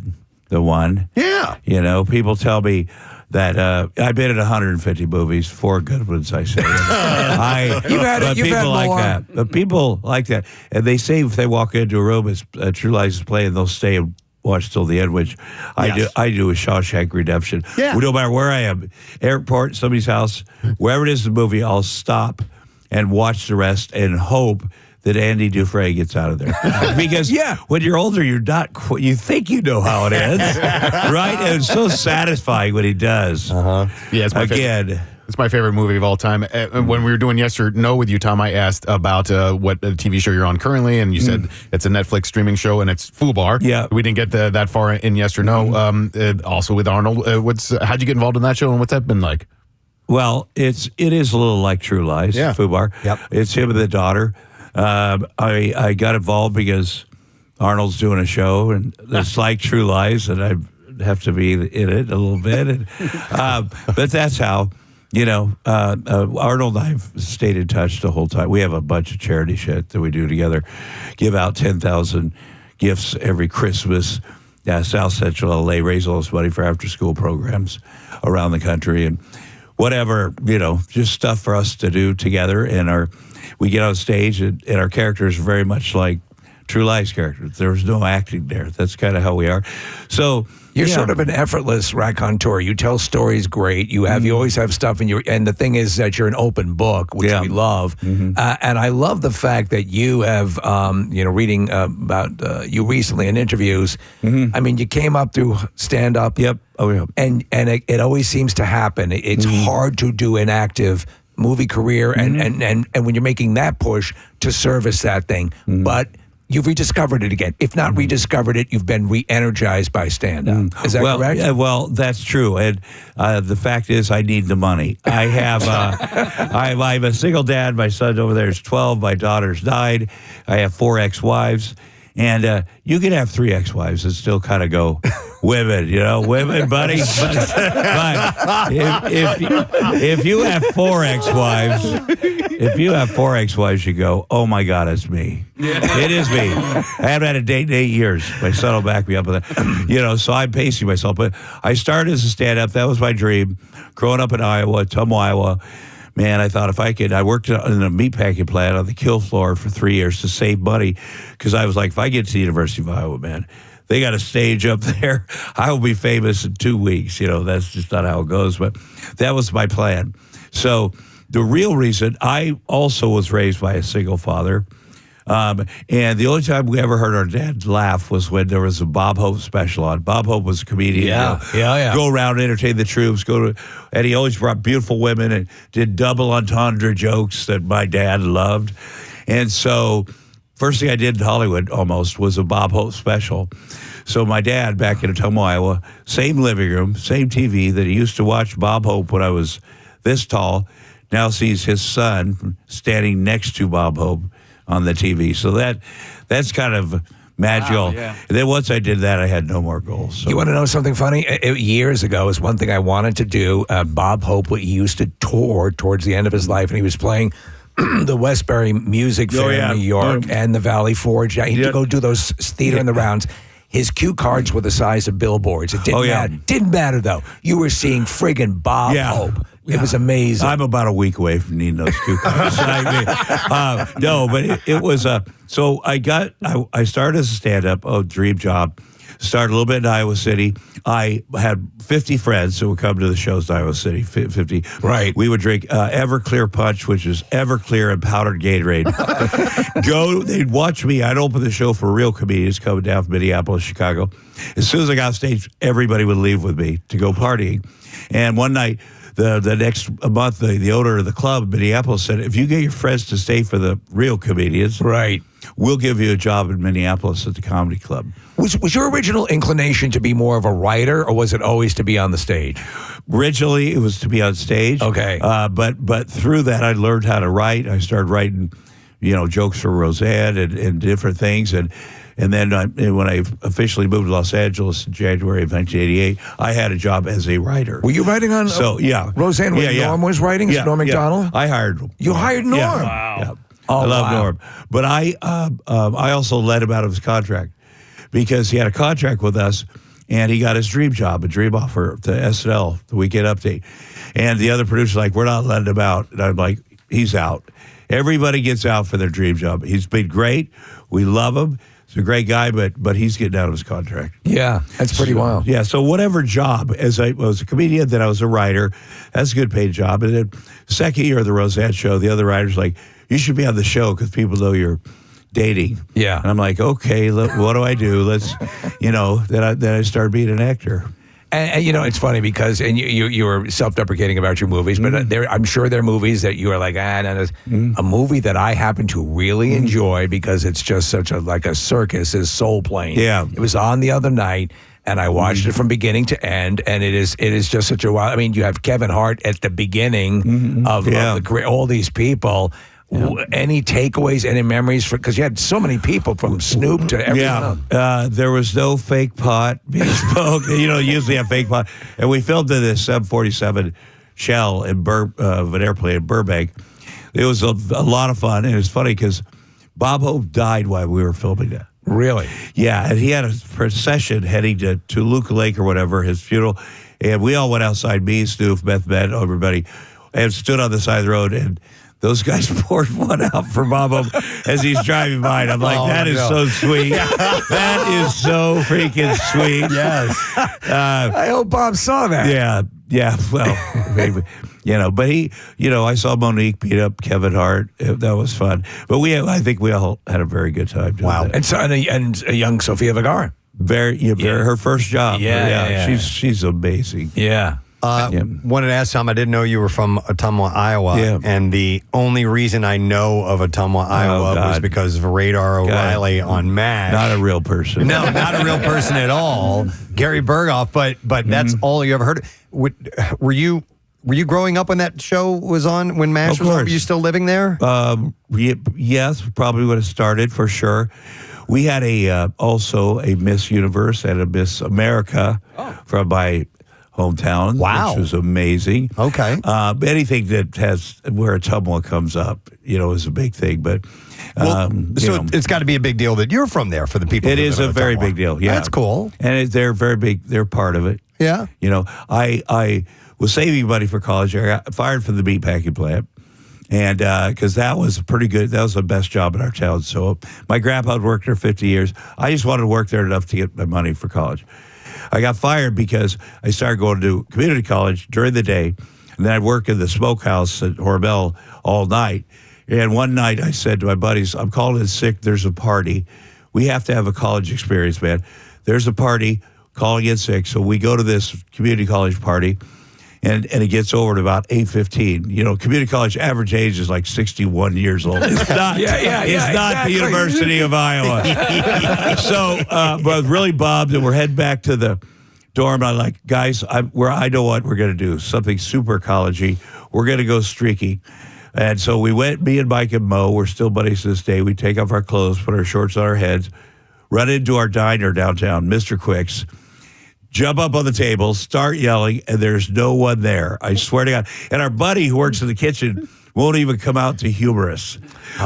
the one. Yeah. You know, people tell me that I've been in 150 movies, 4 good ones, I say. You've had like more. that. But people like that. And they say if they walk into a room as True Lies is playing, they'll stay and watch till the end, which I do a Shawshank Redemption. Yeah. No matter where I am, airport, somebody's house, wherever it is in the movie, I'll stop and watch the rest and hope that Andy Dufresne gets out of there. Because when you're older, you're not. You think you know how it ends, right? And it's so satisfying when he does. Yeah, it's my favorite. It's my favorite movie of all time. When we were doing Yes or No with you, Tom, I asked about what TV show you're on currently, and you said it's a Netflix streaming show, and it's FUBAR. Yeah. We didn't get that far in Yes or No. Also with Arnold, how'd you get involved in that show, and what's that been like? Well, it is a little like True Lies, FUBAR. Yep. It's him and the daughter. I got involved because Arnold's doing a show, and it's like True Lies, and I have to be in it a little bit. And, but that's how... You know, Arnold and I have stayed in touch the whole time. We have a bunch of charity shit that we do together. Give out 10,000 gifts every Christmas. South Central LA, raise all this money for after-school programs around the country and whatever, you know, just stuff for us to do together. And we get on stage, and our characters are very much like True Lies characters. There's no acting there. That's kind of how we are. So... You're sort of an effortless raconteur. You tell stories great. You always have stuff in your. And the thing is that you're an open book, which we love. And I love the fact that you have, reading about you recently in interviews. I mean, you came up through stand up. Yep. Oh yeah. And it always seems to happen. It's hard to do an active movie career, and when you're making that push to service that thing, but. you've rediscovered it again. If not rediscovered it, you've been re-energized by stand-up. Is that correct? Well, that's true. And the fact is, I need the money. I have, I'm a single dad. My son over there is 12. My daughter's 9. I have 4 ex-wives. And you can have 3 ex-wives and still kind of go, women, buddy. But if you have 4 ex-wives, you go, oh my God, it's me. It is me. I haven't had a date in 8 years. My son will back me up with that. So I'm pacing myself. But I started as a stand-up. That was my dream. Growing up in Iowa, Tumwa, Iowa. Man, I thought if I could, I worked in a meatpacking plant on the kill floor for 3 years to save money because I was like, if I get to the University of Iowa, man, they got a stage up there. I will be famous in 2 weeks. That's just not how it goes. But that was my plan. So the real reason, I also was raised by a single father. And the only time we ever heard our dad laugh was when there was a Bob Hope special on. Bob Hope was a comedian. Yeah. Go around, entertain the troops, and he always brought beautiful women and did double entendre jokes that my dad loved. And so first thing I did in Hollywood almost was a Bob Hope special. So my dad back in Tumwa, Iowa, same living room, same TV that he used to watch Bob Hope when I was this tall, now sees his son standing next to Bob Hope on the TV. So that's kind of magical. Wow, yeah. And then once I did that, I had no more goals. So. You want to know something funny? Years ago, is one thing I wanted to do. Bob Hope, he used to tour towards the end of his life, and he was playing the Westbury Music Fair in New York and the Valley Forge. He had to go do those theater in the rounds. His cue cards were the size of billboards. It didn't matter. Didn't matter, though. You were seeing friggin' Bob Hope. It was amazing. I'm about a week away from needing those cue cards. No, but it was so I started as a stand-up, dream job. Started a little bit in Iowa City. I had 50 friends who would come to the shows in Iowa City, 50. Right. We would drink Everclear Punch, which is Everclear and powdered Gatorade. They'd watch me. I'd open the show for real comedians coming down from Minneapolis, Chicago. As soon as I got off stage, everybody would leave with me to go partying. And one night, the next month, the owner of the club in Minneapolis said, if you get your friends to stay for the real comedians, right, we'll give you a job in Minneapolis at the comedy club. Was your original inclination to be more of a writer, or was it always to be on the stage? Originally, it was to be on stage. Okay. But through that, I learned how to write. I started writing, jokes for Roseanne and different things. And then when I officially moved to Los Angeles in January of 1988, I had a job as a writer. Were you writing on Roseanne? Norm was writing? Norm Macdonald? I hired Norm. You hired Norm? Yeah. Wow. Yeah. I love Norm. But I also let him out of his contract because he had a contract with us and he got his dream job, a dream offer to SNL, the Weekend Update. And the other producer's like, we're not letting him out. And I'm like, he's out. Everybody gets out for their dream job. He's been great. We love him. He's a great guy, but he's getting out of his contract. Yeah, that's pretty wild. Yeah, so whatever job, as I was a comedian, then I was a writer. That's a good paid job. And then second year of the Roseanne show, the other writer's like, you should be on the show because people know you're dating. Yeah. And I'm like, okay, what do I do? Let's, then I started being an actor. And it's funny because you were self-deprecating about your movies, but I'm sure there are movies that you are like, a movie that I happen to really enjoy because it's just such a circus is Soul Plane. Yeah. It was on the other night, and I watched it from beginning to end, and it is just such a wild. I mean, you have Kevin Hart at the beginning of the career, all these people. Yeah. Any takeaways, any memories? Because you had so many people from Snoop to everyone. Yeah, there was no fake pot being smoked. Usually have fake pot. And we filmed in this 747 shell of an airplane in Burbank. It was a lot of fun. And it's funny because Bob Hope died while we were filming that. Really? Yeah, and he had a procession heading to Luka Lake or whatever, his funeral. And we all went outside, me, Snoop, Beth, everybody, and stood on the side of the road and those guys poured one out for Bob as he's driving by. And I'm like, that is so sweet. That is so freaking sweet. Yes. I hope Bob saw that. Yeah. Well, maybe, but he, I saw Monique beat up Kevin Hart. That was fun. But I think we all had a very good time doing that. And so, and a young Sofia Vergara. Her first job. Yeah. She's amazing. Yeah. Wanted to ask Tom, I didn't know you were from Ottumwa, Iowa. Yeah. And the only reason I know of Ottumwa, Iowa was because of Radar O'Reilly on MASH. Not a real person. No, not a real person at all. Gary Berghoff, but that's all you ever heard. Were you growing up when that show was on, when MASH was on? Were you still living there? Yes, probably would have started for sure. We had also a Miss Universe and a Miss America from my hometown. Wow. Which was amazing. Okay. Anything that has where Ottumwa comes up, is a big thing. But it's got to be a big deal that you're from there for the people. It is a very big deal. Yeah, that's cool. And they're very big. They're part of it. Yeah. I was saving money for college. I got fired from the meatpacking plant. And because that was pretty good, that was the best job in our town. So my grandpa had worked there 50 years. I just wanted to work there enough to get my money for college. I got fired because I started going to community college during the day, and then I'd work in the smokehouse at Hormel all night. And one night I said to my buddies, I'm calling in sick. There's a party. We have to have a college experience, man. There's a party, calling in sick. So we go to this community college party. And it gets over at about 8:15. Community college average age is like 61 years old. It's not. It's not the University of Iowa. So, but really bummed, and we're heading back to the dorm. I'm like, guys, I know what we're going to do. Something super collegey. We're going to go streaking. And so we went. Me and Mike and Mo. We're still buddies to this day. We take off our clothes, put our shorts on our heads, run into our diner downtown, Mr. Quick's. Jump up on the table, start yelling, and there's no one there. I swear to God. And our buddy who works in the kitchen won't even come out to humor us.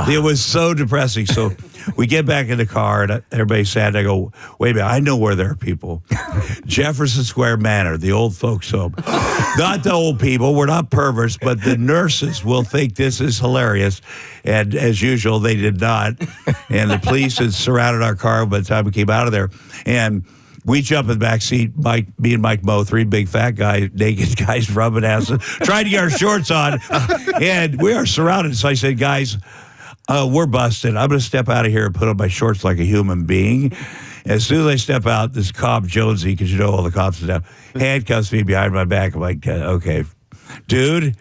It was so depressing. So we get back in the car, and everybody's sad. And I go, wait a minute, I know where there are people. Jefferson Square Manor, the old folks home. Not the old people. We're not perverts, but the nurses will think this is hilarious. And as usual, they did not. And the police had surrounded our car by the time we came out of there. And we jump in the back seat, me and Mike Moe, three big fat guys, naked guys rubbing asses, trying to get our shorts on, and we are surrounded. So I said, guys, we're busted. I'm going to step out of here and put on my shorts like a human being. As soon as I step out, this cop, Jonesy, because all the cops are down, handcuffs me behind my back. I'm like, okay, dude,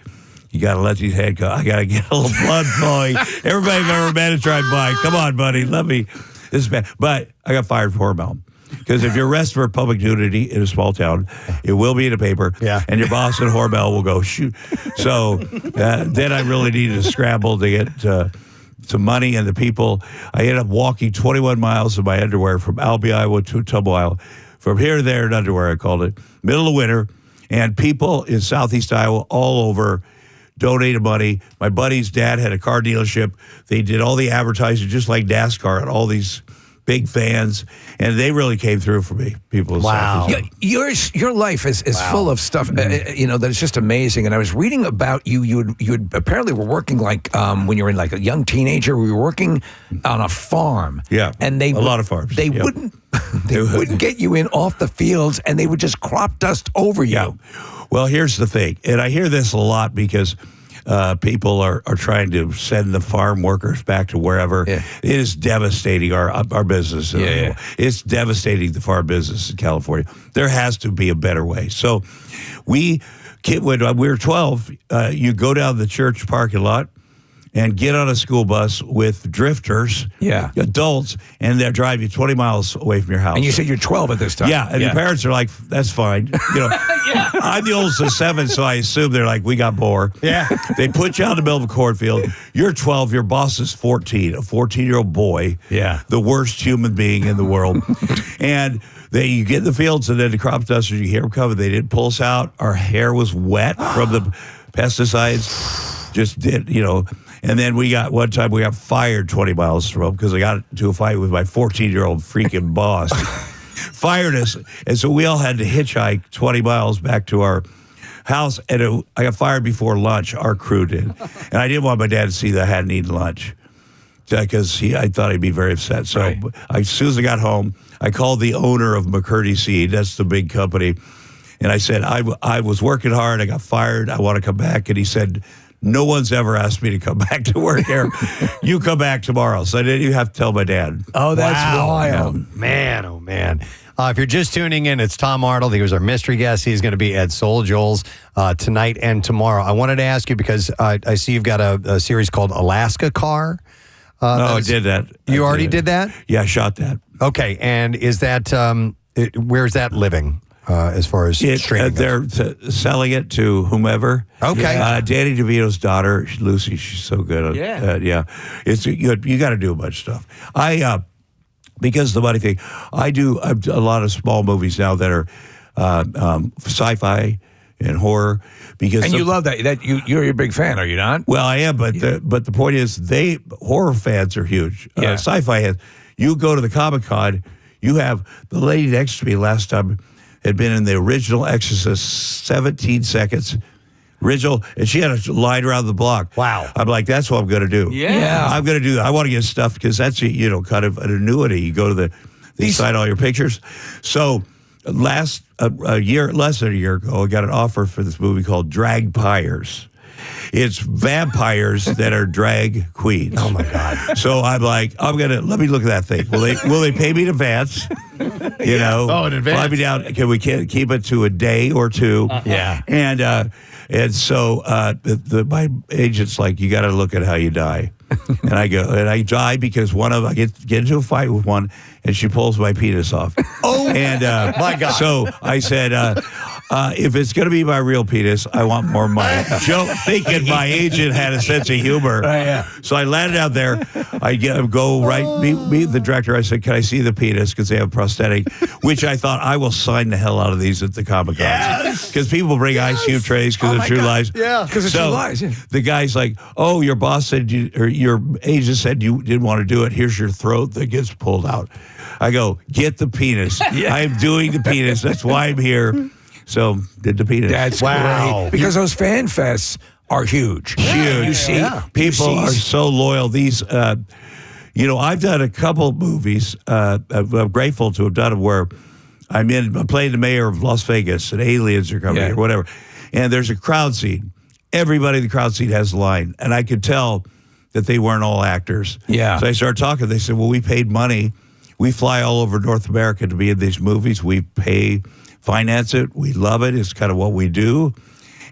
you got to let these handcuffs. I got to get a little blood flowing. Everybody I've ever met to drive by. Come on, buddy, let me. This is bad. But I got fired for Hormel. Because if you're arrested for public nudity in a small town, it will be in a paper, and your boss at Hormel will go, shoot. So then I really needed to scramble to get some money, and the people, I ended up walking 21 miles in my underwear from Albee, Iowa to Ottumwa, Iowa. From here to there in underwear, I called it, middle of winter, and people in southeast Iowa all over donated money. My buddy's dad had a car dealership. They did all the advertising, just like NASCAR, and all these big fans, and they really came through for me. People, wow, your life is full of stuff, that is just amazing. And I was reading about you. You apparently were working like when you were like a young teenager. We were working on a farm. Yeah, and a lot of farms. They wouldn't get you in off the fields, and they would just crop dust over you. Yeah. Well, here's the thing, and I hear this a lot because people are trying to send the farm workers back to wherever. Yeah. It is devastating our business. Yeah. It's devastating the farm business in California. There has to be a better way. So when we were 12, you go down the church parking lot and get on a school bus with drifters, adults, and they'll drive you 20 miles away from your house. And you said you're 12 at this time. Yeah, and your parents are like, that's fine. I'm the oldest of 7, so I assume they're like, we got more. Yeah. They put you out in the middle of a cornfield. You're 12, your boss is 14, a 14-year-old boy. Yeah. The worst human being in the world. And you get in the fields, and then the crop dusters, you hear them coming. They didn't pull us out. Our hair was wet from the pesticides. Just did, And then one time we got fired 20 miles from home because I got into a fight with my 14-year-old freaking boss. Fired us. And so we all had to hitchhike 20 miles back to our house. And I got fired before lunch, our crew did. And I didn't want my dad to see that I hadn't eaten lunch because I thought he'd be very upset. So as soon as I got home, I called the owner of McCurdy Seed. That's the big company. And I said, I was working hard. I got fired. I want to come back. And he said, no one's ever asked me to come back to work here. You come back tomorrow. So I didn't even have to tell my dad. Oh, that's wild. Man, oh, man. If you're just tuning in, it's Tom Arnold. He was our mystery guest. He's going to be at Soul Joel's tonight and tomorrow. I wanted to ask you because I see you've got a series called Alaska Car. I did that. You already did that? Yeah, I shot that. Okay, and is that where's that living as far as streaming? They're selling it to whomever. Okay. Danny DeVito's daughter, Lucy, she's so good. Yeah. It's good. You got to do a bunch of stuff. Because of the money thing, I do a lot of small movies now that are sci-fi and horror. Because you love that. You're a big fan, are you not? Well, I am, but the point is, horror fans are huge. Sci-fi fans. You go to the Comic-Con, you have the lady next to me last time had been in the original Exorcist, 17 seconds. Original, and she had a line around the block. Wow. I'm like, that's what I'm going to do. Yeah. I'm going to do that. I want to get stuff because that's, kind of an annuity. You go to they sign all your pictures. So less than a year ago, I got an offer for this movie called Dragpires. It's vampires that are drag queens. Oh my God. So I'm like, let me look at that thing. Will they pay me in advance? Oh, in advance. Fly me down. Can we keep it to a day or two? Yeah. And so my agent's like, you got to look at how you die. And I go, and I die because I get into a fight with one, and she pulls my penis off. Oh, and my God. So I said, if it's going to be my real penis, I want more money. Joe, thinking my agent had a sense of humor. So I landed out there. I go right, meet the director. I said, can I see the penis? Because they have prosthetic, which I thought I will sign the hell out of these at the Comic-Con. Because people bring ice cube trays because of True Lies. Yeah. Because of True Lies. Yeah. The guy's like, oh, your boss said your agent said you didn't want to do it. Here's your throat that gets pulled out. I go, get the penis. I'm doing the penis. That's why I'm here. So did the penis. That's great. Because those fan fests are huge. Huge. You see, people are so loyal. These, I've done a couple movies. I'm grateful to have done them where I'm playing the mayor of Las Vegas and aliens are coming or whatever. And there's a crowd scene. Everybody in the crowd scene has a line. And I could tell that they weren't all actors. Yeah. So I started talking. They said, well, we paid money. We fly all over North America to be in these movies. We finance it. We love it. It's kind of what we do.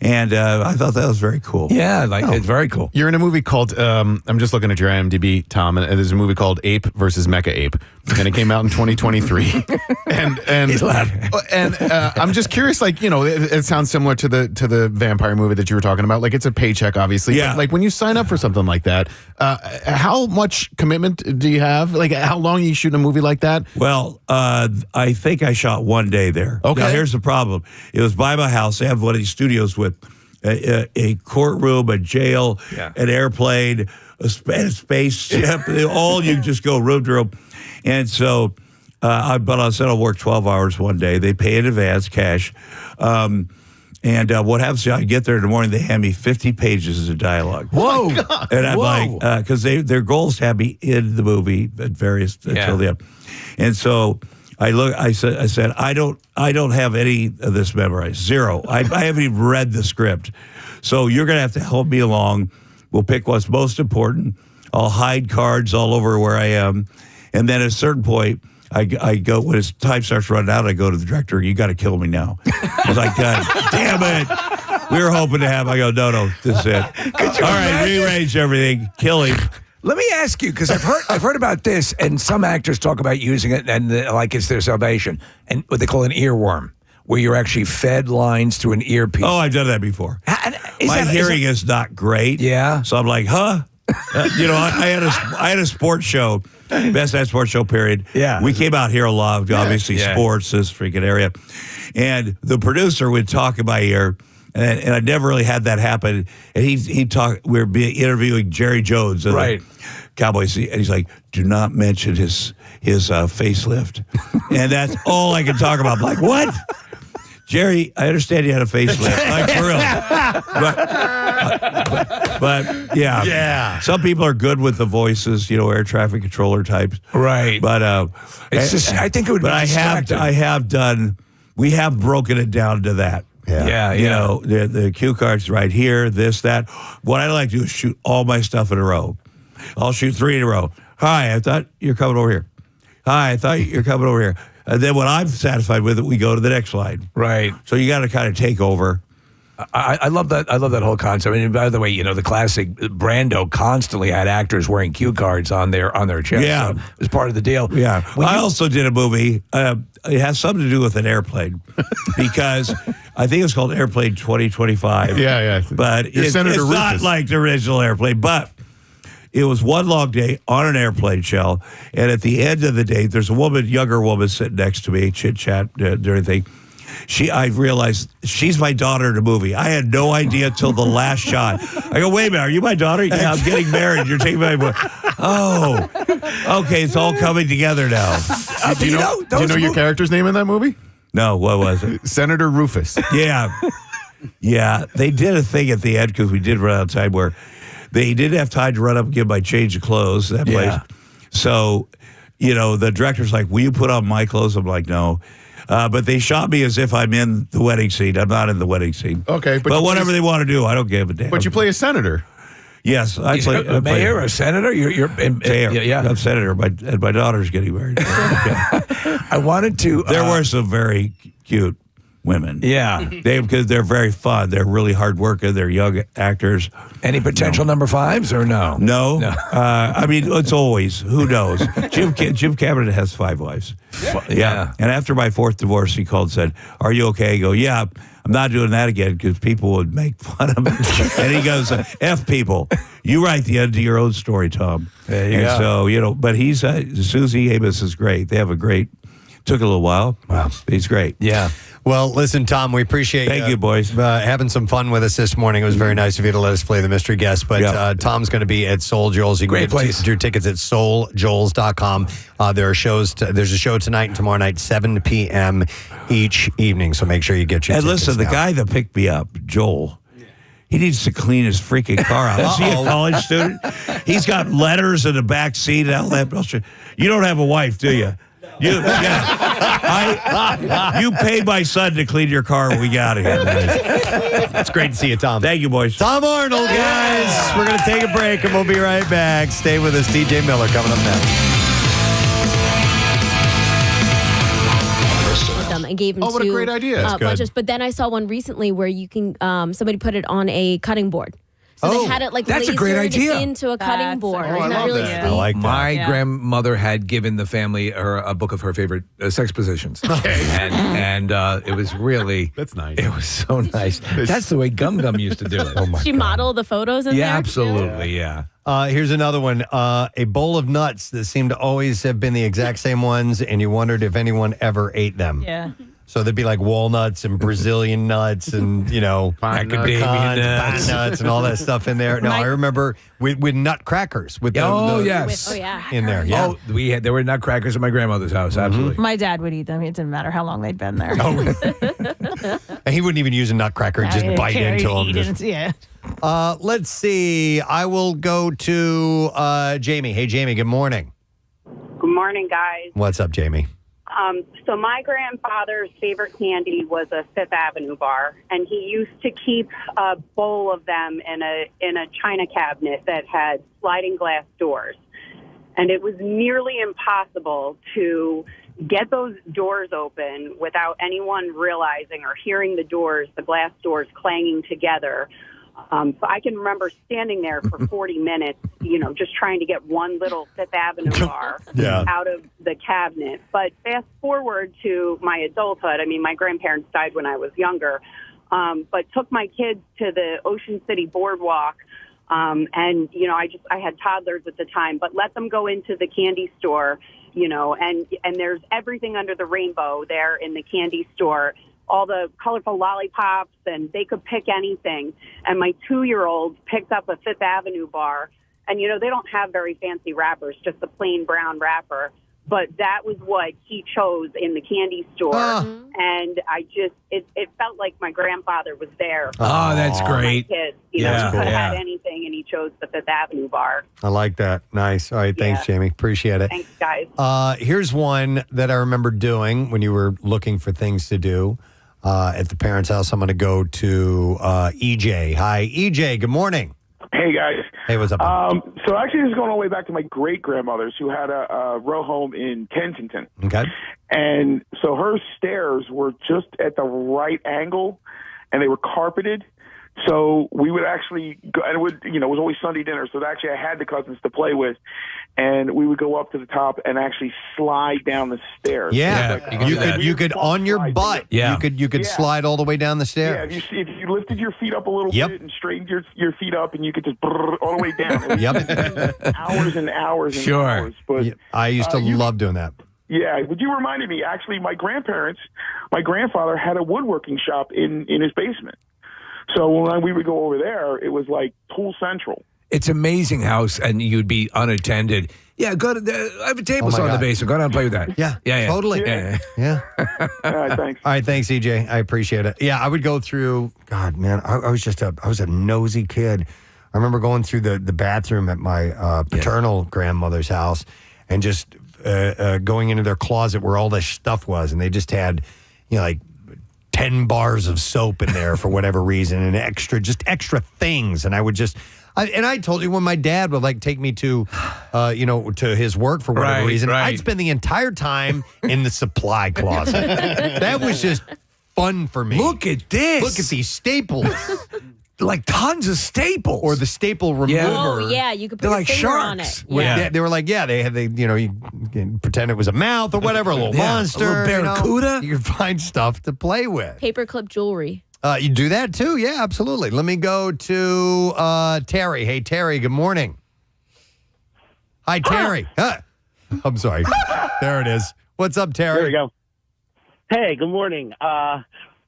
And I thought that was very cool. Yeah, it's very cool. You're in a movie called, I'm just looking at your IMDb, Tom, and there's a movie called Ape versus Mecha Ape. And it came out in 2023. and I'm just curious, it sounds similar to the vampire movie that you were talking about. Like, it's a paycheck, obviously. Yeah. But, like, when you sign up for something like that, how much commitment do you have? Like, how long are you shooting a movie like that? Well, I think I shot one day there. Okay. Now, here's the problem. It was by my house. They have one of these studios with a courtroom, a jail, an airplane, a spaceship. All you just go room to room. And so, I said I'll work 12 hours one day. They pay in advance, cash. And what happens is I get there in the morning, they hand me 50 pages of dialogue. Whoa. And I'm like, because their goal is to have me in the movie at various until the end. And so I said, I don't have any of this memorized. Zero. I haven't even read the script. So you're going to have to help me along. We'll pick what's most important. I'll hide cards all over where I am. And then at a certain point, I go, when his time starts running out, I go to the director, you got to kill me now. I was like, God damn it. We were hoping to have, I go, no, this is it. All right, rearrange everything, kill him. Let me ask you, because I've heard about this, and some actors talk about using it, and like it's their salvation, and what they call an earworm, where you're actually fed lines through an earpiece. Oh, I've done that before. My hearing is not great. Yeah. So I'm like, huh? I had a sports show, Best Night Sports Show period. Yeah. We came out here a lot, obviously sports, this freaking area. And the producer would talk in my ear, and I never really had that happen. And he'd talk, we were interviewing Jerry Jones. Right. Cowboys, and he's like, do not mention his facelift. And that's all I can talk about. I'm like, what? Jerry, I understand you had a facelift. Like, for real. But yeah. Some people are good with the voices, air traffic controller types. Right. But it's just, I think it would be distracting. we have broken it down to that. Yeah. You know, the cue cards right here, this, that. What I like to do is shoot all my stuff in a row. I'll shoot 3 in a row. Hi, I thought you're coming over here. Hi, I thought you're coming over here. And then when I'm satisfied with it, we go to the next line. Right. So you got to kind of take over. I love that. I love that whole concept. And by the way, you know, the classic Brando constantly had actors wearing cue cards on their chest. Yeah. So it was part of the deal. Yeah. I also did a movie. It has something to do with an airplane because I think it's called Airplane 2025. Yeah. But it's not like the original airplane, but it was one long day on an airplane shell. And at the end of the day, there's a younger woman sitting next to me, chit-chat, during the thing. I realized she's my daughter in the movie. I had no idea until the last shot. I go, wait a minute, are you my daughter? Yeah, I'm getting married. You're taking my boy. Oh, okay, it's all coming together now. Do you know your character's name in that movie? No, what was it? Senator Rufus. Yeah. Yeah, they did a thing at the end because we did run out of time where they didn't have time to run up and get my change of clothes, that place. So, you know, the director's like, will you put on my clothes? I'm like, no. But they shot me as if I'm in the wedding scene. I'm not in the wedding scene. Okay. But whatever they want to do, I don't give a damn. But you play a senator. Yes. I play a mayor, a senator? You're mayor. Yeah. I'm senator. And my daughter's getting married. I wanted to. There were some very cute women. Yeah. Because they're very fun. They're really hard working. They're young actors. Any potential number 5s or no? No. I mean, it's always, who knows? Jim Cameron has 5 wives. Yeah. And after my 4th divorce, he called and said, are you okay? I go, yeah, I'm not doing that again because people would make fun of me. And he goes, F people. You write the end of your own story, Tom. There you go. So, you know, but Susie Amos is great. They have took a little while. Wow. He's great. Yeah. Well, listen, Tom, we appreciate Thank you, boys. Having some fun with us this morning. It was very nice of you to let us play the mystery guest. But Tom's going to be at Soul Joel's. You can get your tickets at souljoels.com. There's a show tonight and tomorrow night, 7 p.m. each evening. So make sure you get your tickets. And listen, the now. guy that picked me up, Joel, he needs to clean his freaking car out. Is he a college student? He's got letters in the back seat. You don't have a wife, do you? You paid my son to clean your car when we got here. It's great to see you, Tom. Thank you, boys. Tom Arnold, guys. We're going to take a break, and we'll be right back. Stay with us. DJ Miller coming up next. And gave him what a great idea. That's good. bunches. But then I saw one recently where you can somebody put it on a cutting board. So they had it like that's a great lasered idea. into a cutting board. I Isn't that love really that. sweet? I like that. My grandmother had given the family a book of her favorite sex positions. Okay. And it was really... That's nice. It was so nice. That's the way Gum Gum used to do it. Oh, my She modeled the photos in there? absolutely, yeah. Here's another one. A bowl of nuts that seemed to always have been the exact same ones, and you wondered if anyone ever ate them. Yeah. So there'd be like walnuts and Brazilian nuts and, you know, macadamia pecans, pine nuts and all that stuff in there. No, I remember with nutcrackers. With yes. in there. Yeah. Oh, there were nutcrackers at my grandmother's house, absolutely. My dad would eat them. It didn't matter how long they'd been there. And he wouldn't even use a nutcracker, just bite into them. Yeah. Let's see. I will go to Jamie. Hey, Jamie, good morning. Good morning, guys. What's up, Jamie? So my grandfather's favorite candy was a Fifth Avenue bar, and he used to keep a bowl of them in a china cabinet that had sliding glass doors. And it was nearly impossible to get those doors open without anyone realizing or hearing the glass doors clanging together. So I can remember standing there for 40 minutes, just trying to get one little Fifth Avenue bar out of the cabinet. But fast forward to my adulthood. I mean, my grandparents died when I was younger, but took my kids to the Ocean City Boardwalk. And, I had toddlers at the time, but let them go into the candy store, and there's everything under the rainbow there in the candy store. All the colorful lollipops, and they could pick anything. And my 2-year-old picked up a Fifth Avenue bar, and, they don't have very fancy wrappers, just a plain brown wrapper. But that was what he chose in the candy store. And it felt like my grandfather was there. Oh, that's great. My kids, he could have had anything, and he chose the Fifth Avenue bar. I like that. Nice. All right. Thanks, Jamie. Appreciate it. Thanks, guys. Here's one that I remember doing when you were looking for things to do. at the parents' house. I'm going to go to EJ. Hi, EJ. Good morning. Hey, guys. Hey, what's up? So actually, this is going all the way back to my great-grandmothers who had a row home in Kensington. Okay. And so her stairs were just at the right angle, and they were carpeted. So we would actually go, and it was always Sunday dinner. So actually, I had the cousins to play with, and we would go up to the top and actually slide down the stairs. Yeah, you could on your butt. Yeah. you could slide all the way down the stairs. Yeah, if you lifted your feet up a little bit and straightened your feet up, and you could just all the way down. Yep. Hours and hours and Sure. hours. But I used to love doing that. yeah, but you reminded me. Actually, my grandfather had a woodworking shop in his basement. So when we would go over there, it was like Tool Central. It's amazing house, and you'd be unattended. Yeah, go to I have a table saw in the basement. Go down and play with that. Yeah, totally. Yeah. All right, thanks. All right, thanks, EJ. I appreciate it. Yeah, I would go through. God, man, I was a nosy kid. I remember going through the bathroom at my paternal grandmother's house, and just going into their closet where all this stuff was, and they just had, like 10 bars of soap in there for whatever reason, and extra things. And I would I told you, when my dad would take me to, to his work for whatever reason, I'd spend the entire time in the supply closet. That was just fun for me. Look at this. Look at these staples. Like tons of staples. Or the staple remover. Oh, yeah, you could put your finger on it. Yeah. They were like, you can pretend it was a mouth or whatever, a little monster. A little barracuda. You can find stuff to play with. Paperclip jewelry. You do that too? Yeah, absolutely. Let me go to Terry. Hey, Terry, good morning. Hi, Terry. I'm sorry. There it is. What's up, Terry? There we go. Hey, good morning.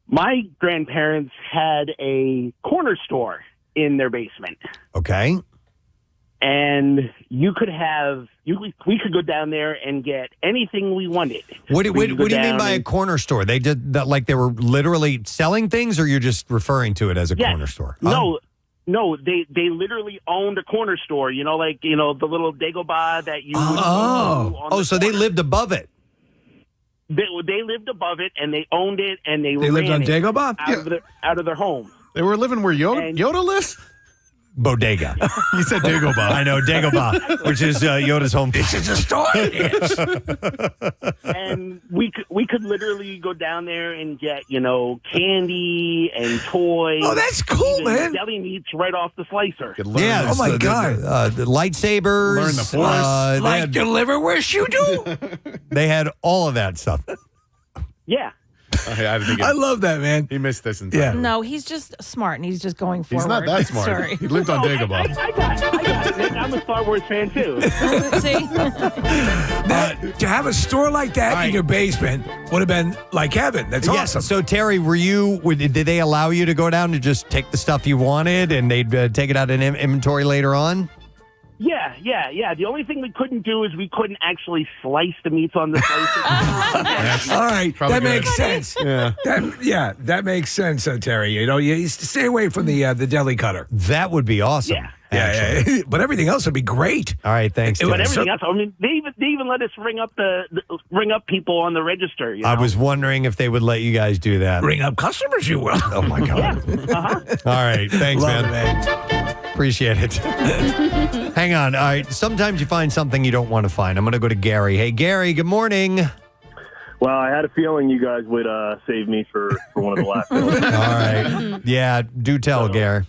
My grandparents had a corner store in their basement. Okay. And we could go down there and get anything we wanted. What do you mean by a corner store? They did that like they were literally selling things, or you're just referring to it as a corner store? No, they literally owned a corner store. The little Dagobah that you. So they lived above it. They lived above it, and they owned it, and they lived on Dagobah out of their home. They were living where Yoda lives? Bodega. You said Dagobah. I know, Dagobah, which is Yoda's home. This is a story. And we could literally go down there and get, candy and toys. Oh, that's cool, man. Deli meats right off the slicer. Yeah. Oh, my God. The lightsabers. Learn the Force. Like your liverwurst you do. They had all of that stuff. Yeah. I love that, man. He missed this entire. No, he's just smart, and he's just going forward. He's not that smart. Sorry. He lived on Dagobah. I got it. I'm a Star Wars fan, too. See? To have a store like that in your basement would have been like heaven. That's awesome. So, Terry, did they allow you to go down and just take the stuff you wanted, and they'd take it out in inventory later on? Yeah. The only thing we couldn't do is we couldn't actually slice the meats on the slices. All right, that makes sense. Yeah. That makes sense, Terry. You stay away from the deli cutter. That would be awesome. Yeah. But everything else would be great. All right, thanks. But everything else, I mean, they even let us ring up people on the register. I was wondering if they would let you guys do that. Ring up customers, you will. Oh my God. All right, thanks, man. Appreciate it. Hang on. All right. Sometimes you find something you don't want to find. I'm going to go to Gary. Hey, Gary, good morning. Well, I had a feeling you guys would save me for one of the last ones. All right. Yeah, do tell, Gary.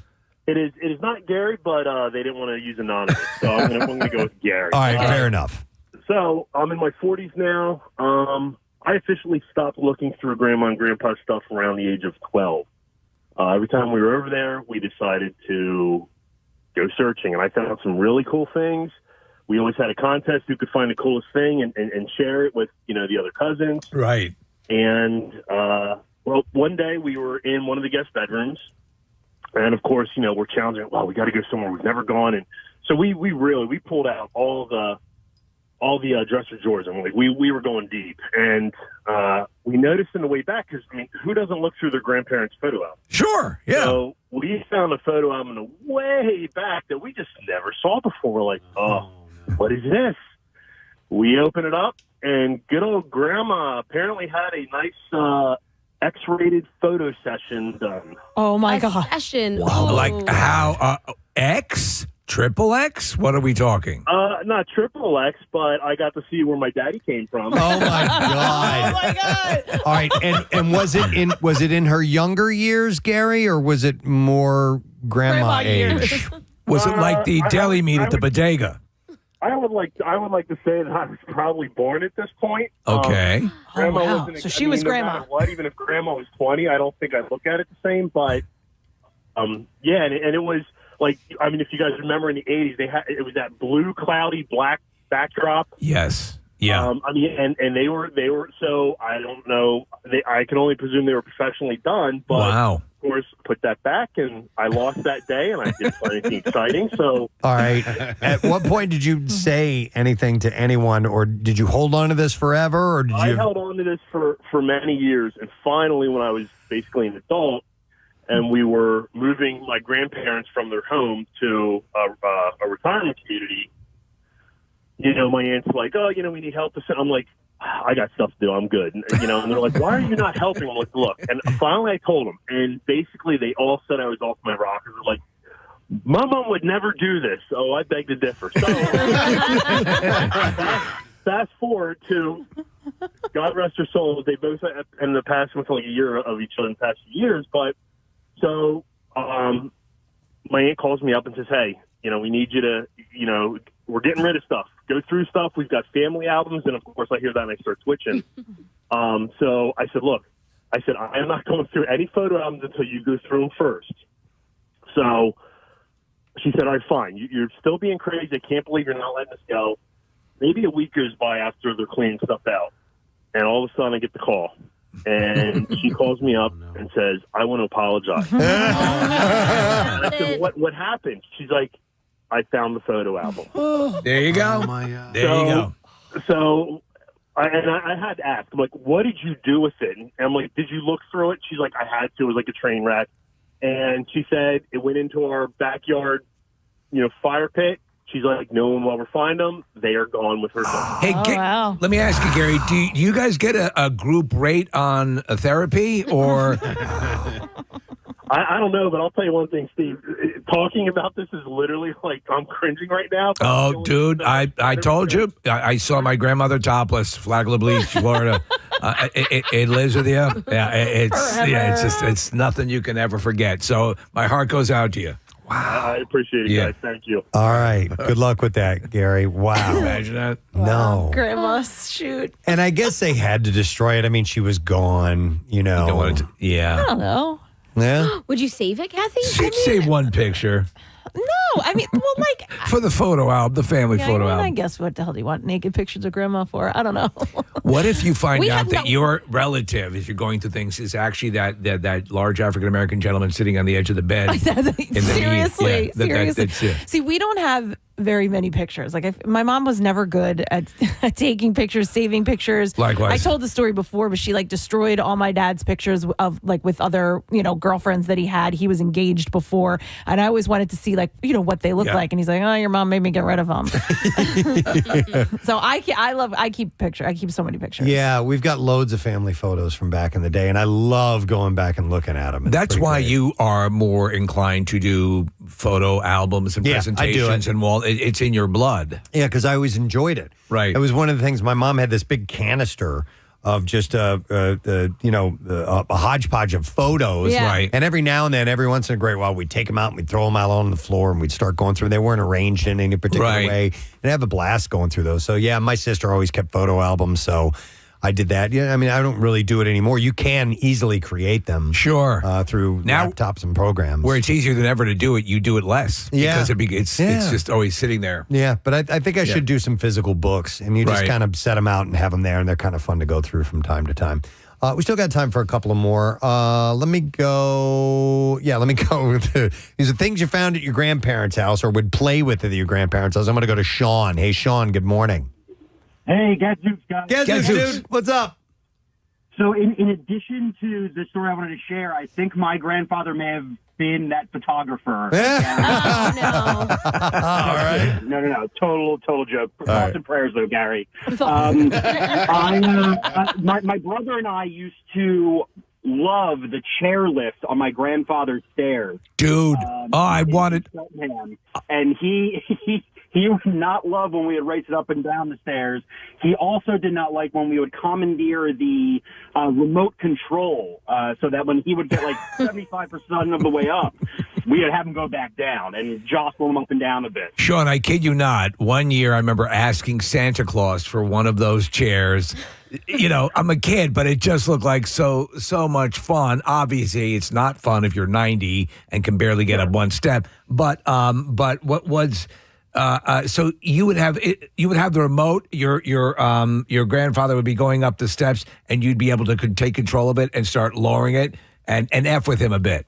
It is not Gary, but they didn't want to use anonymous, so I'm going to go with Gary. All right, fair enough. So I'm in my 40s now. I officially stopped looking through Grandma and Grandpa's stuff around the age of 12. Every time we were over there, we decided to go searching, and I found some really cool things. We always had a contest who could find the coolest thing and share it with, the other cousins. Right. And, one day we were in one of the guest bedrooms, and of course, we're challenging, we got to go somewhere we've never gone. And so we pulled out all the dresser drawers, and we were going deep. And we noticed on the way back, because, who doesn't look through their grandparents' photo album? Sure, yeah. So we found a photo album in the way back that we just never saw before. We're like, what is this? We open it up, and good old Grandma apparently had a nice X-rated photo session done. Oh my God. Session. Wow. Oh. Like how? X? Triple X? What are we talking? Not triple X, but I got to see where my daddy came from. Oh my God! Oh my God. All right, and was it in her younger years, Gary, or was it more grandma age? Was it like the deli meat at the bodega? I would like to say that I was probably born at this point. Okay. Grandma wow. wasn't. So she was no grandma. matter what, even if grandma was 20, I don't think I'd look at it the same. But yeah, and it was like, I mean, if you guys remember in the 80s, it was that blue, cloudy, black backdrop. Yes. Yeah. I mean, and they were so I don't know. I can only presume they were professionally done. But Wow. of course, put that back, and I lost that day, and I didn't find anything exciting. So, All right. At what point did you say anything to anyone, or did you hold on to this forever, or did I you? held on to this for many years, and finally, when I was basically an adult, and we were moving my grandparents from their home to a retirement community, you know, my aunt's like, "Oh, you know, we need help." I'm like, "I got stuff to do. I'm good." And, you know, and they're like, "Why are you not helping?" I'm like, "Look." And finally, I told them, and basically, they all said I was off my rocker. They're like, "My mom would never do this." Oh, I beg to differ. So, fast forward to, God rest their souls, they both ended up passing within like a year of each other in the past few years. But so, my aunt calls me up and says, "Hey, you know, we need you to, you know, we're getting rid of stuff. Go through stuff. We've got family albums." And of course, I hear that and I start twitching. So I said, "Look," I said, "I am not going through any photo albums until you go through them first." So she said, "All right, fine. You're still being crazy. I can't believe you're not letting us go." Maybe a week goes by after they're cleaning stuff out, and all of a sudden I get the call. And she calls me up and says, "I want to apologize." And I said, "What happened?" She's like, "I found the photo album." There you go. There you go. So I had to ask. I'm like, "What did you do with it?" And I'm like, "Did you look through it?" She's like, "I had to. It was like a train wreck." And she said it went into our backyard, you know, fire pit. She's like, "No one will ever find them. They are gone with her." Hey, let me ask you, Gary, do you guys get a group rate on therapy, or? I don't know, but I'll tell you one thing, Steve. Talking about this is literally like I'm cringing right now. Oh, dude, I told you. I saw my grandmother topless, Flagler Beach, Florida. It lives with you. Yeah, it's nothing you can ever forget. So my heart goes out to you. Wow. I appreciate it, guys. Thank you. All right. Good luck with that, Gary. Wow. Imagine that. No. Grandma, shoot. And I guess they had to destroy it. I mean, she was gone, you know. You don't want it I don't know. Yeah. Would you save it, Kathy? She'd save one picture No, I mean, well, like, for the photo album, the family yeah, photo I mean, I album. guess what the hell do you want naked pictures of grandma for? I don't know. What if you find We out have that no- your relative, as you're going through things, is actually that large African American gentleman sitting on the edge of the bed? Seriously, seriously. That's it. See, we don't have very many pictures. Like, my mom was never good at taking pictures, saving pictures. Likewise. I told the story before, but she like destroyed all my dad's pictures of like with other, you know, girlfriends that he had. He was engaged before, and I always wanted to see like, you know, what they look like. And he's like, "Oh, your mom made me get rid of them." So I keep so many pictures. Yeah, we've got loads of family photos from back in the day, and I love going back and looking at them. That's why you are more inclined to do photo albums and Yeah, I do presentations it. and wall. It's in your blood. Yeah, because I always enjoyed it. Right. It was one of the things. My mom had this big canister of just a hodgepodge of photos. Yeah. Right. And every now and then, every once in a great while, we'd take them out and we'd throw them out on the floor and we'd start going through. They weren't arranged in any particular Right. way, and have a blast going through those. So yeah, my sister always kept photo albums, so I did that. Yeah, I mean, I don't really do it anymore. You can easily create them, sure, through laptops and programs. Where it's easier than ever to do it, you do it less. Yeah. Because it's just always sitting there. Yeah, but I think I should do some physical books, and you just Right. kind of set them out and have them there, and they're kind of fun to go through from time to time. We still got time for a couple of more. Let me go. Yeah, let me go with these are things you found at your grandparents' house or would play with at your grandparents' house. I'm going to go to Sean. Hey, Sean, good morning. Hey, Gadzooks, guys. Gadzooks, dude. What's up? So in addition to the story I wanted to share, I think my grandfather may have been that photographer. All right. No. Total joke. All Thoughts right. and prayers, though, Gary. My brother and I used to love the chairlift on my grandfather's stairs. Dude, I wanted. And he would not love when we would race it up and down the stairs. He also did not like when we would commandeer the remote control, so that when he would get like 75% of the way up, we would have him go back down and jostle him up and down a bit. Sean, I kid you not. One year, I remember asking Santa Claus for one of those chairs. You know, I'm a kid, but it just looked like so much fun. Obviously, it's not fun if you're 90 and can barely get up one step. But what was so you would have the remote. Your grandfather would be going up the steps, and you'd be able to take control of it and start lowering it and F with him a bit.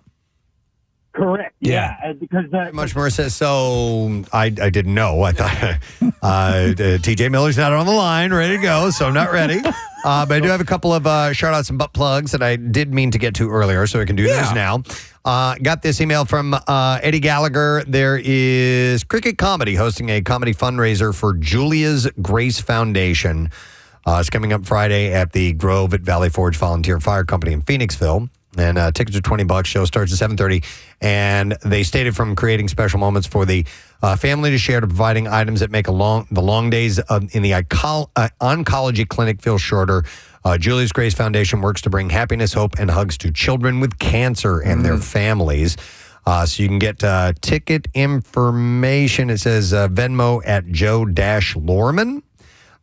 Correct. Yeah. Because Much more says, so I didn't know. I thought TJ Miller's not on the line, ready to go, so I'm not ready. But I do have a couple of shout outs and butt plugs that I did mean to get to earlier, so I can do this now. Got this email from Eddie Gallagher. There is Cricket Comedy hosting a comedy fundraiser for Julia's Grace Foundation. It's coming up Friday at the Grove at Valley Forge Volunteer Fire Company in Phoenixville. And tickets are $20. Show starts at 7:30. And they stated from creating special moments for the family to share to providing items that make the long days in the oncology clinic feel shorter. Julia's Grace Foundation works to bring happiness, hope, and hugs to children with cancer and their families. So you can get ticket information. It says Venmo at Joe-Lorman.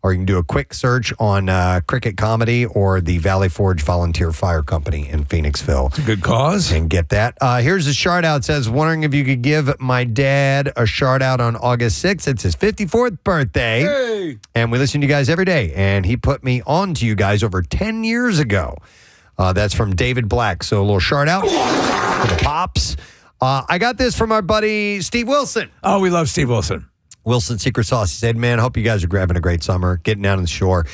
Or you can do a quick search on Cricket Comedy or the Valley Forge Volunteer Fire Company in Phoenixville. It's a good cause. And get that. Here's a shout out. It says, wondering if you could give my dad a shout out on August 6th. It's his 54th birthday. Hey! And we listen to you guys every day. And he put me on to you guys over 10 years ago. That's from David Black. So a little shout out for the pops. I got this from our buddy Steve Wilson. Oh, we love Steve Wilson. Wilson Secret Sauce. He said, man, hope you guys are having a great summer, getting down on the shore.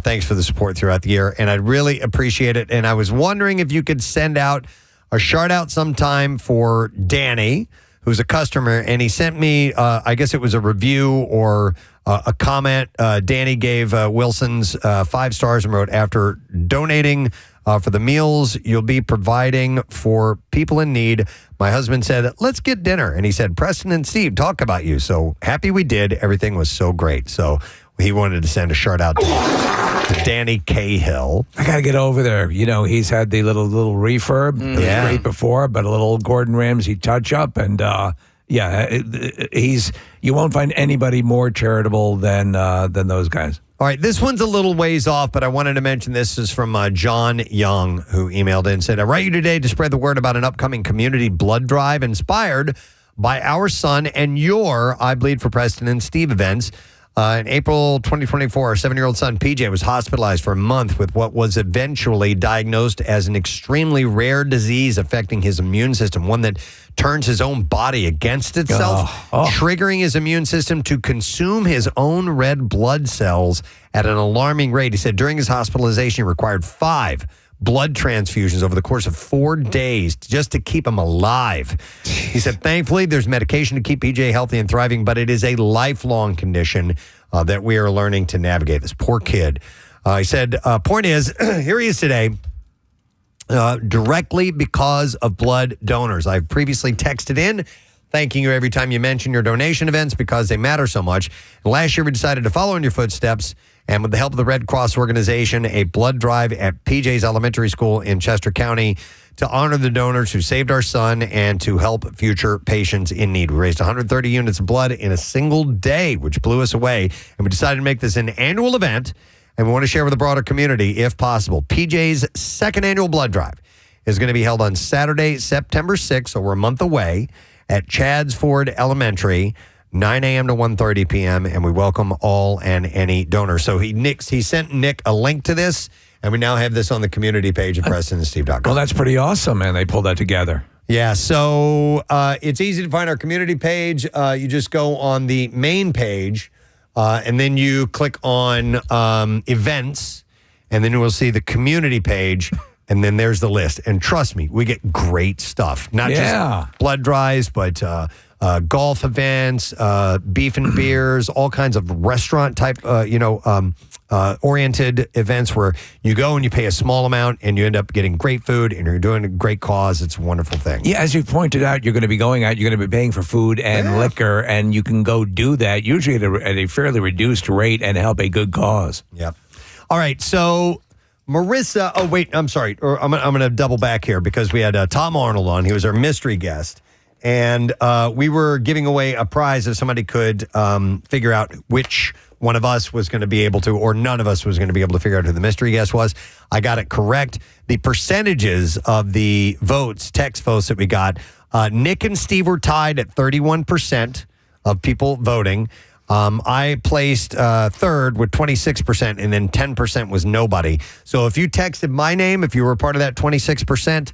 Thanks for the support throughout the year, and I'd really appreciate it. And I was wondering if you could send out a shout out sometime for Danny, who's a customer, and he sent me, I guess it was a review or a comment. Danny gave Wilson's 5 stars and wrote, after donating for the meals you'll be providing for people in need, my husband said, let's get dinner. And he said, Preston and Steve talk about you. So happy we did. Everything was so great. So he wanted to send a shout out to Danny Cahill. I got to get over there. You know, he's had the little refurb. It was great before, but a little Gordon Ramsay touch up. And you won't find anybody more charitable than those guys. All right, this one's a little ways off, but I wanted to mention this is from John Young, who emailed in and said, I write you today to spread the word about an upcoming community blood drive inspired by our son and your I Bleed for Preston and Steve events. In April 2024, our 7-year-old son, PJ, was hospitalized for a month with what was eventually diagnosed as an extremely rare disease affecting his immune system, one that turns his own body against itself, triggering his immune system to consume his own red blood cells at an alarming rate. He said during his hospitalization, he required 5 blood transfusions over the course of 4 days just to keep him alive. He said, thankfully, there's medication to keep PJ healthy and thriving, but it is a lifelong condition that we are learning to navigate. This poor kid. He said, point is, here he is today, directly because of blood donors. I've previously texted in, thanking you every time you mention your donation events because they matter so much. And last year, we decided to follow in your footsteps. And with the help of the Red Cross organization, a blood drive at PJ's elementary school in Chester County to honor the donors who saved our son and to help future patients in need. We raised 130 units of blood in a single day, which blew us away. And we decided to make this an annual event. And we want to share with the broader community, if possible. PJ's second annual blood drive is going to be held on Saturday, September 6th, so we're a month away, at Chadsford Elementary, 9 a.m. to 1:30 p.m., and we welcome all and any donors. So he sent Nick a link to this, and we now have this on the community page at PrestonandSteve.com. Well, that's pretty awesome, man. They pulled that together. Yeah, so it's easy to find our community page. You just go on the main page, and then you click on events, and then you will see the community page. And then there's the list. And trust me, we get great stuff. Not just blood drives, but golf events, beef and beers, all kinds of restaurant type, oriented events where you go and you pay a small amount and you end up getting great food and you're doing a great cause. It's a wonderful thing. Yeah, as you pointed out, you're going to be going out, you're going to be paying for food and liquor, and you can go do that, usually at a fairly reduced rate, and help a good cause. Yep. All right, so Marissa, oh, wait, I'm sorry. I'm going to double back here because we had Tom Arnold on. He was our mystery guest. And we were giving away a prize if somebody could figure out which one of us was going to be able to, or none of us was going to be able to figure out who the mystery guest was. I got it correct. The percentages of the votes, text votes that we got, Nick and Steve were tied at 31% of people voting. I placed third with 26%, and then 10% was nobody. So if you texted my name, if you were part of that 26%,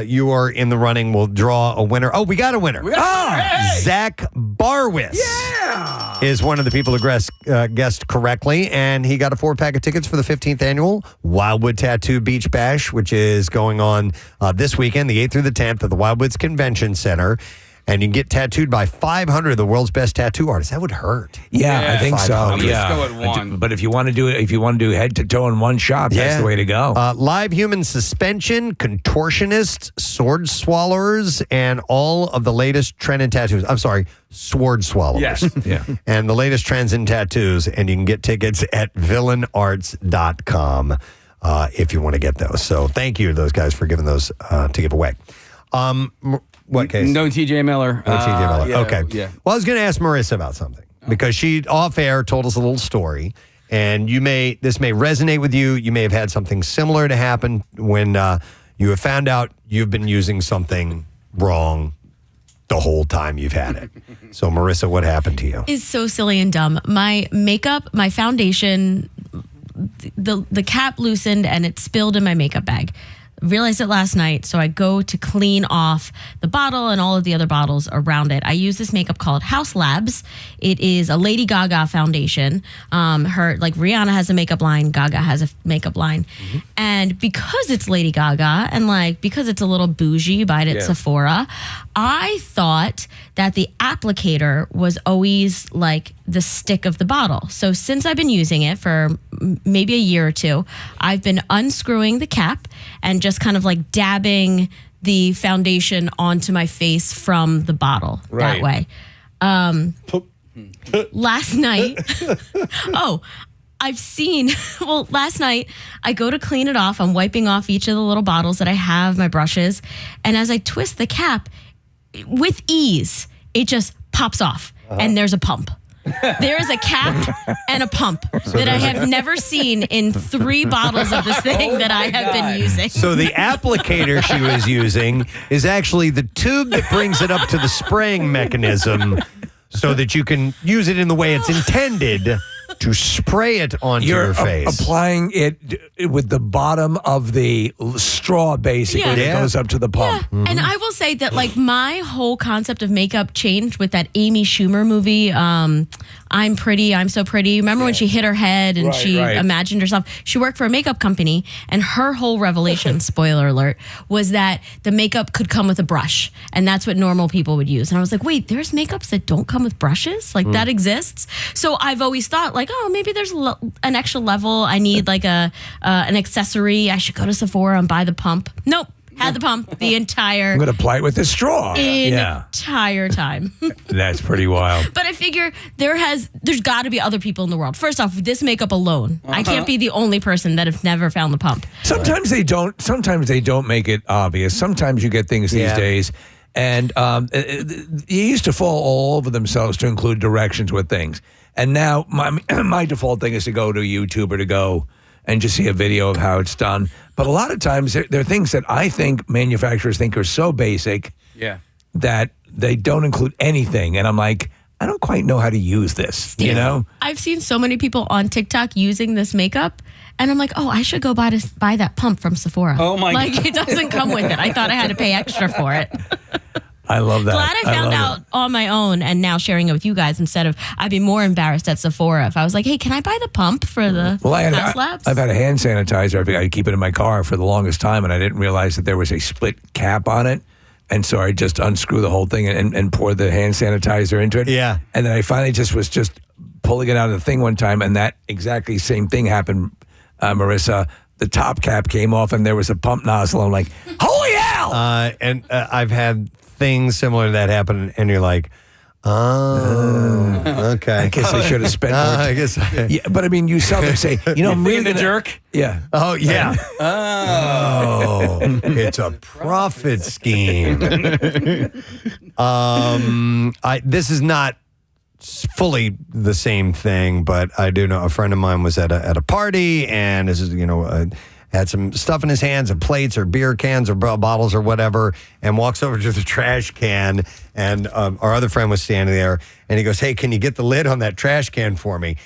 you are in the running. We'll draw a winner. Oh, we got a winner. Zach Barwis is one of the people who guessed correctly, and he got a 4-pack of tickets for the 15th annual Wildwood Tattoo Beach Bash, which is going on this weekend, the 8th through the 10th at the Wildwoods Convention Center. And you can get tattooed by 500 of the world's best tattoo artists. That would hurt. Yeah, I think so. I'm Yeah. just go at one. But if you want to do it, if you want to do head to toe in one shot, that's the way to go. Live human suspension, contortionists, sword swallowers, and all of the latest trend in tattoos. I'm sorry, sword swallowers. Yes. Yeah. And the latest trends in tattoos. And you can get tickets at villainarts.com if you want to get those. So thank you to those guys for giving those to give away. What case? No TJ Miller. No TJ Miller. Yeah, Okay. Yeah. Well, I was going to ask Marissa about something because she off air told us a little story, and this may resonate with you. You may have had something similar to happen when you have found out you've been using something wrong the whole time you've had it. So, Marissa, what happened to you? Is so silly and dumb. My makeup, my foundation, the cap loosened and it spilled in my makeup bag. Realized it last night, so I go to clean off the bottle and all of the other bottles around it. I use this makeup called House Labs. It is a Lady Gaga foundation. Rihanna has a makeup line, Gaga has a makeup line. Mm-hmm. And because it's Lady Gaga and because it's a little bougie, buy it at Sephora, I thought that the applicator was always the stick of the bottle. So since I've been using it for maybe a year or two, I've been unscrewing the cap and just kind of dabbing the foundation onto my face from the bottle that way. Last night, last night I go to clean it off. I'm wiping off each of the little bottles that I have, my brushes. And as I twist the cap, with ease, it just pops off and there's a pump. There is a cap and a pump that I have never seen in 3 bottles of this thing that I have been using. So the applicator she was using is actually the tube that brings it up to the spraying mechanism so that you can use it in the way it's intended to spray it onto your face. Applying it with the bottom of the straw, basically, that goes up to the pump. Yeah. Mm-hmm. And I will say that my whole concept of makeup changed with that Amy Schumer movie, I'm Pretty, I'm So Pretty. Remember when she hit her head and she imagined herself? She worked for a makeup company, and her whole revelation, spoiler alert, was that the makeup could come with a brush, and that's what normal people would use. And I was like, wait, there's makeups that don't come with brushes? That exists? So I've always thought, maybe there's an extra level. I need an accessory. I should go to Sephora and buy the pump. Nope. Had the pump the entire... I'm going to apply it with the straw. Entire time. That's pretty wild. But I figure there's got to be other people in the world. First off, this makeup alone, I can't be the only person that have never found the pump. Sometimes they don't. Sometimes they don't make it obvious. Sometimes you get things these days, and you used to fall all over themselves to include directions with things. And now my default thing is to go to YouTube or to go and just see a video of how it's done. But a lot of times there are things that I think manufacturers think are so basic that they don't include anything. And I'm like, I don't quite know how to use this, Steve, I've seen so many people on TikTok using this makeup, and I'm like, oh, I should go buy that pump from Sephora. Oh, my God. It doesn't come with it. I thought I had to pay extra for it. I love that. Glad I found out on my own and now sharing it with you guys instead of I'd be more embarrassed at Sephora if I was like, hey, can I buy the pump for the House Labs? I've had a hand sanitizer. I keep it in my car for the longest time, and I didn't realize that there was a split cap on it And so I just unscrew the whole thing and pour the hand sanitizer into it. Yeah. And then I finally was pulling it out of the thing one time, and that exactly same thing happened, Marissa. The top cap came off, and there was a pump nozzle. I'm like, holy hell! And I've had things similar to that happen, and you're like, oh, okay. I guess I should have spent more. I guess. Yeah, but I mean, you seldom say, I'm really the jerk. Yeah. Oh, yeah. Oh, it's a profit scheme. This is not fully the same thing, but I do know a friend of mine was at a party, and this is, had some stuff in his hands, and plates or beer cans or bottles or whatever, and walks over to the trash can, and our other friend was standing there, and he goes, hey, can you get the lid on that trash can for me?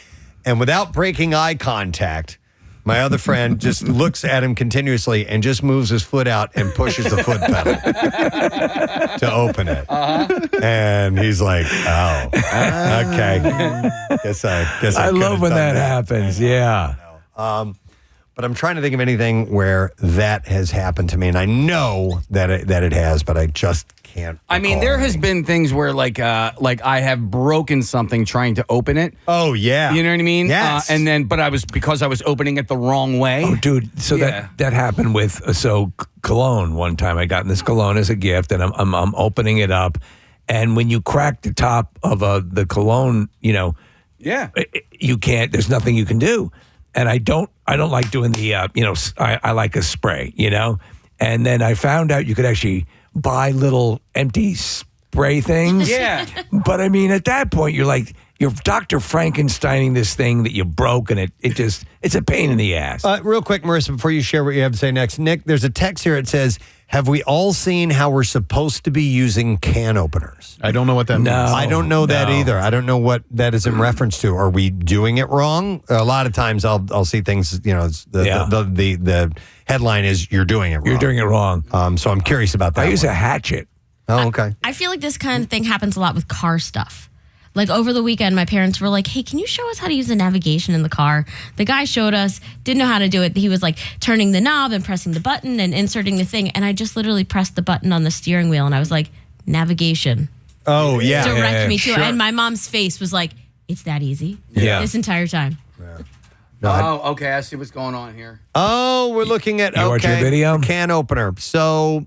And without breaking eye contact, my other friend just looks at him continuously and just moves his foot out and pushes the foot pedal to open it. And he's like, oh, okay. Guess I love when that happens. Yeah. But I'm trying to think of anything where that has happened to me, and I know that it has, but I just can't. I mean, there has been things where like I have broken something trying to open it. Oh yeah, you know what I mean? Yes. And then, but I was opening it the wrong way. Oh, dude. So that happened with cologne one time. I got this cologne as a gift, and I'm opening it up, and when you crack the top of the cologne, you can't. There's nothing you can do. And I don't like doing the, I like a spray, And then I found out you could actually buy little empty spray things. Yeah. But I mean, at that point, you're like, you're Dr. Frankensteining this thing that you broke, and it's a pain in the ass. Real quick, Marissa, before you share what you have to say next, Nick, there's a text here. It says, have we all seen how we're supposed to be using can openers? I don't know what that means. I don't know that either. I don't know what that is in reference to. Are we doing it wrong? A lot of times I'll see things, the headline is you're doing it wrong. You're doing it wrong. So I'm curious about that. I use a hatchet. Oh, okay. I feel like this kind of thing happens a lot with car stuff. Like over the weekend, my parents were like, hey, can you show us how to use the navigation in the car? The guy showed us, didn't know how to do it. He was like turning the knob and pressing the button and inserting the thing. And I just literally pressed the button on the steering wheel and I was like, navigation. Oh, yeah. Direct me to sure. it. And my mom's face was like, it's that easy. Yeah. This entire time. Okay. I see what's going on here. Oh, we're looking at, You watch your video? can opener. So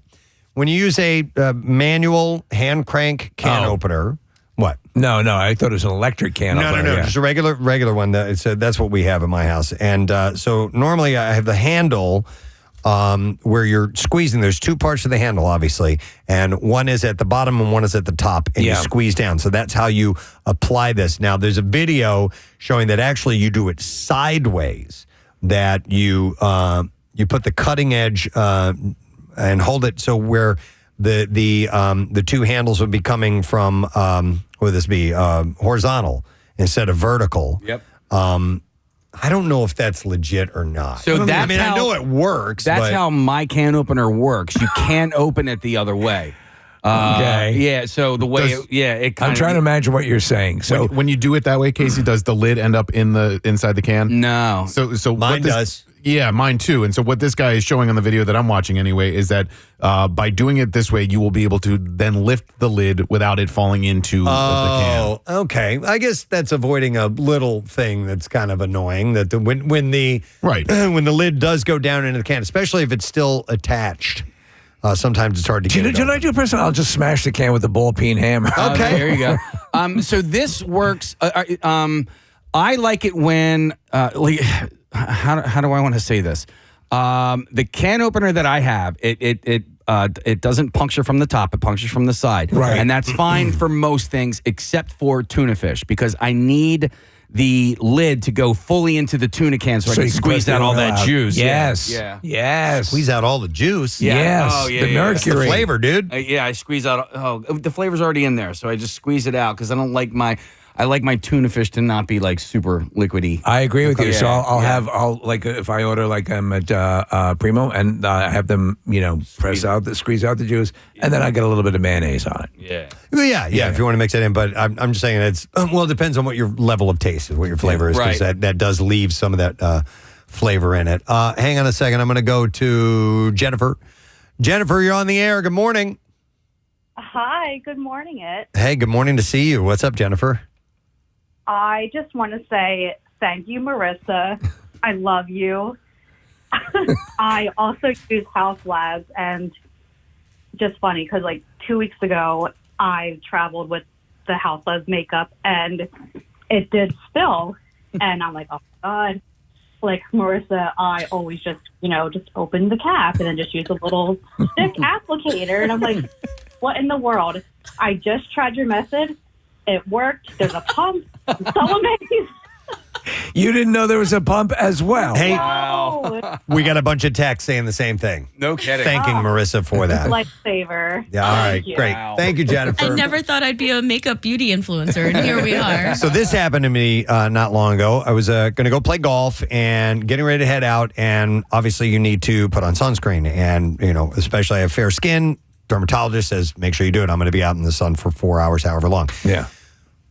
when you use a manual hand crank can opener, what? No, I thought it was an electric can opener. No, just a regular one. That's what we have at my house. And so normally I have the handle where you're squeezing. There's two parts of the handle, obviously, and one is at the bottom and one is at the top, and you squeeze down. So that's how you apply this. Now, there's a video showing that actually you do it sideways, that you put the cutting edge and hold it so where the two handles would be coming from what would this be horizontal instead of vertical. Yep. I don't know if that's legit or not. So I know it works. That's but how my can opener works. You can't open it the other way. Okay. Yeah. So the way, I'm trying to imagine what you're saying. So when you do it that way, Casey, does the lid end up inside the can? No. So mine does. Yeah, mine too. And so what this guy is showing on the video that I'm watching anyway is that by doing it this way, you will be able to then lift the lid without it falling into the can. Oh, okay. I guess that's avoiding a little thing that's kind of annoying. That when the lid does go down into the can, especially if it's still attached. Sometimes it's hard to get it Did I do a person? I'll just smash the can with the ball peen hammer. Okay. There you go. So this works. I like it when, how do I want to say this? The can opener that I have, it doesn't puncture from the top; it punctures from the side, right? And that's fine for most things except for tuna fish, because I need the lid to go fully into the tuna can so I can squeeze out all that juice. Yes. Yeah. Yes. Squeeze out all the juice. Yeah. Yes. Oh, yeah, the yeah. mercury. That's the flavor, dude. I squeeze out. Oh, the flavor's already in there, so I just squeeze it out because I don't like I like my tuna fish to not be like super liquidy. I agree with you. Yeah, So I'll like if I order like I'm at Primo and I have them, squeeze out the juice, and then I get a little bit of mayonnaise on it. Yeah. Well, yeah. If you want to mix it in, but I'm just saying it depends on what your level of taste is, what your flavor is, because that does leave some of that flavor in it. Hang on a second. I'm going to go to Jennifer. Jennifer, you're on the air. Good morning. Hi, good morning, it. Hey, good morning to see you. What's up, Jennifer? I just want to say thank you, Marissa. I love you. I also use House Labs, and just funny because like 2 weeks ago, I traveled with the House Labs makeup, and it did spill, and I'm like, oh my God. Like Marissa, I always just open the cap and then just use a little stick applicator. And I'm like, what in the world? I just tried your method. It worked. There's a pump. It's so amazing. You didn't know there was a pump as well. Hey, Wow. we got a bunch of texts saying the same thing. No kidding. Thanking Marissa for that. Lifesaver. Yeah, all right, Thank you. great. Thank you, Jennifer. I never thought I'd be a makeup beauty influencer, and here we are. So this happened to me not long ago. I was going to go play golf and getting ready to head out, and obviously you need to put on sunscreen, and especially I have fair skin. Dermatologist says make sure you do it. I'm going to be out in the sun for 4 hours, however long. Yeah.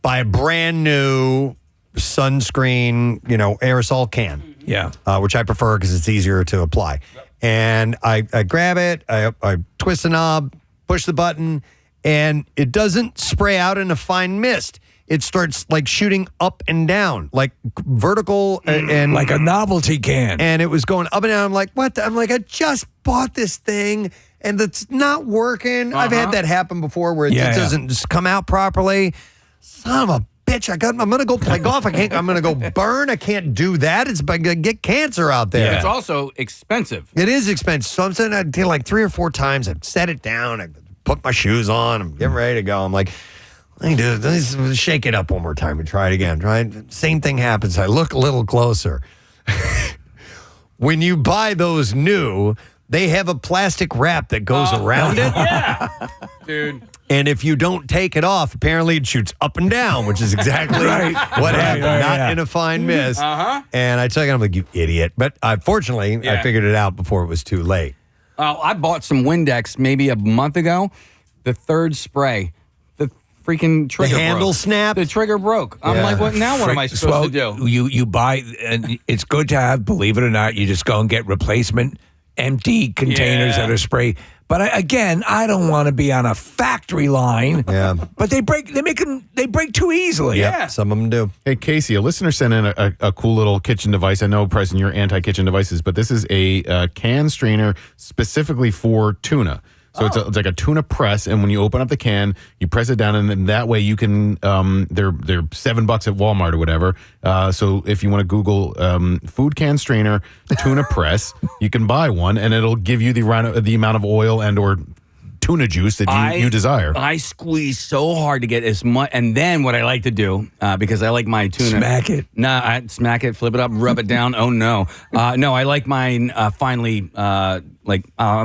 Buy a brand new sunscreen, aerosol can. Yeah. Which I prefer because it's easier to apply. And I grab it, I twist the knob, push the button, and it doesn't spray out in a fine mist. It starts like shooting up and down, like vertical and like a novelty can. And it was going up and down. I'm like, what? I'm like, I just bought this thing and it's not working. I've had that happen before where it just doesn't just come out properly. Son of a bitch! I'm going to go play golf. I'm going to go burn. I can't do that. It's going to get cancer out there. It's also expensive. It is expensive. So I'm saying I did like 3 or 4 times. I set it down. I put my shoes on. I'm getting ready to go. I'm like, let's shake it up one more time and try it again. Right? Same thing happens. I look a little closer. When you buy those new, they have a plastic wrap that goes around it. Yeah, dude. And if you don't take it off, apparently it shoots up and down, which is exactly what happened. Not in a fine mist. And I tell you, I'm like, you idiot. But fortunately, I figured it out before it was too late. I bought some Windex maybe a month ago. The third spray, the freaking trigger handle broke. snapped? The trigger broke. I'm like, what now? What am I supposed to do? You buy, and it's good to have, believe it or not, you just go and get replacement empty containers that are spray. But I don't want to be on a factory line. Yeah. But they break too easily. Yeah, some of them do. Hey, Casey, a listener sent in a cool little kitchen device. I know, Preston, you're anti-kitchen devices, but this is a can strainer specifically for tuna. So it's like a tuna press, and when you open up the can, you press it down, and then that way you can. They're $7 at Walmart or whatever. So if you want to Google food can strainer tuna press, you can buy one, and it'll give you the amount of oil and or tuna juice that you desire. I squeeze so hard to get as much, and then what I like to do because I like my tuna. Smack it. Nah, I smack it, flip it up, rub it down. Oh no, no, I like mine finely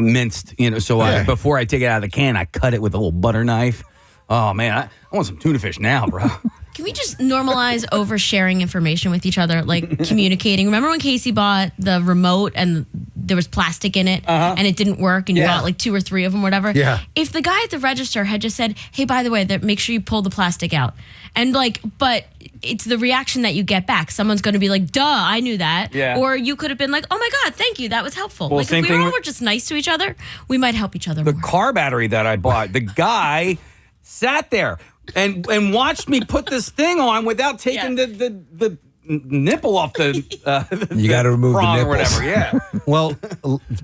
minced. So before I take it out of the can, I cut it with a little butter knife. Oh man, I want some tuna fish now, bro. Can we just normalize oversharing information with each other, like communicating? Remember when Casey bought the remote and there was plastic in it and it didn't work and you bought like 2 or 3 of them, whatever? Yeah. If the guy at the register had just said, hey, by the way, make sure you pull the plastic out. And but it's the reaction that you get back. Someone's going to be like, duh, I knew that. Yeah. Or you could have been like, oh my God, thank you. That was helpful. Well, like same if we thing all with- were just nice to each other, we might help each other The more. car battery that I bought, the guy sat there and watched me put this thing on without taking the nipple off the You got to remove the prong nipples. or whatever. Yeah. Well,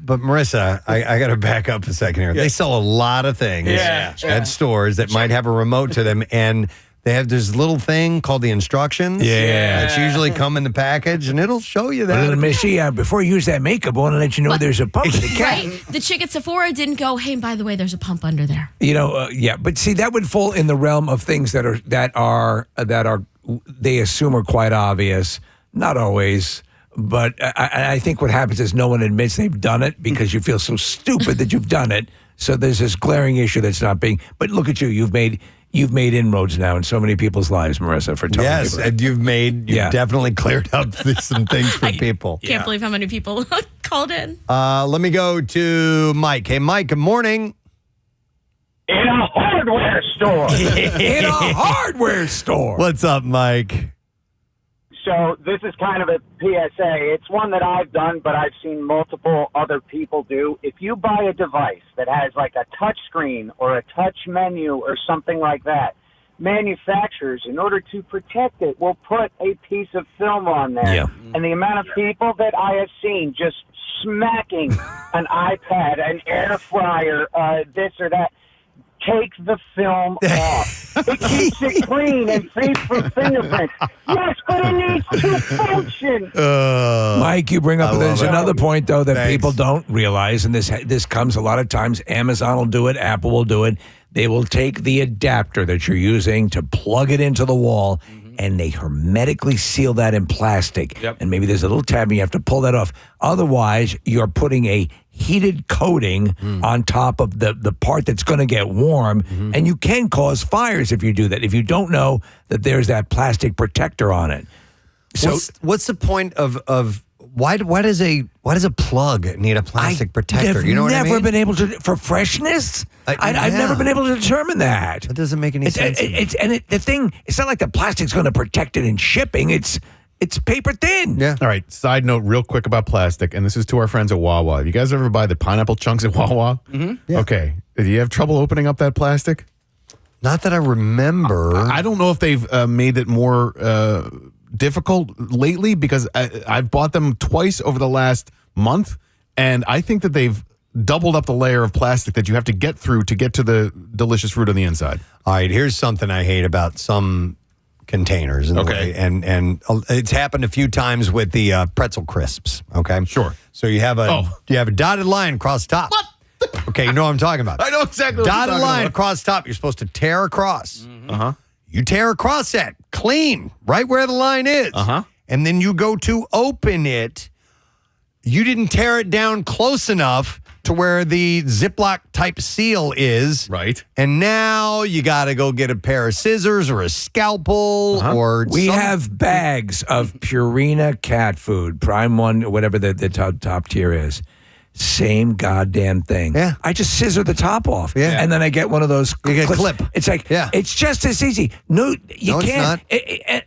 but Marissa, I got to back up a second here. They sell a lot of things at stores that might have a remote to them, and they have this little thing called the instructions. That's usually come in the package, and it'll show you that. Little Missy, before you use that makeup, I want to let you know there's a pump in the can. Right. The chick at Sephora didn't go, hey, by the way, there's a pump under there. But see, that would fall in the realm of things that are they assume are quite obvious. Not always, but I think what happens is no one admits they've done it because you feel so stupid that you've done it. So there's this glaring issue that's not being. But look at you, you've made inroads now in so many people's lives, Marissa. For telling yes, people. and you've definitely cleared up some things for people. Can't believe how many people called in. Let me go to Mike. Hey, Mike. Good morning. In a hardware store. In a hardware store. What's up, Mike? So this is kind of a PSA. It's one that I've done, but I've seen multiple other people do. If you buy a device that has like a touch screen or a touch menu or something like that, manufacturers, in order to protect it, will put a piece of film on there. Yeah. And the amount of people that I have seen just smacking an iPad, an air fryer, this or that, take the film off. It keeps it clean and free from fingerprints. Yes, but it needs to function. Mike, you bring up there's another point though that people don't realize, and this comes a lot of times. Amazon will do it, Apple will do it. They will take the adapter that you're using to plug it into the wall, and they hermetically seal that in plastic. And maybe there's a little tab, and you have to pull that off. Otherwise, you're putting a heated coating on top of the part that's going to get warm, and you can cause fires if you do that, if you don't know that there's that plastic protector on it. So what's the point of why does a plug need a plastic protector? You know what I mean? Never been able to, for freshness. I've never been able to determine that. That doesn't make any sense. It's not like the plastic's going to protect it in shipping. It's paper thin. Yeah. All right. Side note, real quick about plastic, and this is to our friends at Wawa. You guys ever buy the pineapple chunks at Wawa? Yeah. Okay. Do you have trouble opening up that plastic? Not that I remember. I don't know if they've made it more difficult lately, because I've bought them twice over the last month, and I think that they've doubled up the layer of plastic that you have to get through to get to the delicious fruit on the inside. All right, here's something I hate about some containers. And it's happened a few times with the pretzel crisps. Okay, sure. So you have a dotted line across the top. What? Okay, you know what I'm talking about. I know exactly what you're dotted talking line about. across the top. You're supposed to tear across. Uh-huh. You tear across that clean, right where the line is. And then you go to open it. You didn't tear it down close enough to where the Ziploc type seal is. Right. And now you got to go get a pair of scissors or a scalpel or we have bags of Purina cat food, Prime 1, whatever the top tier is. Same goddamn thing. Yeah. I just scissor the top off. Yeah. And then I get one of those You get a clips. clip. It's like, it's just as easy. No, you No, it's can't. not.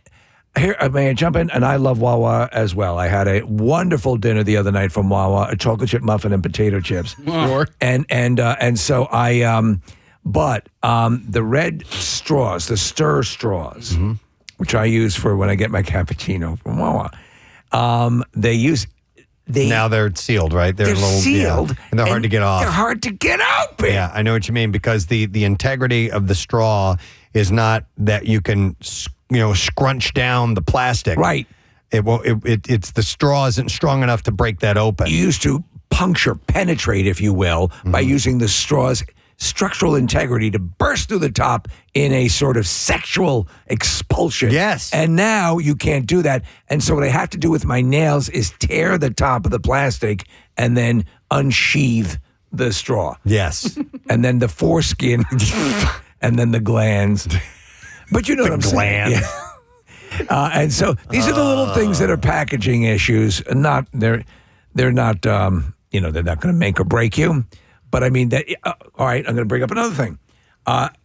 Here, may I jump in? And I love Wawa as well. I had a wonderful dinner the other night from Wawa, a chocolate chip muffin and potato chips. Sure. And so I, but the red straws, the stir straws, which I use for when I get my cappuccino from Wawa, now they're sealed, right? They're sealed. And they're hard to get off. They're hard to get open. Yeah, I know what you mean, because the integrity of the straw is not that you can scrunch down the plastic. Right. It's the straw isn't strong enough to break that open. You used to penetrate, if you will, by using the straw's structural integrity to burst through the top in a sort of sexual expulsion. Yes. And now you can't do that. And so what I have to do with my nails is tear the top of the plastic and then unsheathe the straw. Yes. And then the foreskin and then the glands. But you know what I'm saying. Yeah. And so these are the little things that are packaging issues. They're not they're not going to make or break you. But I mean, all right, I'm going to bring up another thing.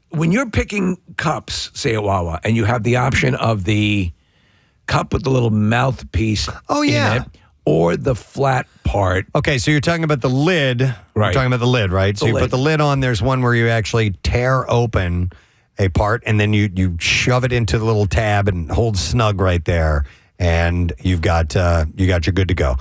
When you're picking cups, say at Wawa, and you have the option of the cup with the little mouthpiece in it, or the flat part. Okay, so you're talking about the lid. Right. You're talking about the lid, right? So you put the lid on. There's one where you actually tear open a part, and then you shove it into the little tab and hold snug right there, and you're good to go.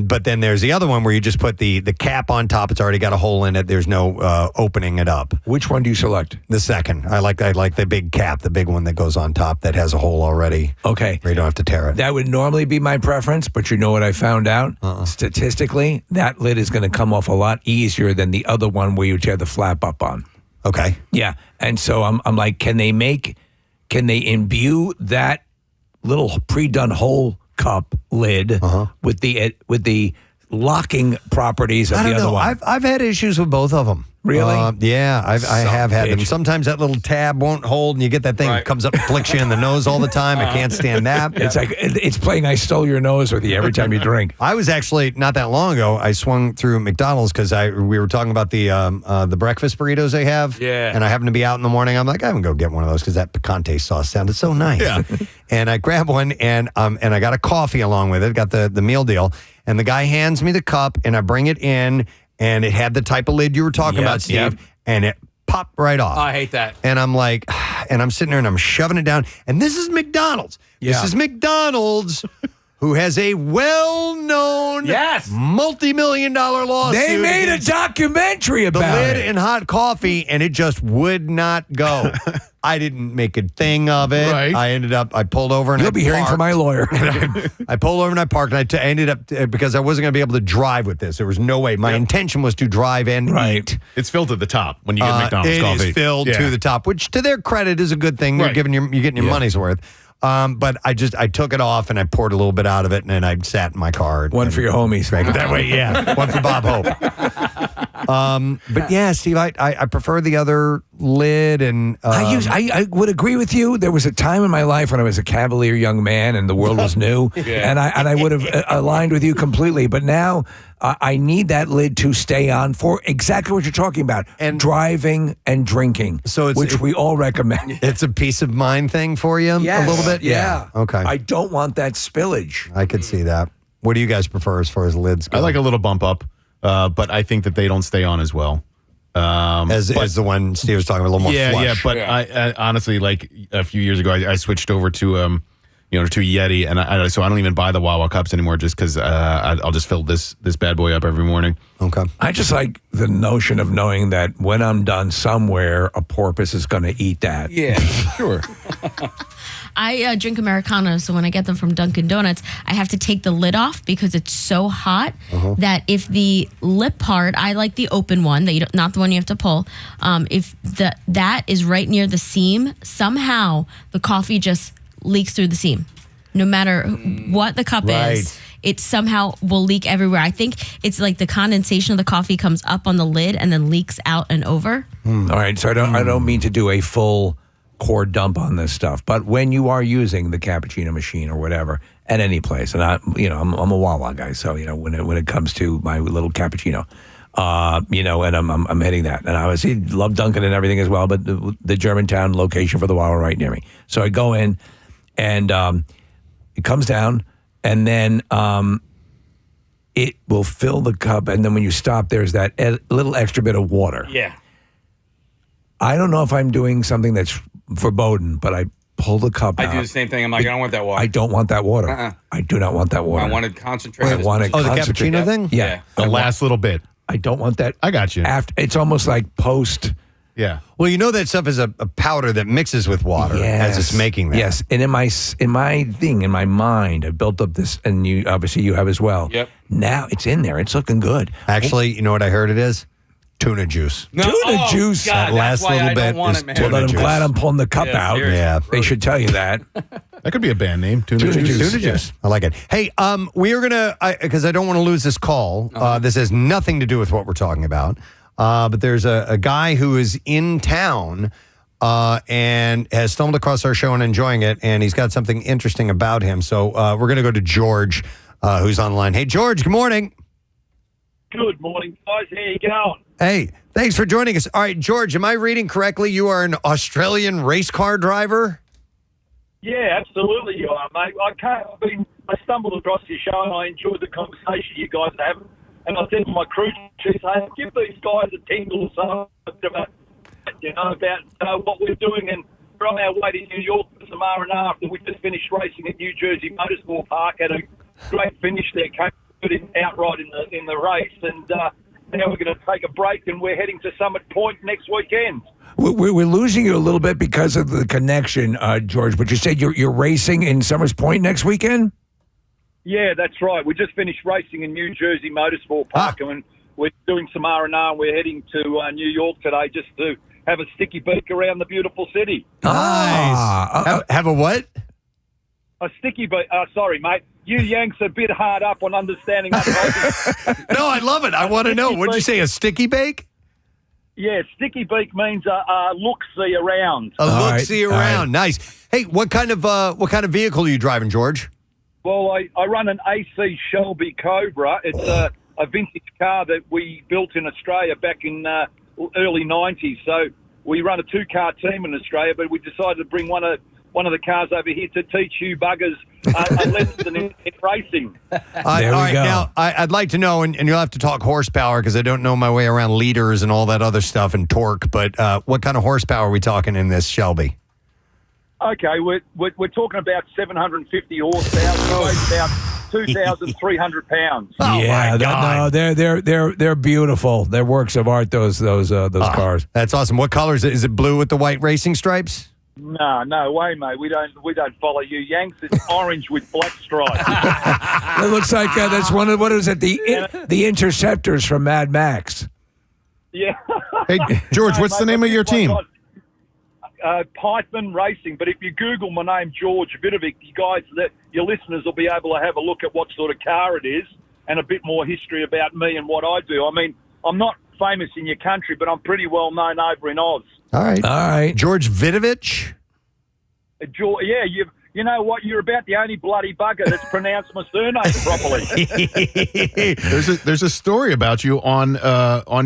But then there's the other one where you just put the cap on top. It's already got a hole in it. There's no opening it up. Which one do you select? The second. I like the big cap, the big one that goes on top that has a hole already. Okay. Where you don't have to tear it. That would normally be my preference, but you know what I found out? Statistically, that lid is going to come off a lot easier than the other one where you tear the flap up on. Okay. Yeah. And so I'm like, can they imbue that little pre-done hole cup lid with the locking properties of the other one? I've had issues with both of them. Really? Yeah, I have had them. Sometimes that little tab won't hold, and you get that thing that comes up and flicks you in the nose all the time. I can't stand that. It's like it's playing I Stole Your Nose with you every time you drink. I was actually, not that long ago, I swung through McDonald's because we were talking about the breakfast burritos they have. Yeah. And I happened to be out in the morning. I'm like, I'm going to go get one of those because that picante sauce sounded so nice. Yeah. And I grabbed one, and I got a coffee along with it, got the meal deal. And the guy hands me the cup, and I bring it in, and it had the type of lid you were talking about, Steve, and it popped right off. I hate that. And I'm like, and I'm sitting there and I'm shoving it down. And this is McDonald's. This is McDonald's, who has a well-known, multi-million-dollar lawsuit. They made a documentary about the lid it. in hot coffee, and it just would not go. I didn't make a thing of it. Right. I pulled over and You'll be hearing from my lawyer. I pulled over and I parked, and I ended up, because I wasn't going to be able to drive with this. There was no way. My intention was to drive and eat. It's filled to the top when you get McDonald's coffee. It is filled to the top, which to their credit is a good thing. You're getting your money's worth. But I took it off and I poured a little bit out of it, and then I sat in my car. One for your homies. Drank it that way, yeah. One for Bob Hope. But yeah, Steve, I prefer the other lid, and I would agree with you. There was a time in my life when I was a cavalier young man and the world was new, and I would have aligned with you completely. But now I need that lid to stay on for exactly what you're talking about, and driving and drinking, which we all recommend. It's a peace of mind thing for you, a little bit. Yeah. Okay. I don't want that spillage. I could see that. What do you guys prefer as far as lids go? I like a little bump up, but I think that they don't stay on as well. As the one Steve was talking about, a little more flush. Yeah, but I honestly, like a few years ago, I switched over to to Yeti, and so I don't even buy the Wawa cups anymore, just because I'll just fill this bad boy up every morning. Okay. I just like the notion of knowing that when I'm done somewhere, a porpoise is going to eat that. Yeah, sure. I drink Americanos, so when I get them from Dunkin' Donuts, I have to take the lid off because it's so hot that if the lip part, I like the open one, that not the one you have to pull. If that is right near the seam, somehow the coffee just leaks through the seam. No matter what the cup is, it somehow will leak everywhere. I think it's like the condensation of the coffee comes up on the lid and then leaks out and over. All right, so I don't mean to do a full core dump on this stuff, but when you are using the cappuccino machine or whatever at any place, and I'm a Wawa guy, so when it comes to my little cappuccino, and I'm hitting that, and I obviously love Dunkin' and everything as well, but the Germantown location for the Wawa right near me. So I go in, and it comes down, and then it will fill the cup, and then when you stop, there's that little extra bit of water. Yeah. I don't know if I'm doing something that's verboten, but I pull the cup out. I do the same thing. I'm like, I don't want that water. I don't want that water. I do not want that water. I wanted concentrated. I want it the cappuccino thing? Yeah. The last little bit. I don't want that. I got you. It's almost like post. Yeah. Well, that stuff is a powder that mixes with water as it's making that. Yes. And in my mind, I built up this, and you have as well. Yep. Now it's in there. It's looking good. Actually, you know what I heard it is? Tuna juice. Tuna juice. God, that last little bit is tuna Well, then I'm juice. glad I'm pulling the cup out. seriously. Yeah. They should tell you that. That could be a band name. Tuna Juice. Tuna juice. I like it. Hey, we are gonna because I don't want to lose this call. This has nothing to do with what we're talking about. But there's a guy who is in town and has stumbled across our show and enjoying it, and he's got something interesting about him. So we're gonna go to George, who's online. Hey, George. Good morning. Good morning, guys. How you going? Hey, thanks for joining us. All right, George, am I reading correctly? You are an Australian race car driver? Yeah, absolutely you are, mate. I stumbled across your show and I enjoyed the conversation you guys are having. And I said to my crew chief, hey, give these guys a tingle or something about what we're doing. And we're on our way to New York for some R&R after we just finished racing at New Jersey Motorsport Park. Had a great finish there, came outright in the race. And now we're going to take a break and we're heading to Summit Point next weekend. We're losing you a little bit because of the connection, George, but you said you're racing in Summers Point next weekend? Yeah, that's right. We just finished racing in New Jersey Motorsport Park, and we're doing some R&R, and we're heading to New York today just to have a sticky beak around the beautiful city. Nice. Have a what? A sticky beak. Sorry, mate. You Yanks are a bit hard up on understanding. No, I love it. I want to know. What'd you say, a sticky bake? Yeah, sticky beak means look-see around. A look-see around. Nice. Hey, what kind of vehicle are you driving, George? Well, I run an AC Shelby Cobra. It's a vintage car that we built in Australia back in early 90s. So we run a two-car team in Australia, but we decided to bring one of the cars over here to teach you buggers a lesson in racing. All right, now I'd like to know, and you'll have to talk horsepower because I don't know my way around liters and all that other stuff and torque, but what kind of horsepower are we talking in this Shelby? Okay, we're talking about 750 horsepower, weighs about 2,300 pounds. Yeah, no, they're beautiful. They're works of art. Those cars. That's awesome. What color is it? Is it blue with the white racing stripes? No way, mate. We don't follow you Yanks. It's orange with black stripes. It looks like that's one of what is it? The Interceptors from Mad Max. Yeah. Hey, George, what's the name of your team? Python Racing. But if you Google my name, George Vidovic, your listeners will be able to have a look at what sort of car it is and a bit more history about me and what I do. I mean, I'm not famous in your country, but I'm pretty well known over in Oz. All right. George Vidovic? Yeah, you know what? You're about the only bloody bugger that's pronounced my surname properly. There's a story about you on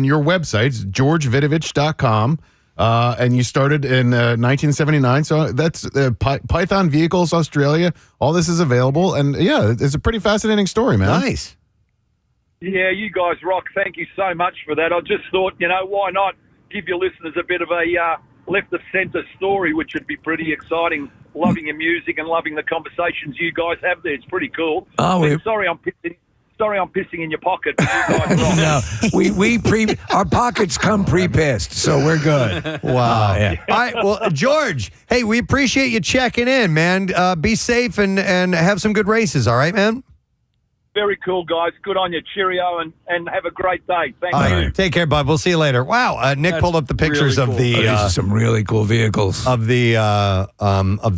your website, georgevidovic.com, and you started in 1979. So that's Python Vehicles Australia. All this is available, and yeah, it's a pretty fascinating story, man. Nice. Yeah, you guys rock. Thank you so much for that. I just thought, why not give your listeners a bit of a left-of-centre story, which would be pretty exciting. Loving your music and loving the conversations you guys have there. It's pretty cool. Sorry, I'm pissing in your pocket. But you guys rock. No, our pockets come pre-pissed, so we're good. Wow. Yeah. All right. Well, George, hey, we appreciate you checking in, man. Be safe and have some good races. All right, man? Very cool, guys. Good on you. Cheerio, and have a great day. Thank you. Take care, bud. We'll see you later. Wow, Nick pulled up the pictures really of cool. the These are some really cool vehicles of the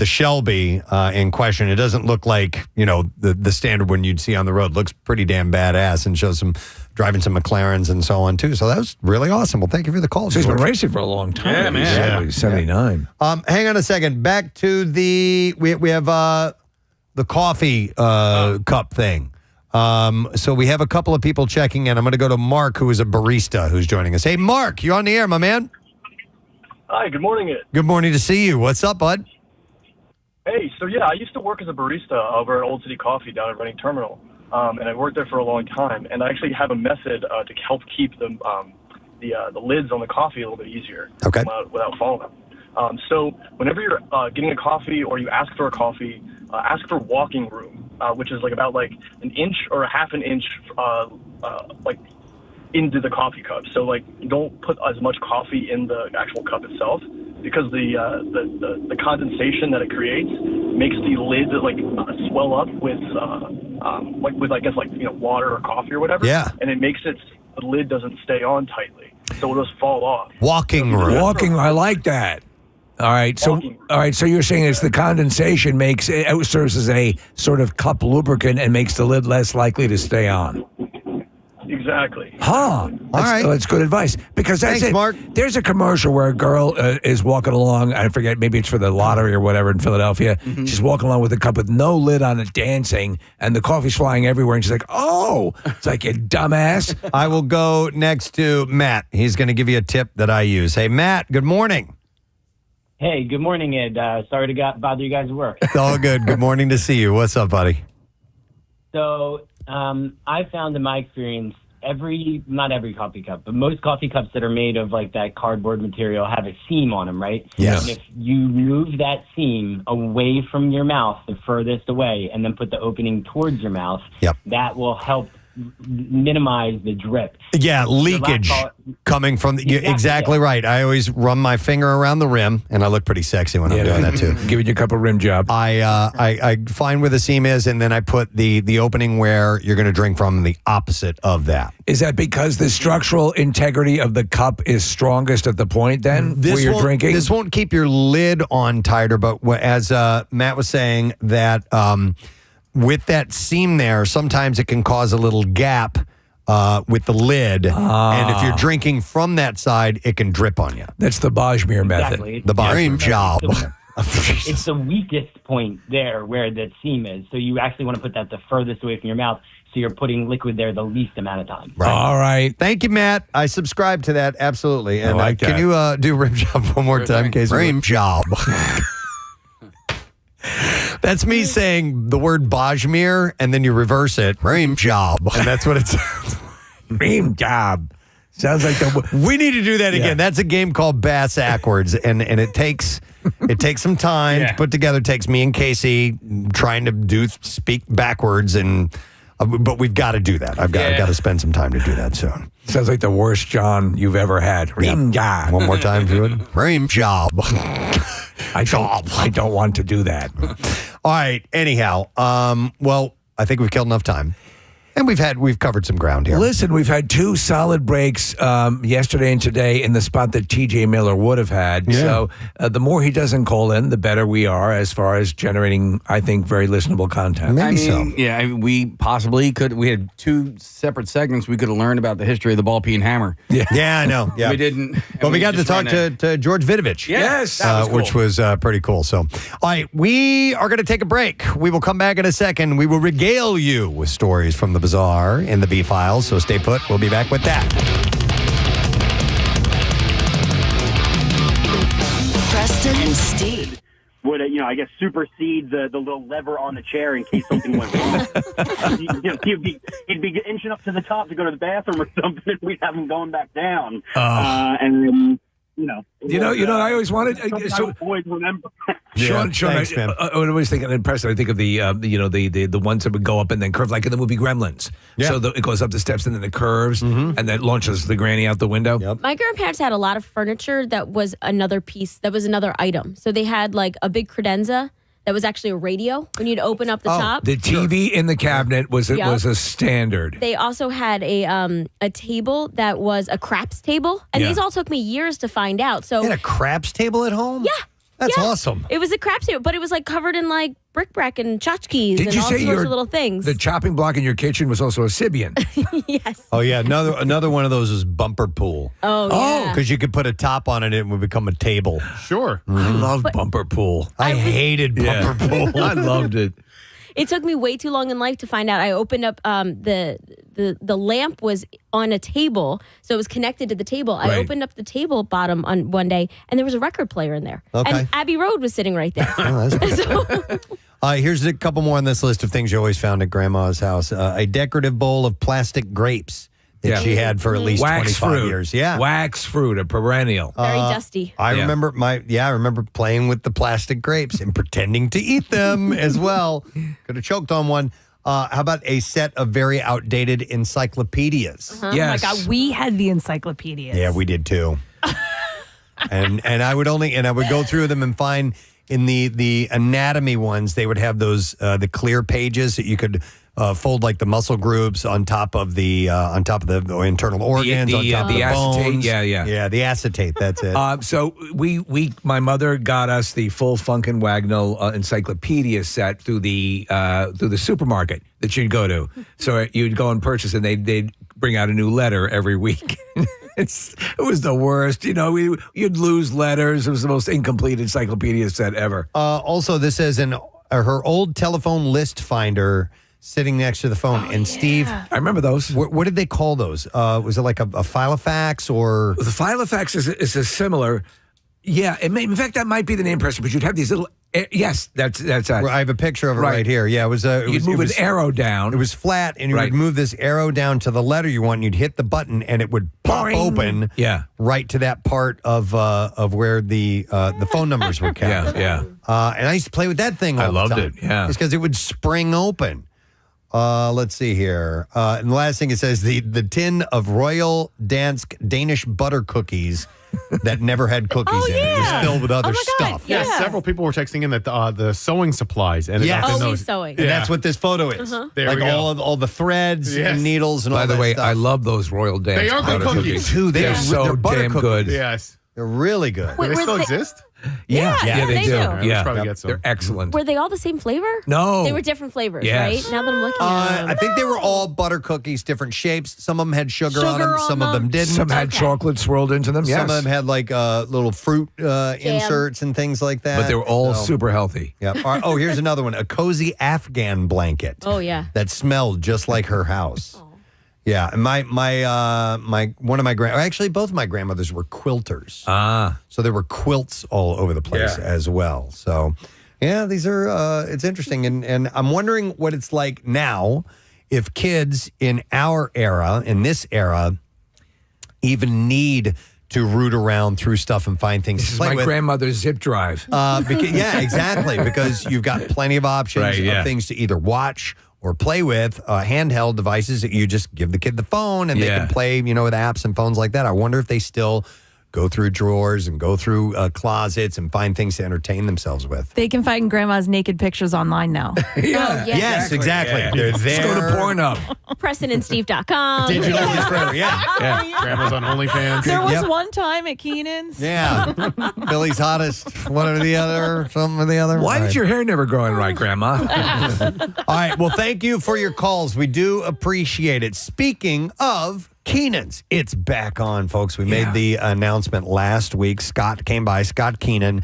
Shelby in question. It doesn't look like the standard one you'd see on the road. It looks pretty damn badass and shows some driving some McLarens and so on too. So that was really awesome. Well, thank you for the call. So he's been racing for a long time. Yeah, man. He's 79. Hang on a second. Back to we have the coffee cup thing. So we have a couple of people checking in. I'm going to go to Mark, who is a barista, who's joining us. Hey, Mark, you're on the air, my man. Hi, good morning. Good morning to see you. What's up, bud? Hey, so yeah, I used to work as a barista over at Old City Coffee down at Reading Terminal, and I worked there for a long time. And I actually have a method to help keep the lids on the coffee a little bit easier without falling them. So whenever you're getting a coffee or you ask for a coffee, ask for walking room, which is about an inch or a half an inch into the coffee cup. So don't put as much coffee in the actual cup itself, because the condensation that it creates makes the lids swell up with I guess water or coffee or whatever. Yeah. And it makes the lid doesn't stay on tightly, so it'll just fall off. Walking room. I like that. All right, so you're saying it's the condensation it serves as a sort of cup lubricant and makes the lid less likely to stay on. Exactly. All right. That's good advice, because that's Thanks, it. Mark. There's a commercial where a girl is walking along. I forget, maybe it's for the lottery or whatever in Philadelphia. Mm-hmm. She's walking along with a cup with no lid on it, dancing, and the coffee's flying everywhere. And she's like, "Oh, it's like you dumbass." I will go next to Matt. He's going to give you a tip that I use. Hey, Matt. Good morning. Hey, good morning, Ed. Sorry to bother you guys at work. It's all good. Good morning to see you. What's up, buddy? So I found in my experience, not every coffee cup, but most coffee cups that are made of that cardboard material have a seam on them, right? Yes. And if you move that seam away from your mouth, the furthest away, and then put the opening towards your mouth, that will help minimize the drip. Yeah, leakage coming from you're exactly right. I always run my finger around the rim, and I look pretty sexy when I'm doing that too. Giving your cup a rim job. I find where the seam is, and then I put the opening where you're going to drink from, the opposite of that. Is that because the structural integrity of the cup is strongest at the point then where you're drinking? This won't keep your lid on tighter, but as Matt was saying, that with that seam there, sometimes it can cause a little gap with the lid. And if you're drinking from that side, it can drip on you. That's the Bajmir method. Exactly. The Bajmir job. It's the weakest point there where the seam is. So you actually want to put that the furthest away from your mouth. So you're putting liquid there the least amount of time. Right. All right. Thank you, Matt. I subscribe to that. Absolutely. And like can that. you do rim job one more time, Casey? Rim job. That's me saying the word Bajmir, and then you reverse it. Rim job. And that's what it sounds like. Dream job. Sounds like We need to do that again. That's a game called Bass Backwards, and it takes some time to put together. It takes me and Casey trying to speak backwards, and but we've got to do that. I've got to spend some time to do that soon. Sounds like the worst John you've ever had. Dream job. One more time, if you would. Dream job. I don't want to do that. All right. Anyhow, well, I think we've killed enough time. And we've covered some ground here. Listen, we've had 2 solid breaks yesterday and today in the spot that TJ Miller would have had. Yeah. So the more he doesn't call in, the better we are as far as generating, I think, very listenable content. Yeah, we possibly could. We had 2 separate segments. We could have learned about the history of the ball peen hammer. Yeah, I know. Yeah. We didn't. But we got to talk to George Vidovich. Yes. That was cool. Which was pretty cool. So, all right, we are going to take a break. We will come back in a second. We will regale you with stories from the bizarre in the B-Files. So stay put. We'll be back with that. Preston and Steve would, I guess, supersede the little lever on the chair in case something went wrong. He'd be inching up to the top to go to the bathroom or something, and we'd have him going back down. And then, I always wanted. So always remember. Sean, thanks, man. I always think, and Preston, I think of the ones that would go up and then curve, like in the movie Gremlins. Yeah. So it goes up the steps and then it curves, and then launches the granny out the window. Yep. My grandparents had a lot of furniture that was another piece, that was another item. So they had like a big credenza that was actually a radio when you'd open up the top. The TV in the cabinet was a standard. They also had a table that was a craps table, and these all took me years to find out. So You had a craps table at home? Yeah. That's awesome. It was a craps table, but it was like covered in like bric-a-brac and tchotchkes and you all say sorts of little things. The chopping block in your kitchen was also a Sibian? Yes. Oh, yeah. Another one of those is bumper pool. Oh, yeah. Because you could put a top on it and it would become a table. Sure. I love bumper pool. I hated bumper pool. I loved it. It took me way too long in life to find out. I opened up the lamp was on a table, so it was connected to the table. Right. I opened up the table bottom on one day, and there was a record player in there. Okay. And Abbey Road was sitting right there. Oh, that's here's a couple more on this list of things you always found at Grandma's house. A decorative bowl of plastic grapes that she had for at least Wax 25 fruit. years. Yeah. Wax fruit, a perennial. Very dusty. I remember playing with the plastic grapes and pretending to eat them as well. Could have choked on one. How about a set of very outdated encyclopedias? Oh my God, we had the encyclopedias. Yeah, we did too. and I would go through them and find in the anatomy ones, they would have those the clear pages that you could fold like the muscle groups on top of the internal organs, on top of the acetate, bones. yeah, the acetate. That's it. So my mother got us the full Funkin' Wagnall encyclopedia set through the supermarket that you'd go to. So you'd go and purchase, and they'd bring out a new letter every week. It was the worst. You'd lose letters. It was the most incomplete encyclopedia set ever. Also, this is her old telephone list finder sitting next to the phone. And Steve, I remember those. What did they call those? Was it like a Filofax or? The Filofax is a similar. Yeah, in fact, that might be the name, Preston. But you'd have these little. Yes, that's that. I have a picture of it right here. Yeah, it was. You'd move an arrow down. It was flat, and you would move this arrow down to the letter you want. And you'd hit the button, and it would pop open. Yeah, right to that part of where the phone numbers were kept. Yeah. And I used to play with that thing all the time. I loved it. Yeah, it's because it would spring open. Let's see here. And the last thing it says, the tin of Royal Dansk Danish butter cookies that never had cookies in it. It was filled with other stuff. Yeah, several people were texting in that the sewing supplies ended up in those. Sewing. And that's what this photo is. There like we go. all the threads and needles and all that By the way, stuff. I love those Royal Dansk They are good butter cookies. Too. They're so butter damn cookies. good. Yes. They're really good. Do they still exist? Yeah, they they do. do. Yeah, probably get some. they're excellent. Were they all the same flavor? No. They were different flavors, Yes. right? Now that I'm looking at them. I think they were all butter cookies, different shapes. Some of them had sugar on them. Some of them didn't. Some had chocolate swirled into them. Yes. Some of them had like little fruit inserts and things like that. But they were all super healthy. Yeah. Oh, here's another one: a cozy Afghan blanket. Oh, yeah. That smelled just like her house. Yeah, and my actually both of my grandmothers were quilters. So there were quilts all over the place as well. So yeah, these are it's interesting, and I'm wondering what it's like now if kids in our era, in this era, even need to root around through stuff and find things This to is play my with. grandmother's zip drive. Yeah, exactly, because you've got plenty of options Right, yeah. of things to either watch or play with, handheld devices that you just give the kid the phone and they can play, with apps and phones like that. I wonder if they still go through drawers and go through closets and find things to entertain themselves with. They can find grandma's naked pictures online now. Yes, exactly. Yeah. They're Just there. go to Pornhub. PrestonandSteve.com. Digital is forever. Yeah. Grandma's on OnlyFans. There was one time at Keenan's. Yeah. Billy's hottest, one or the other, something or the other. Why did your hair never grow in right, Grandma? All right. Well, thank you for your calls. We do appreciate it. Speaking of Keenan's, it's back on, folks. We made the announcement last week. Scott came by, Scott Keenan,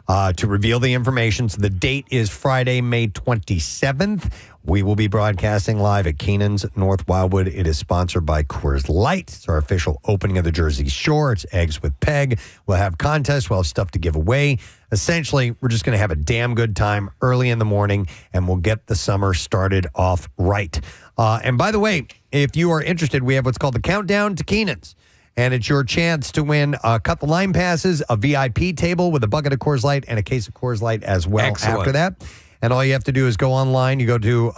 to reveal the information. So the date is Friday, May 27th. We will be broadcasting live at Keenan's, North Wildwood. It is sponsored by Coors Light. It's our official opening of the Jersey Shore. It's Eggs with Peg. We'll have contests. We'll have stuff to give away. Essentially, we're just going to have a damn good time early in the morning, and we'll get the summer started off right. And by the way, if you are interested, we have what's called the Countdown to Keenan's. And it's your chance to win cut the line passes, a VIP table with a bucket of Coors Light, and a case of Coors Light as well. Excellent. After that. And all you have to do is go online. You go to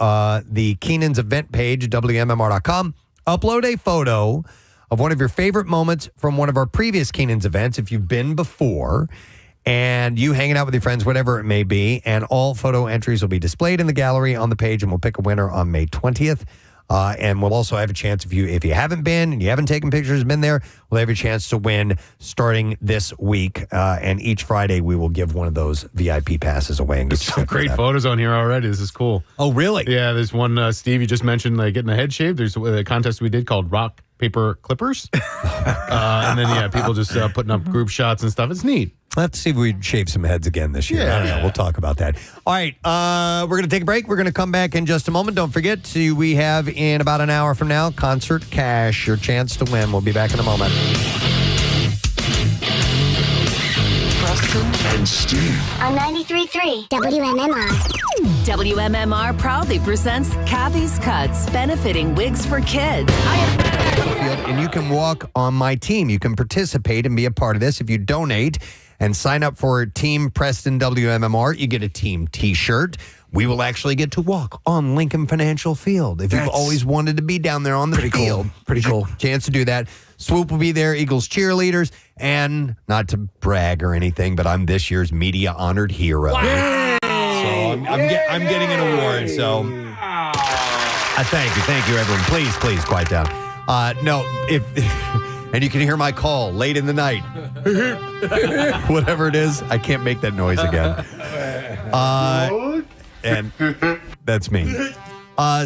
the Keenan's event page, WMMR.com. Upload a photo of one of your favorite moments from one of our previous Keenan's events, if you've been before, and you hanging out with your friends, whatever it may be. And all photo entries will be displayed in the gallery on the page, and we'll pick a winner on May 20th. And we'll also have a chance, if you haven't been and you haven't taken pictures, been there, we'll have a chance to win starting this week. And each Friday we will give one of those VIP passes away. And There's some great photos on here already. This is cool. Oh, really? Yeah, there's one, Steve, you just mentioned getting a head shave. There's a contest we did called Rock, Paper, Clippers. And then, people just putting up group shots and stuff. It's neat. We'll have to see if we shave some heads again this year. I don't know. We'll talk about that. All right. We're going to take a break. We're going to come back in just a moment. Don't forget, we have in about an hour from now, Concert Cash, your chance to win. We'll be back in a moment. Preston and Steve on 93.3 WMMR. WMMR proudly presents Kathy's Cuts, benefiting wigs for kids. And you can walk on my team. You can participate and be a part of this if you donate and sign up for Team Preston WMMR. You get a team T-shirt. We will actually get to walk on Lincoln Financial Field. If you've always wanted to be down there on the field. Pretty cool. Chance to do that. Swoop will be there, Eagles cheerleaders, and not to brag or anything, but I'm this year's media honored hero. Yay! So I'm getting an award. So thank you, everyone. Please quiet down. No, and you can hear my call late in the night. Whatever it is, I can't make that noise again. And that's me.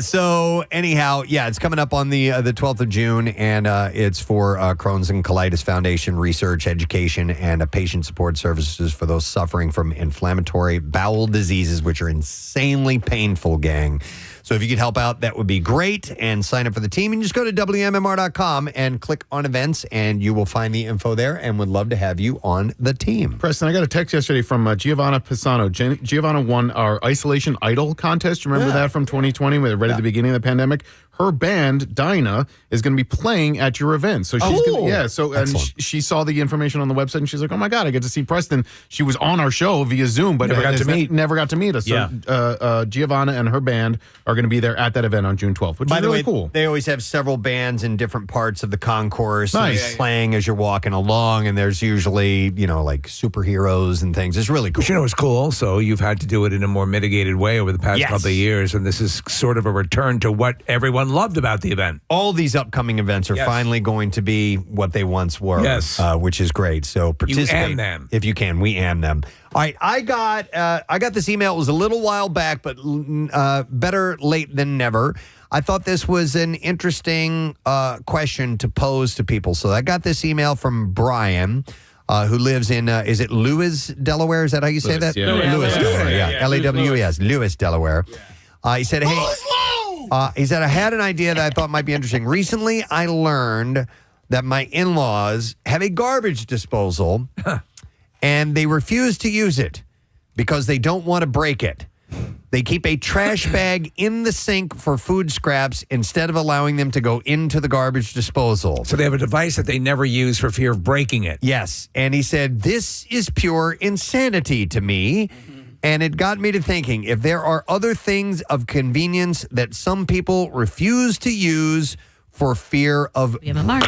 So anyhow, it's coming up on the 12th of June, and it's for Crohn's and Colitis Foundation research, education, and patient support services for those suffering from inflammatory bowel diseases, which are insanely painful, gang. So if you could help out, that would be great. And sign up for the team. And just go to WMMR.com and click on events, and you will find the info there, and would love to have you on the team. Preston, I got a text yesterday from Giovanna Pisano. Giovanna won our Isolation Idol contest. Remember that from 2020, right at the beginning of the pandemic? Her band, Dinah, is going to be playing at your event. So she's she saw the information on the website, and she's like, "Oh my God, I get to see Preston." She was on our show via Zoom, but never got to meet us. So Giovanna and her band are going to be there at that event on June 12th, which is really cool. They always have several bands in different parts of the concourse playing as you're walking along, and there's usually, like superheroes and things. It's really cool. But it's cool also. You've had to do it in a more mitigated way over the past couple of years, and this is sort of a return to what everyone everyone loved about the event. All these upcoming events are Yes. finally going to be what they once were. Yes. Which is great. So participate. and them. If you can. We and them. All right. I got this email. It was a little while back, but better late than never. I thought this was an interesting question to pose to people. So I got this email from Brian, who lives in, is it Lewis, Delaware? Is that how you say that? yeah. Lewis, Delaware. Yeah. L-E-W-E-S. Lewis, Delaware. He said, hey, he said, I had an idea that I thought might be interesting. Recently, I learned that my in-laws have a garbage disposal and they refuse to use it because they don't want to break it. They keep a trash bag in the sink for food scraps instead of allowing them to go into the garbage disposal. So they have a device that they never use for fear of breaking it. Yes. And he said, this is pure insanity to me. And it got me to thinking, if there are other things of convenience that some people refuse to use for fear of... WMMR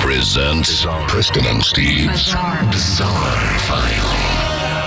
presents Preston and Steve's Bizarre File.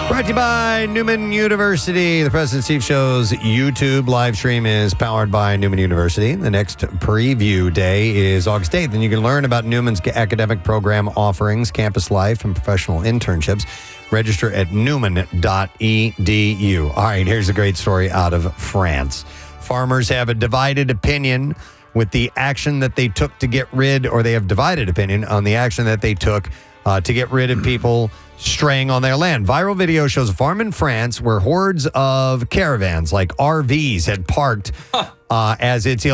Brought to you by Neumann University. The Preston and Steve Show's YouTube live stream is powered by Neumann University. The next preview day is August 8th, and you can learn about Neumann's academic program offerings, campus life, and professional internships. Register at neumann.edu. All right, here's a great story out of France. Farmers have a divided opinion with the action that they took to get rid, or they have divided opinion on the action that they took to get rid of people straying on their land. Viral video shows a farm in France where hordes of caravans, like RVs, had parked as it's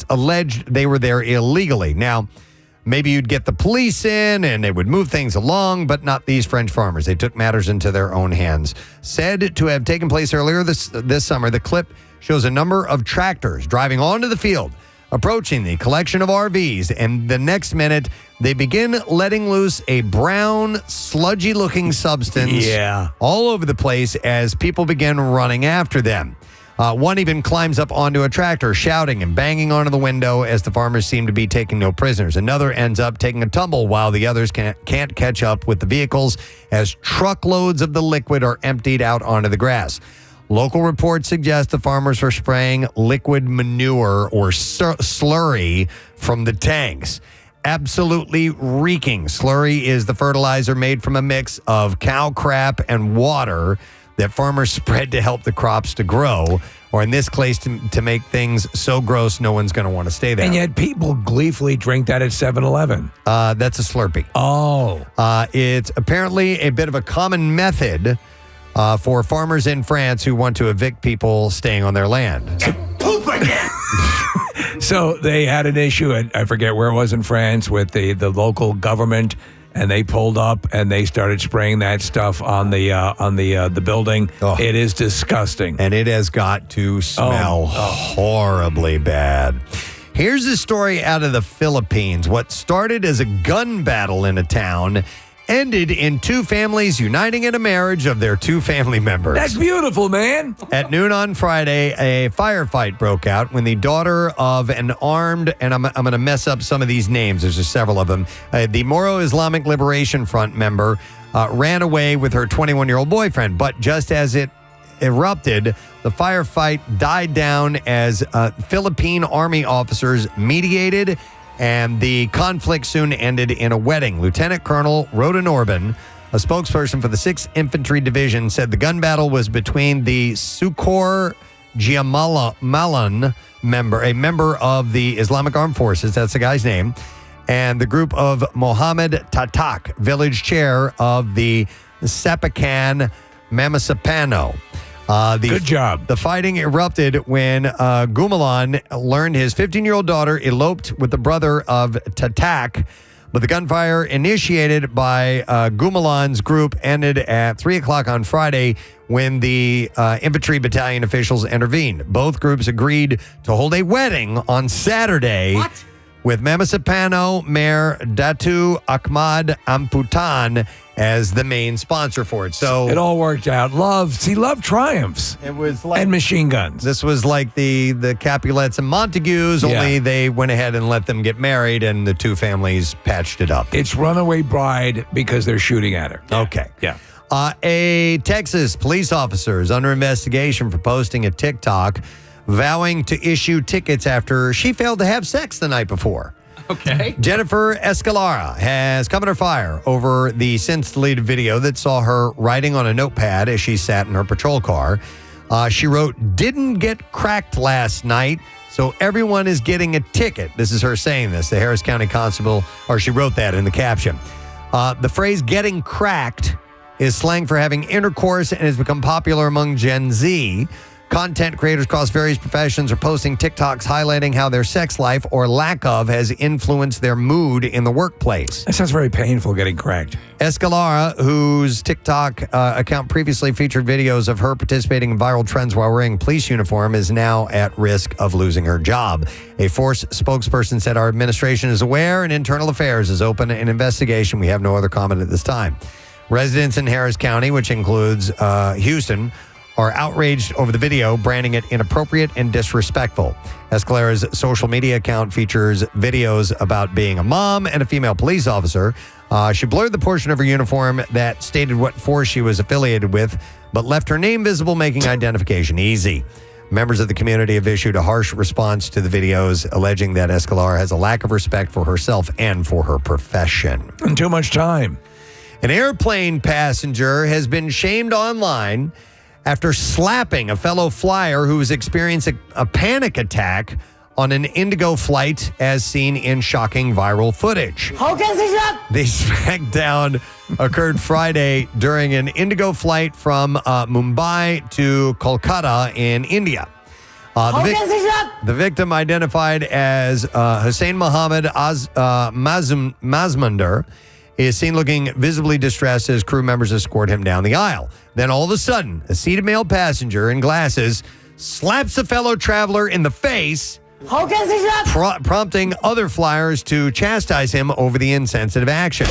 alleged they were there illegally. Now, maybe you'd get the police in and they would move things along, but not these French farmers. They took matters into their own hands. Said to have taken place earlier this summer, the clip shows a number of tractors driving onto the field, approaching the collection of RVs, and the next minute, they begin letting loose a brown, sludgy-looking substance all over the place as people begin running after them. One even climbs up onto a tractor, shouting and banging onto the window as the farmers seem to be taking no prisoners. Another ends up taking a tumble while the others can't catch up with the vehicles as truckloads of the liquid are emptied out onto the grass. Local reports suggest the farmers were spraying liquid manure or slurry from the tanks. Absolutely reeking. Slurry is the fertilizer made from a mix of cow crap and water that farmers spread to help the crops to grow, or in this case, to make things so gross no one's going to want to stay there. And yet people gleefully drink that at 7-Eleven. That's a Slurpee. Oh. It's apparently a bit of a common method for farmers in France who want to evict people staying on their land. Poop again! So they had an issue at, I forget where it was in France, with the local government, and they pulled up and they started spraying that stuff on the building. Oh. It is disgusting. And it has got to smell horribly bad. Here's a story out of the Philippines. What started as a gun battle in a town ended in two families uniting in a marriage of their two family members. That's beautiful, man. At noon on Friday, a firefight broke out when the daughter of an armed, and I'm going to mess up some of these names, there's just several of them, the Moro Islamic Liberation Front member ran away with her 21-year-old boyfriend. But just as it erupted, the firefight died down as Philippine Army officers mediated, and the conflict soon ended in a wedding. Lieutenant Colonel Rhoda Norban, a spokesperson for the 6th Infantry Division, said the gun battle was between the Sukor Jiamalan member, a member of the Islamic Armed Forces, that's the guy's name, and the group of Mohammed Tatak, village chair of the Sapakan Mamasapano. Good job. The fighting erupted when Gumalan learned his 15-year-old daughter eloped with the brother of Tatak, but the gunfire initiated by Gumalan's group ended at 3 o'clock on Friday when the infantry battalion officials intervened. Both groups agreed to hold a wedding on Saturday. What? With Mamasapano Mayor Datu Ahmad Amputan as the main sponsor for it. So it all worked out. Love triumphs. It was like, and machine guns. This was like the Capulets and Montagues, only they went ahead and let them get married, and the two families patched it up. It's runaway bride because they're shooting at her. Okay. Yeah. A Texas police officer is under investigation for posting a TikTok vowing to issue tickets after she failed to have sex the night before. Okay. Jennifer Escalara has come under fire over the since-deleted video that saw her writing on a notepad as she sat in her patrol car. She wrote, "Didn't get cracked last night, so everyone is getting a ticket." This is her saying this. The Harris County Constable, or she wrote that in the caption. The phrase "getting cracked" is slang for having intercourse and has become popular among Gen Z. Content creators across various professions are posting TikToks highlighting how their sex life or lack of has influenced their mood in the workplace. That sounds very painful, getting cracked. Escalara, whose TikTok account previously featured videos of her participating in viral trends while wearing police uniform, is now at risk of losing her job. A Force spokesperson said, "Our administration is aware and Internal Affairs is open an investigation. We have no other comment at this time." Residents in Harris County, which includes Houston, are outraged over the video, branding it inappropriate and disrespectful. Escalera's social media account features videos about being a mom and a female police officer. She blurred the portion of her uniform that stated what force she was affiliated with, but left her name visible, making identification easy. Members of the community have issued a harsh response to the videos, alleging that Escalara has a lack of respect for herself and for her profession. And too much time. An airplane passenger has been shamed online after slapping a fellow flyer who was experiencing a panic attack on an Indigo flight, as seen in shocking viral footage. The smackdown occurred Friday during an Indigo flight from Mumbai to Kolkata in India. The victim, identified as Hussein Mohammed Mazmundar, is seen looking visibly distressed as crew members escort him down the aisle. Then all of a sudden, a seated male passenger in glasses slaps a fellow traveler in the face, prompting other flyers to chastise him over the insensitive action.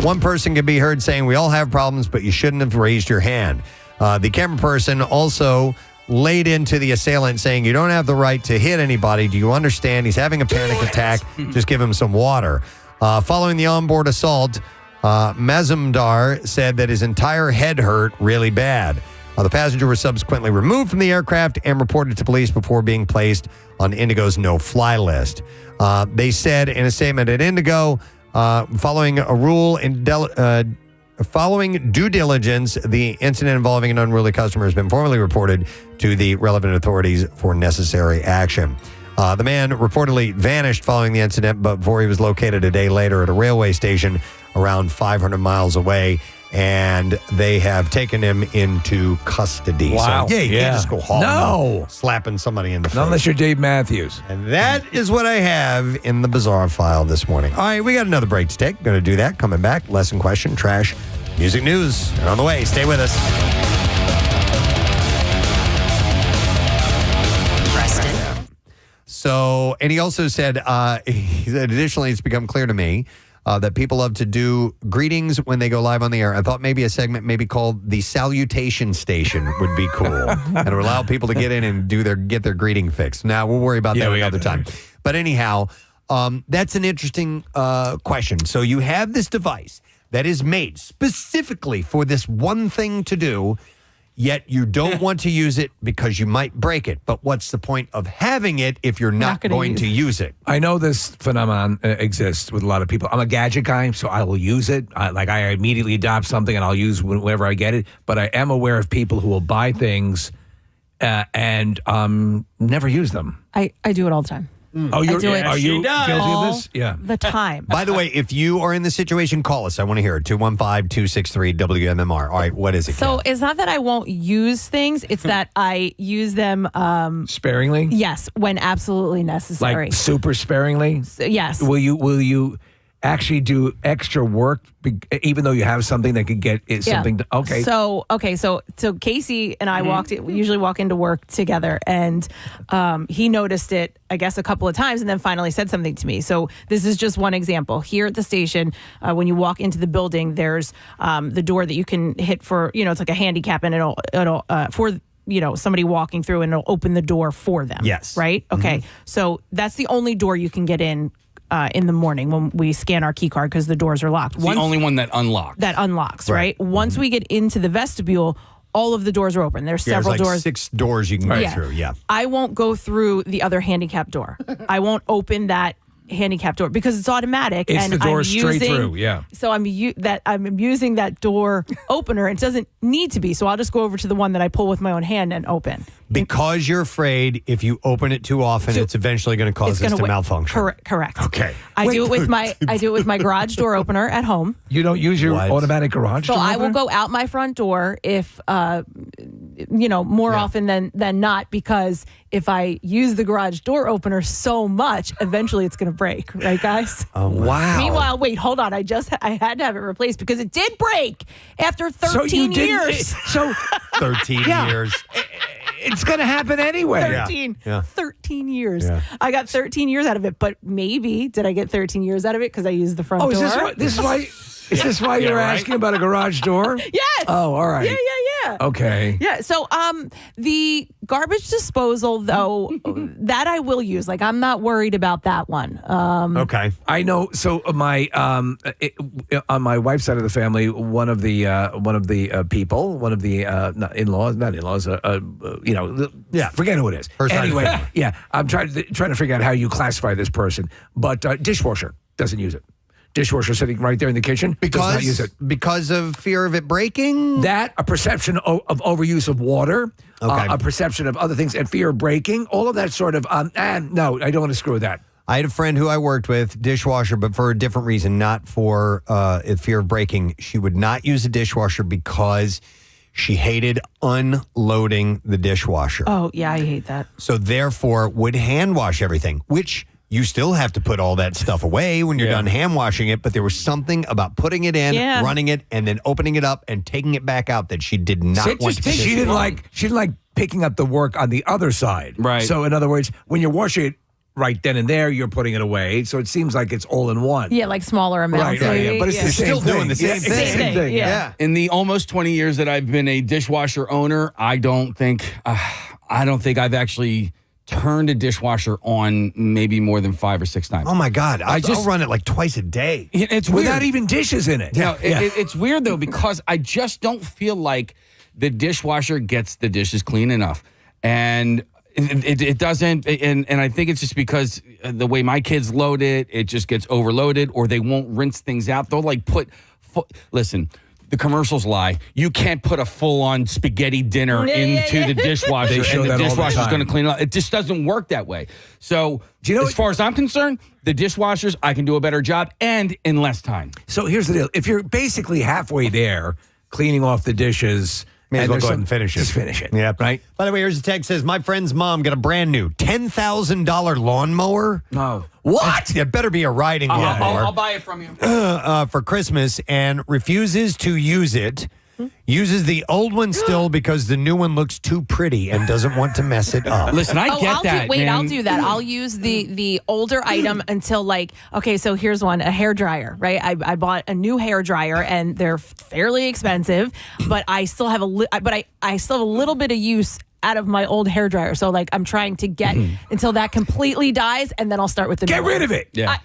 One person can be heard saying, "We all have problems, but you shouldn't have raised your hand." The camera person also laid into the assailant saying, "You don't have the right to hit anybody. Do you understand? He's having a panic attack. Just give him some water." Following the onboard assault, Mazumdar said that his entire head hurt really bad. The passenger was subsequently removed from the aircraft and reported to police before being placed on Indigo's no-fly list. They said in a statement at Indigo, following a rule in following due diligence, the incident involving an unruly customer has been formally reported to the relevant authorities for necessary action. The man reportedly vanished following the incident, but before he was located a day later at a railway station around 500 miles away, and they have taken him into custody. Wow. So, you can't just go hauling slapping somebody in the face. Not unless you're Dave Matthews. And that is what I have in the bizarre file this morning. All right, we got another break to take. Going to do that. Coming back, lesson question, trash, music news. And on the way, stay with us. So, and he also said, additionally, it's become clear to me that people love to do greetings when they go live on the air. I thought maybe a segment maybe called the Salutation Station would be cool. And it would allow people to get in and get their greeting fixed. Now, we'll worry about that another time. But anyhow, that's an interesting question. So you have this device that is made specifically for this one thing to do, yet you don't want to use it because you might break it. But what's the point of having it if you're not going to use it? I know this phenomenon exists with a lot of people. I'm a gadget guy, so I will use it. I immediately adopt something and I'll use whenever I get it. But I am aware of people who will buy things and never use them. I do it all the time. Oh, are you guilty of this? Yeah. The time. By the way, if you are in this situation, call us. I want to hear it. 215-263-WMMR. All right, what is it? So it's not that I won't use things. It's that I use them sparingly. Yes, when absolutely necessary. Like super sparingly. Yes. Will you actually do extra work even though you have something that could get something? Okay. So Casey and I we usually walk into work together, and he noticed it, I guess, a couple of times, and then finally said something to me. So this is just one example. Here at the station, when you walk into the building, there's the door that you can hit for, it's like a handicap, and it'll for somebody walking through, and it'll open the door for them. Yes. Right? Okay. So that's the only door you can get in in the morning when we scan our key card because the doors are locked. It's the only one that unlocks. That unlocks, right? Once we get into the vestibule, all of the doors are open. There's several there's like doors. 6 doors you can go through. Yeah. I won't go through the other handicap door. I won't open that handicap door because it's automatic. It's and the door I'm straight using, through, yeah. So I'm using that door opener. It doesn't need to be. So I'll just go over to the one that I pull with my own hand and open. Because you're afraid if you open it too often, it's eventually going to cause this to malfunction. Correct. Okay. I do it with my garage door opener at home. You don't use your automatic garage So door I will opener? go out my front door if more often than not, because if I use the garage door opener so much, eventually it's going to break, right, guys? Oh, wow. Meanwhile, wait, hold on. I had to have it replaced because it did break after 13 years. So 13 years. It's going to happen anyway. 13 years. Yeah. I got 13 years out of it, but maybe did I get 13 years out of it because I used the front door? Is this why you were asking about a garage door? Yes. Oh, all right. Yeah. Okay. Yeah. So, the garbage disposal, though, that I will use. Like, I'm not worried about that one. Okay. I know. So my on my wife's side of the family, one of the people, one of the not in-laws, forget who it is. Anyway, yeah, I'm trying to figure out how you classify this person, but dishwasher doesn't use it. Dishwasher sitting right there in the kitchen. Does not use it. Because of fear of it breaking? That, a perception of overuse of water, a perception of other things, and fear of breaking, all of that sort of, no, I don't want to screw with that. I had a friend who I worked with, dishwasher, but for a different reason, not for fear of breaking. She would not use a dishwasher because she hated unloading the dishwasher. Oh, yeah, I hate that. So therefore would hand wash everything, which you still have to put all that stuff away when you're done hand washing it. But there was something about putting it in, running it, and then opening it up and taking it back out that she did not want to. She didn't like picking up the work on the other side. Right. So in other words, when you're washing it right then and there, you're putting it away. So it seems like it's all in one. Yeah, like smaller amounts. Right, yeah. But it's the same still thing. doing the same Same thing. Yeah. In the almost 20 years that I've been a dishwasher owner, I don't think I've actually turned a dishwasher on maybe more than 5 or 6 times. Oh my God. I'll run it like twice a day. It's without weird. even dishes in it. It's weird though, because I just don't feel like the dishwasher gets the dishes clean enough. And it doesn't, and I think it's just because the way my kids load it, it just gets overloaded, or they won't rinse things out. They'll like listen, the commercials lie. You can't put a full-on spaghetti dinner into the dishwasher, and the dishwasher's going to clean it up. It just doesn't work that way. So, as far as I'm concerned, the dishwashers, I can do a better job and in less time. So here's the deal. If you're basically halfway there, cleaning off the dishes, may as well go ahead and finish it. Just finish it. Yeah. Right? By the way, here's a text says, my friend's mom got a brand new $10,000 lawnmower. No. What? It better be a riding lawnmower. I'll buy it from you. For Christmas, and refuses to use it. Uses the old one still because the new one looks too pretty and doesn't want to mess it up. Listen, I get that. I'll do that. I'll use the older item until so here's one, a hair dryer, right? I bought a new hair dryer and they're fairly expensive, but I still have I still have a little bit of use out of my old hair dryer. So I'm trying to get until that completely dies, and then I'll start with the Get new rid one. of it. Yeah.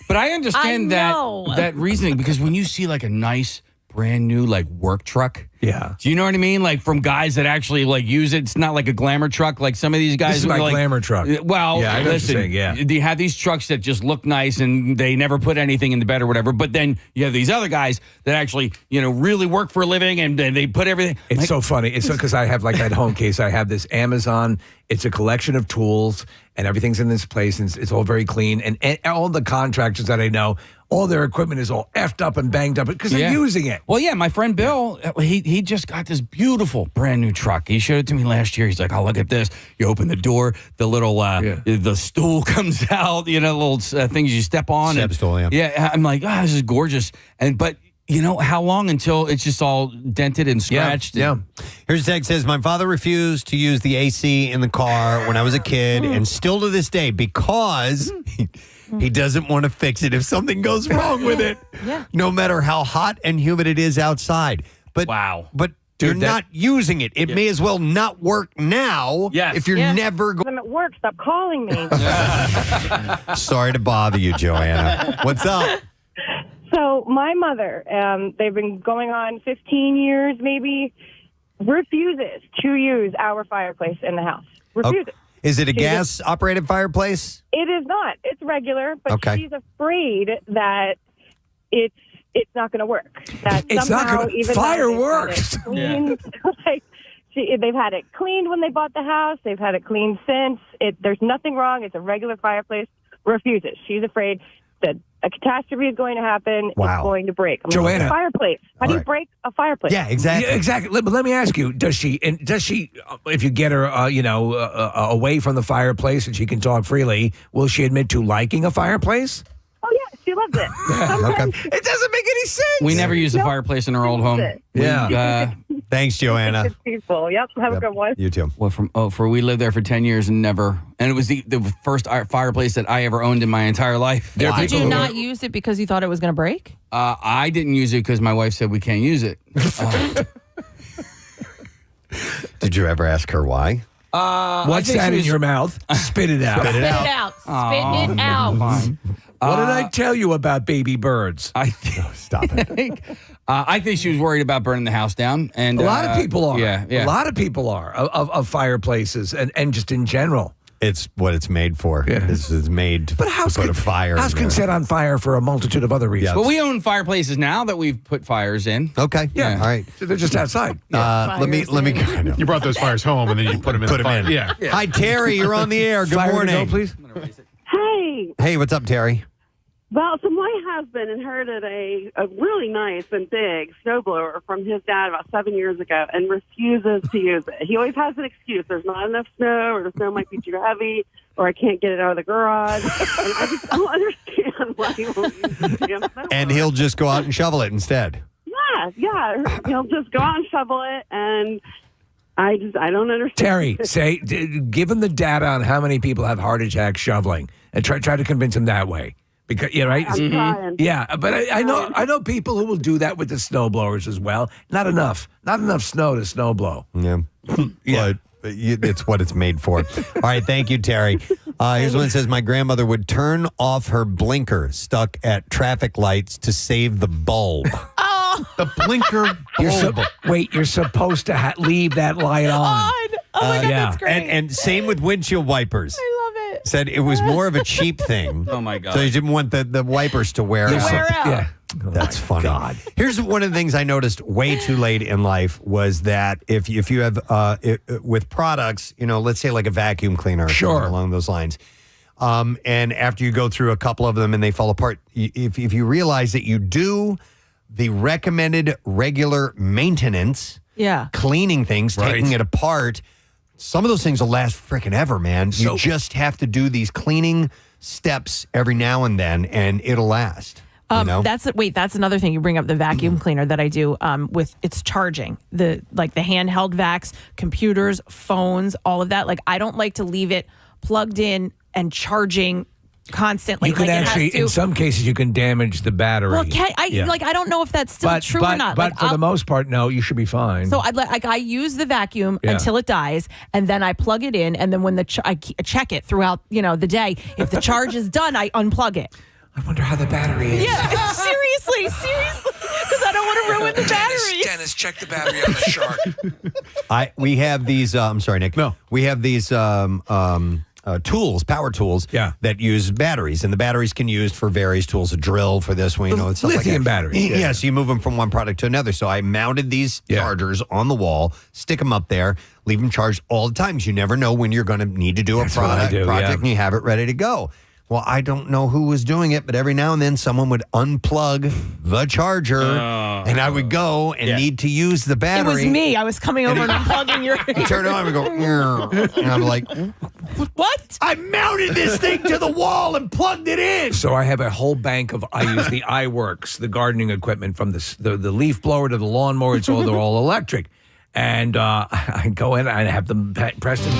But I understand know. that reasoning, because when you see like a nice brand new work truck. Yeah. Do you know what I mean? Like from guys that actually use it. It's not like a glamour truck like some of these guys. This is my glamour truck. Well, yeah, I know listen, what you're saying, you have these trucks that just look nice and they never put anything in the bed or whatever. But then you have these other guys that actually, really work for a living and they put everything. It's so funny. It's because I have at home case, I have this Amazon. It's a collection of tools and everything's in this place and it's all very clean. And all the contractors that I know, all their equipment is all effed up and banged up because they're using it. Well, yeah, my friend Bill, he just got this beautiful brand new truck. He showed it to me last year. He's like, "Oh, look at this." You open the door, the little the stool comes out. Little things you step on. Step stool, yeah. Yeah, I'm like, "Oh, this is gorgeous." But how long until it's just all dented and scratched? Yeah. Here's a text says, my father refused to use the AC in the car when I was a kid, and still to this day, because he doesn't want to fix it if something goes wrong with it. Yeah. No matter how hot and humid it is outside. But wow. But You're not using it. It may as well not work now if you're never going. I'm at work. Stop calling me. Sorry to bother you, Joanna. What's up? So my mother, they've been going on 15 years maybe, refuses to use our fireplace in the house. Refuses. Is it a gas-operated fireplace? It is not. It's regular, but Okay. she's afraid that it's not going to work. That It's not somehow, gonna- even fireworks. though they've had it cleaned, like, they've had it cleaned when they bought the house. They've had it cleaned since. There's nothing wrong. It's a regular fireplace. Refuses. She's afraid that a catastrophe is going to happen. Wow. It's going to break. I'm like, Joanna. fireplace. How do you break a fireplace? Yeah, exactly. Yeah, exactly. But let me ask you: Does she? If you get her, away from the fireplace and she can talk freely, will she admit to liking a fireplace? Oh yeah, she loves it. Sometimes It doesn't make any sense. We never used the fireplace in our old home. Yeah. Thanks, Joanna. it's peaceful. Yep. Have a good one. You too. Well, we lived there for 10 years and never, and it was the first fireplace that I ever owned in my entire life. Did you not use it because you thought it was going to break? I didn't use it because my wife said we can't use it. Did you ever ask her why? What's that in your mouth? Spit it out. Spit it out. Spit it out. What did I tell you about baby birds? Stop it. I think she was worried about burning the house down, and A lot of people are. Yeah, A lot of people are of fireplaces and just in general. It's what it's made for. It's made to put a fire House in can there. set on fire for a multitude of other reasons. But we own fireplaces now that we've put fires in. Okay. Yeah. All right. So they're just outside. Let me. I know. You brought those fires home and then you put them in the fire. Yeah. Hi, Terry. You're on the air. Good Fire to morning. go, please. Hey, Hey, what's up, Terry? well, so my husband inherited a really nice and big snowblower from his dad about 7 years ago and refuses to use it. He always has an excuse. There's not enough snow, or the snow might be too heavy, or I can't get it out of the garage. And I just don't understand why he won't use the damn snowblower. And he'll just go out and shovel it instead. Yeah. He'll just go out and shovel it, and I don't understand. Terry, give him the data on how many people have heart attacks shoveling, and try to convince him that way. Because right, I'm trying. Yeah, but I know people who will do that with the snow blowers as well. Not enough snow to snow blow. Yeah. But it's what it's made for. All right. Thank you, Terry. Here's one that says, my grandmother would turn off her blinker stuck at traffic lights to save the bulb. The blinker bulb. You're supposed to leave that light on. Oh my God, that's great. And same with windshield wipers. I love it. Said it was more of a cheap thing. Oh my God. So you didn't want the wipers to wear out. Yeah. That's funny. Here's one of the things I noticed way too late in life was that if you have with products, let's say like a vacuum cleaner, or something along those lines, and after you go through a couple of them and they fall apart, if you realize that you do the recommended regular maintenance, cleaning things, taking it apart, some of those things will last freaking ever, man. You just have to do these cleaning steps every now and then, and it'll last. That's another thing. You bring up the vacuum cleaner that I do with its charging, the handheld vacs, computers, phones, all of that. Like, I don't like to leave it plugged in and charging constantly. You can in some cases, you can damage the battery. Well, I don't know if that's still true or not. But for the most part, no, you should be fine. So I use the vacuum until it dies, and then I plug it in, and then when I check it throughout the day. If the charge is done, I unplug it. I wonder how the battery is. Yeah, seriously, because I don't want to ruin the battery. Dennis, check the battery on the shark. We have these. I'm sorry, Nick. No, we have these tools, power tools, that use batteries, and the batteries can be used for various tools. A drill for this one, it's stuff lithium like that. batteries. Yeah, so you move them from one product to another. So I mounted these chargers on the wall, stick them up there, leave them charged all the time. 'Cause you never know when you're going to need to do a project, and you have it ready to go. Well, I don't know who was doing it, but every now and then someone would unplug the charger, and I would go and need to use the battery. It was me. I was coming over and unplugging your. You turn it on and go, and I'm like, what? I mounted this thing to the wall and plugged it in. So I have a whole bank of. I use the iWorks, the gardening equipment, from the leaf blower to the lawnmower. They're all electric, and I go in. I have them, Preston.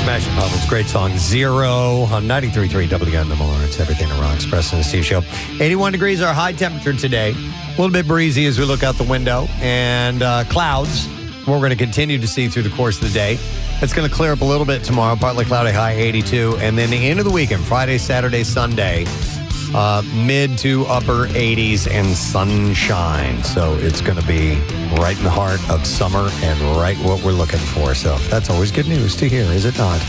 Smashing Pumpkins, great song. Zero on 93.3 WMMR. It's Everything that Rocks, Preston and Steve Show. 81 degrees, our high temperature today. A little bit breezy as we look out the window. And clouds, we're going to continue to see through the course of the day. It's going to clear up a little bit tomorrow, partly cloudy, high 82. And then the end of the weekend, Friday, Saturday, Sunday, mid to upper 80s and sunshine. So it's going to be right in the heart of summer and right what we're looking for. So that's always good news to hear, is it not?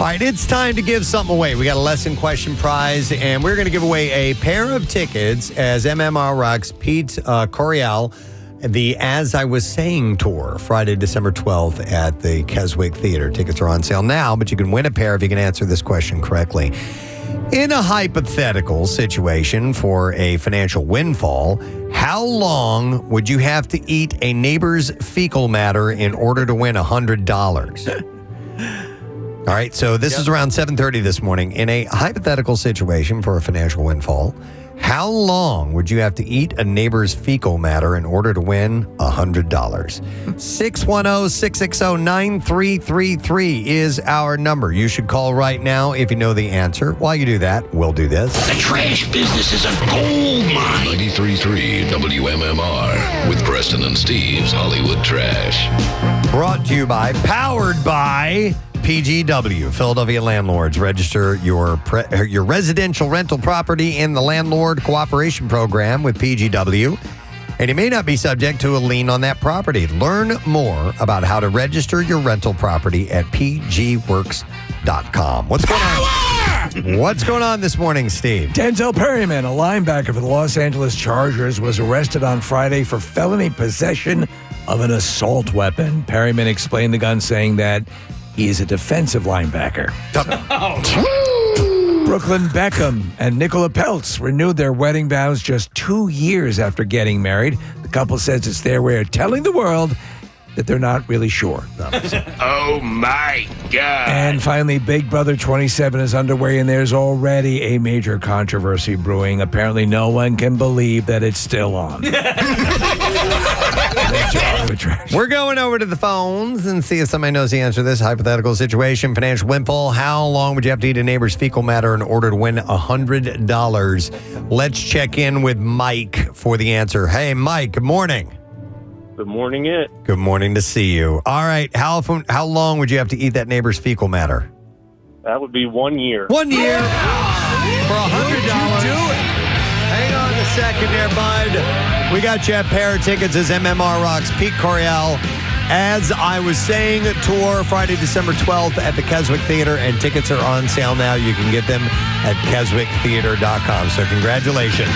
All right, it's time to give something away. We got a lesson question prize, and we're going to give away a pair of tickets as MMR Rocks Pete Coriel, the As I Was Saying tour, Friday, December 12th at the Keswick Theater. Tickets are on sale now, but you can win a pair if you can answer this question correctly. In a hypothetical situation for a financial windfall, how long would you have to eat a neighbor's fecal matter in order to win $100? All right, so this is around 7:30 this morning. In a hypothetical situation for a financial windfall, how long would you have to eat a neighbor's fecal matter in order to win $100? 610-660-9333 is our number. You should call right now if you know the answer. While you do that, we'll do this. The trash business is a gold mine. 93.3 WMMR with Preston and Steve's Hollywood Trash. Brought to you by, powered by PGW, Philadelphia Landlords. Register your residential rental property in the Landlord Cooperation Program with PGW, and you may not be subject to a lien on that property. Learn more about how to register your rental property at pgworks.com. What's going on? What's going on this morning, Steve? Denzel Perryman, a linebacker for the Los Angeles Chargers, was arrested on Friday for felony possession of an assault weapon. Perryman explained the gun, saying that he is a defensive linebacker. Brooklyn Beckham and Nicola Peltz renewed their wedding vows just 2 years after getting married. The couple says it's their way of telling the world that they're not really sure. Oh, my God. And finally, Big Brother 27 is underway, and there's already a major controversy brewing. Apparently, no one can believe that it's still on. We're going over to the phones and see if somebody knows the answer to this hypothetical situation. Financial windfall. How long would you have to eat a neighbor's fecal matter in order to win $100? Let's check in with Mike for the answer. Hey, Mike, good morning. Good morning, it. Good morning to see you. All right, how long would you have to eat that neighbor's fecal matter? That would be 1 year. 1 year for $100. Hang on a second there, bud. We got you a pair of tickets as MMR Rocks Pete Coriel, As I Was Saying tour, Friday, December 12th at the Keswick Theater, and tickets are on sale now. You can get them at keswicktheater.com. So congratulations.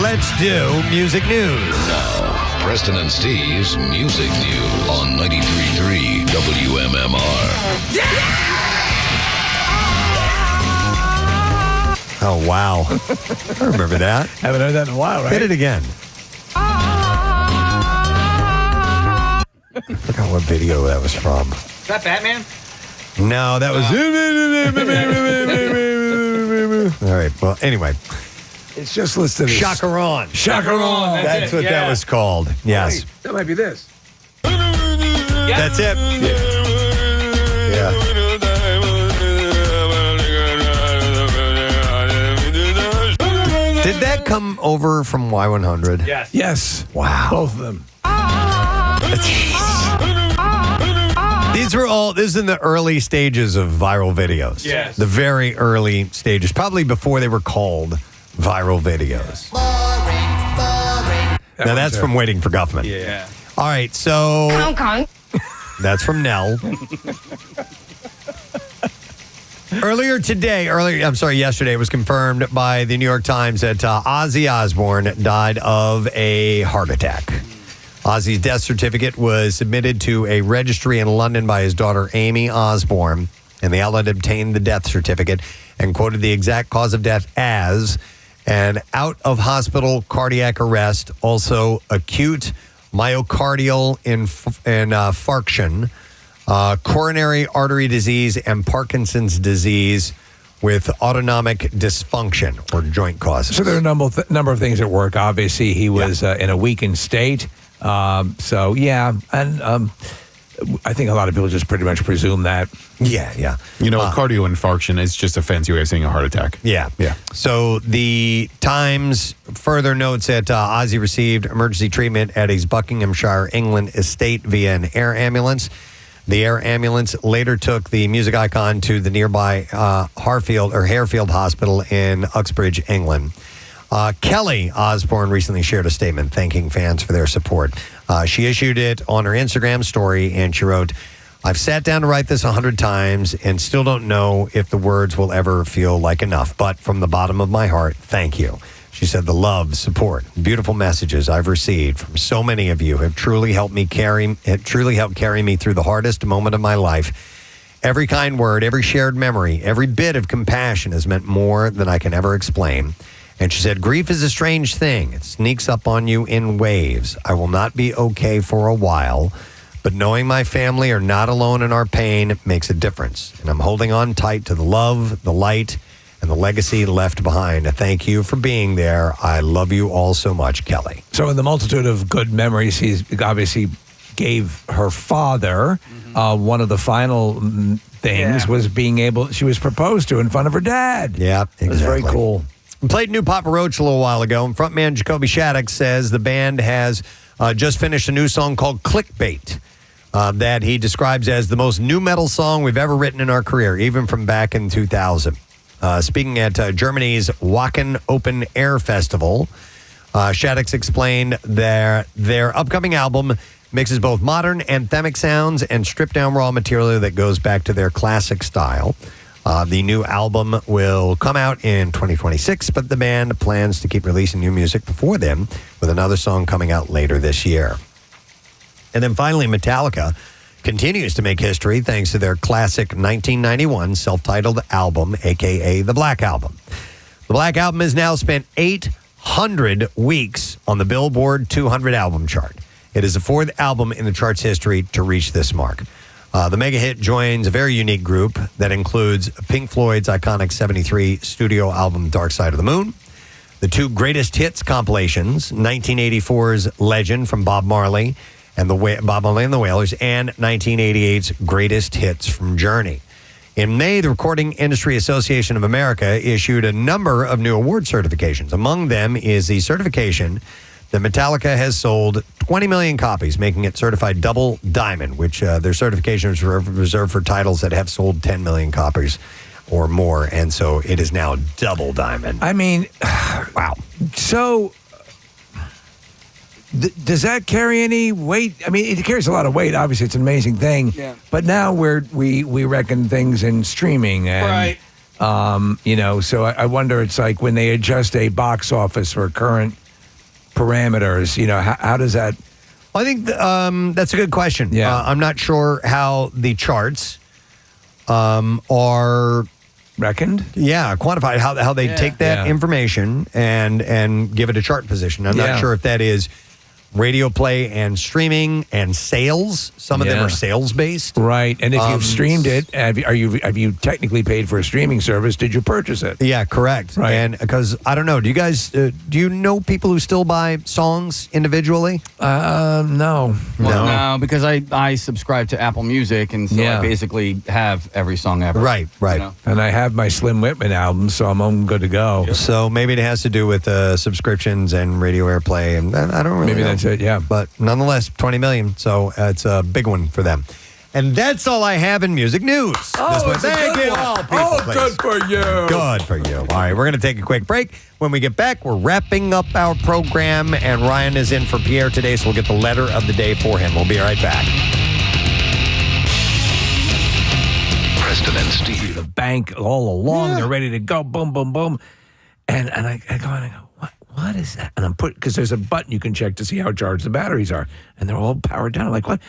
Let's do music news. Now, Preston and Steve's Music News on 93.3 WMMR. Oh, wow. I remember that. Haven't heard that in a while, right? Hit it again. I forgot what video that was from. Is that Batman? No, that was... All right. Well, anyway. It's just listed as... Chacaron. Chacaron. That's what that was called. Yes. Wait, that might be this. That's it. Yeah. Did that come over from Y100? Yes. Yes. Wow. Both of them. These were all, this is in the early stages of viral videos. Yes. The very early stages, probably before they were called viral videos. Now that's from Waiting for Guffman. Yeah. All right, so Kong Kong. That's from Nell. Yesterday, it was confirmed by the New York Times that Ozzy Osbourne died of a heart attack. Ozzy's death certificate was submitted to a registry in London by his daughter, Amy Osbourne, and the outlet obtained the death certificate and quoted the exact cause of death as an out-of-hospital cardiac arrest, also acute myocardial infarction, coronary artery disease, and Parkinson's disease with autonomic dysfunction or joint causes. So there are a number of things at work. Obviously, he was in a weakened state. And I think a lot of people just pretty much presume that. Yeah. You know, cardio infarction is just a fancy way of saying a heart attack. Yeah. So the Times further notes that Ozzy received emergency treatment at his Buckinghamshire, England estate via an air ambulance. The air ambulance later took the music icon to the nearby Harefield Hospital in Uxbridge, England. Kelly Osbourne recently shared a statement thanking fans for their support. She issued it on her Instagram story, and she wrote, "I've sat down to write this 100 times and still don't know if the words will ever feel like enough. But from the bottom of my heart, thank you." She said, "The love, support, beautiful messages I've received from so many of you have truly helped carry me through the hardest moment of my life. Every kind word, every shared memory, every bit of compassion has meant more than I can ever explain." And she said, "Grief is a strange thing. It sneaks up on you in waves. I will not be okay for a while, but knowing my family are not alone in our pain makes a difference. And I'm holding on tight to the love, the light, and the legacy left behind. Thank you for being there. I love you all so much, Kelly." So in the multitude of good memories, he obviously gave her father one of the final things was she was proposed to in front of her dad. Yeah, exactly. It was very cool. We played New Papa Roach a little while ago, and frontman Jacoby Shattuck says the band has just finished a new song called Clickbait that he describes as the most new metal song we've ever written in our career, even from back in 2000. Speaking at Germany's Wacken Open Air Festival, Shattuck explained their upcoming album mixes both modern anthemic sounds and stripped down raw material that goes back to their classic style. The new album will come out in 2026, but the band plans to keep releasing new music before then, with another song coming out later this year. And then finally, Metallica continues to make history thanks to their classic 1991 self-titled album, a.k.a. The Black Album. The Black Album has now spent 800 weeks on the Billboard 200 album chart. It is the fourth album in the chart's history to reach this mark. The mega hit joins a very unique group that includes Pink Floyd's iconic 73 studio album Dark Side of the Moon, the two greatest hits compilations, 1984's Legend from Bob Marley and the Wailers, and 1988's Greatest Hits from Journey. In May, the Recording Industry Association of America issued a number of new award certifications. Among them is the certification that Metallica has sold 20 million copies, making it certified double diamond, which their certification is reserved for titles that have sold 10 million copies or more. And so it is now double diamond. I mean, wow. So does that carry any weight? I mean, it carries a lot of weight. Obviously, it's an amazing thing. Yeah. But now we reckon things in streaming. And, right. So I wonder, it's like when they adjust a box office for current parameters, how does that? Well, I think that's a good question. Yeah. I'm not sure how the charts are reckoned. Yeah, quantified, how they take that information and give it a chart position. I'm not sure if that is radio play and streaming and sales. Some of them are sales based, right? And if you've streamed it, have you technically paid for a streaming service? Did you purchase it? Yeah, correct. Right. And because I don't know, do you guys do you know people who still buy songs individually? No, because I subscribe to Apple Music, and so I basically have every song ever. Right. And I have my Slim Whitman album, so I'm good to go. Yep. So maybe it has to do with subscriptions and radio airplay, and I don't really know. That's it, yeah. But nonetheless, 20 million, so it's a big one for them. And that's all I have in music news. Thank you all, people. Good for you. Good for you. All right, we're going to take a quick break. When we get back, we're wrapping up our program, and Ryan is in for Pierre today, so we'll get the letter of the day for him. We'll be right back. Preston and Steve. The bank all along, they're ready to go, boom, boom, boom. And I go, what is that? And I'm because there's a button you can check to see how charged the batteries are. And they're all powered down. I'm like, what?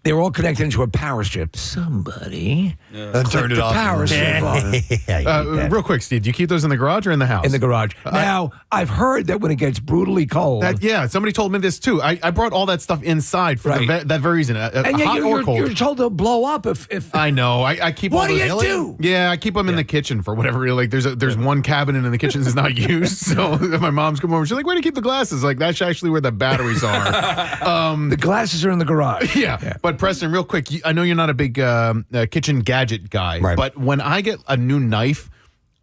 They were all connected into a power strip. Somebody turned it off. Power strip on. Real quick, Steve, do you keep those in the garage or in the house? In the garage. Now, I've heard that when it gets brutally cold. Somebody told me this too. I brought all that stuff inside for that very reason. And yet hot or cold. You're told to blow up if I know. I keep. What all do those, you do? Yeah, I keep them in the kitchen for whatever. Like there's one cabinet in the kitchen that's not used. So if my mom's come over, she's like, "Where do you keep the glasses?" Like that's actually where the batteries are. The glasses are in the garage. Yeah. But But Preston, real quick, I know you're not a big kitchen gadget guy, but when I get a new knife,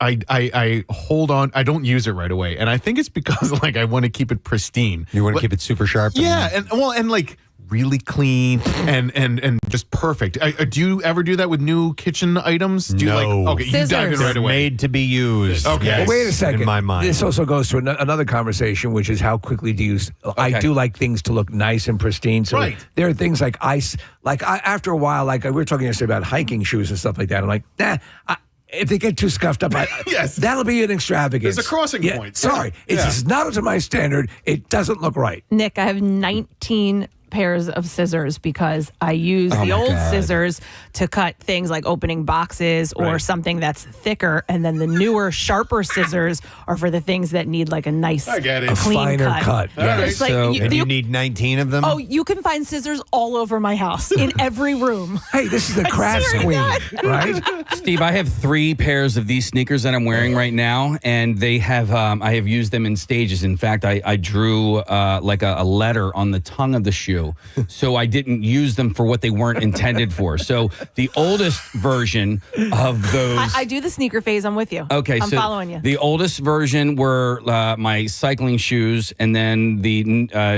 I hold on. I don't use it right away, and I think it's because like I want to keep it pristine. You want to keep it super sharp. Yeah, and like really clean and just perfect. Do you ever do that with new kitchen items? Do you No. you dive in right away. Made to be used. Okay. Yes, Well, wait a second. In my mind. This also goes to another conversation, which is how quickly do you? I do like things to look nice and pristine. So there are things like ice. Like after a while, like we were talking yesterday about hiking shoes and stuff like that. I'm like, if they get too scuffed up, that'll be an extravagance. There's a crossing point. Sorry, it's just not up to my standard. It doesn't look right. Nick, I have 19 pairs of scissors because I use the old scissors to cut things like opening boxes or something that's thicker, and then the newer, sharper scissors are for the things that need like a nice, clean finer cut. Yeah. It's like And you need 19 of them? Oh, you can find scissors all over my house in every room. Hey, this is the crafts queen, right? Steve, I have 3 pairs of these sneakers that I'm wearing right now, and they have I have used them in stages. In fact, I drew like a letter on the tongue of the shoe, so I didn't use them for what they weren't intended for. So the oldest version of those... I do the sneaker phase. I'm with you. Okay, I'm so following you. the oldest version were my cycling shoes, and then the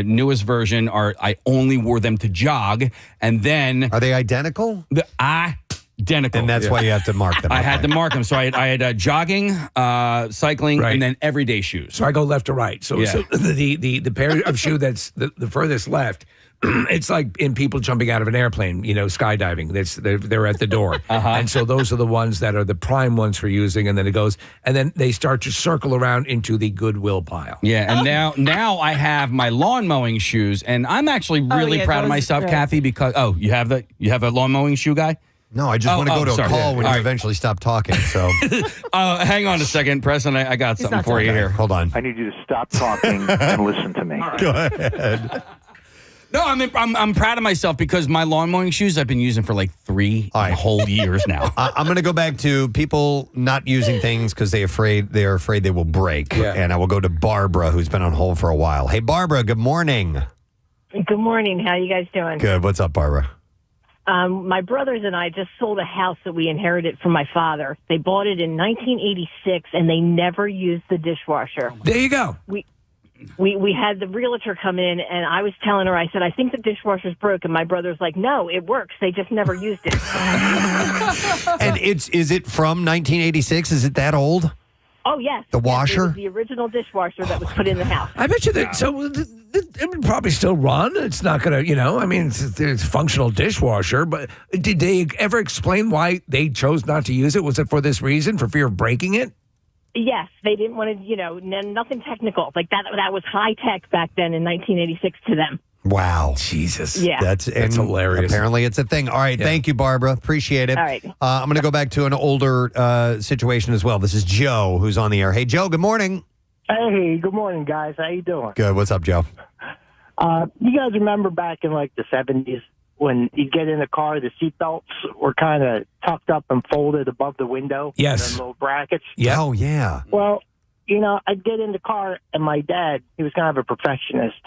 newest version I only wore them to jog, and then... Are they identical? Identical. And that's why you have to mark them. I had to mark them. So I had jogging, cycling, and then everyday shoes. So I go left to right. So the pair of shoe that's the furthest left, it's like in people jumping out of an airplane, skydiving. They're at the door. And so those are the ones that are the prime ones for using. And then it goes, and then they start to circle around into the Goodwill pile. Yeah, and now I have my lawn mowing shoes, and I'm actually really proud of myself, Kathy, because you have a lawn mowing shoe guy? No, I just want to go to a call when you right. eventually stop talking. So, hang on a second, Preston. I got something for you here. Hold on. I need you to stop talking and listen to me. Go ahead. No, I'm proud of myself because my lawn mowing shoes I've been using for like 3 whole years now. I'm going to go back to people not using things because they're afraid they will break. Yeah. And I will go to Barbara, who's been on hold for a while. Hey, Barbara, good morning. Good morning. How you guys doing? Good. What's up, Barbara? My brothers and I just sold a house that we inherited from my father. They bought it in 1986, and they never used the dishwasher. There you go. We had the realtor come in, and I was telling her, I said, I think the dishwasher's broken. My brother's like, no, it works. They just never used it. And is it from 1986? Is it that old? Oh, yes. The Yes, washer? it was the original dishwasher that was put in the house. I bet you that. So it would probably still run. It's not going to, it's a functional dishwasher. But did they ever explain why they chose not to use it? Was it for this reason, for fear of breaking it? Yes, they didn't want to, nothing technical. Like that was high tech back then in 1986 to them. Wow. Jesus. Yeah. That's hilarious. Apparently it's a thing. All right. Thank you, Barbara. Appreciate it. All right. I'm going to go back to an older situation as well. This is Joe who's on the air. Hey, Joe, good morning. Hey, good morning, guys. How you doing? Good. What's up, Joe? You guys remember back in like the 70s when you get in a car, the seatbelts were kind of tucked up and folded above the window? Yes. In little brackets? Yeah. Oh, yeah. Well, I'd get in the car, and my dad, he was kind of a perfectionist,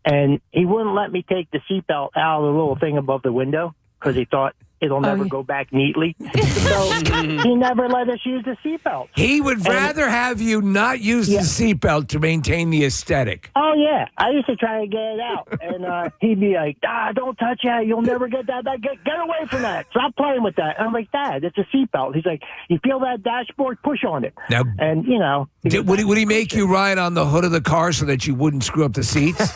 and he wouldn't let me take the seatbelt out of the little thing above the window because he thought it'll never go back neatly. So he never let us use the seatbelt. He would rather have you not use the seatbelt to maintain the aesthetic. Oh, yeah. I used to try to get it out. And he'd be like, don't touch that. You'll never get that. Get away from that. Stop playing with that. And I'm like, Dad, it's a seatbelt. He's like, you feel that dashboard? Push on it. Now, and, would he make you ride on the hood of the car so that you wouldn't screw up the seats?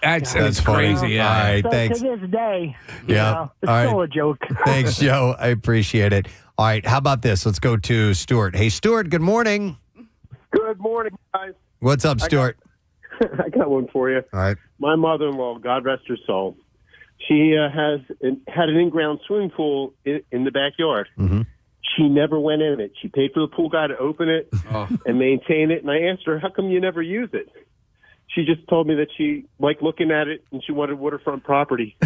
That's crazy. Yeah. All right, so thanks. to this day, Yeah. it's All right. still a joke. Thanks, Joe. I appreciate it. All right. How about this? Let's go to Stuart. Hey, Stuart, good morning. Good morning, guys. What's up, Stuart? I got one for you. All right. My mother-in-law, God rest her soul, she had an in-ground swimming pool in the backyard. Mm-hmm. She never went in it. She paid for the pool guy to open it and maintain it. And I asked her, how come you never use it? She just told me that she liked looking at it and she wanted waterfront property.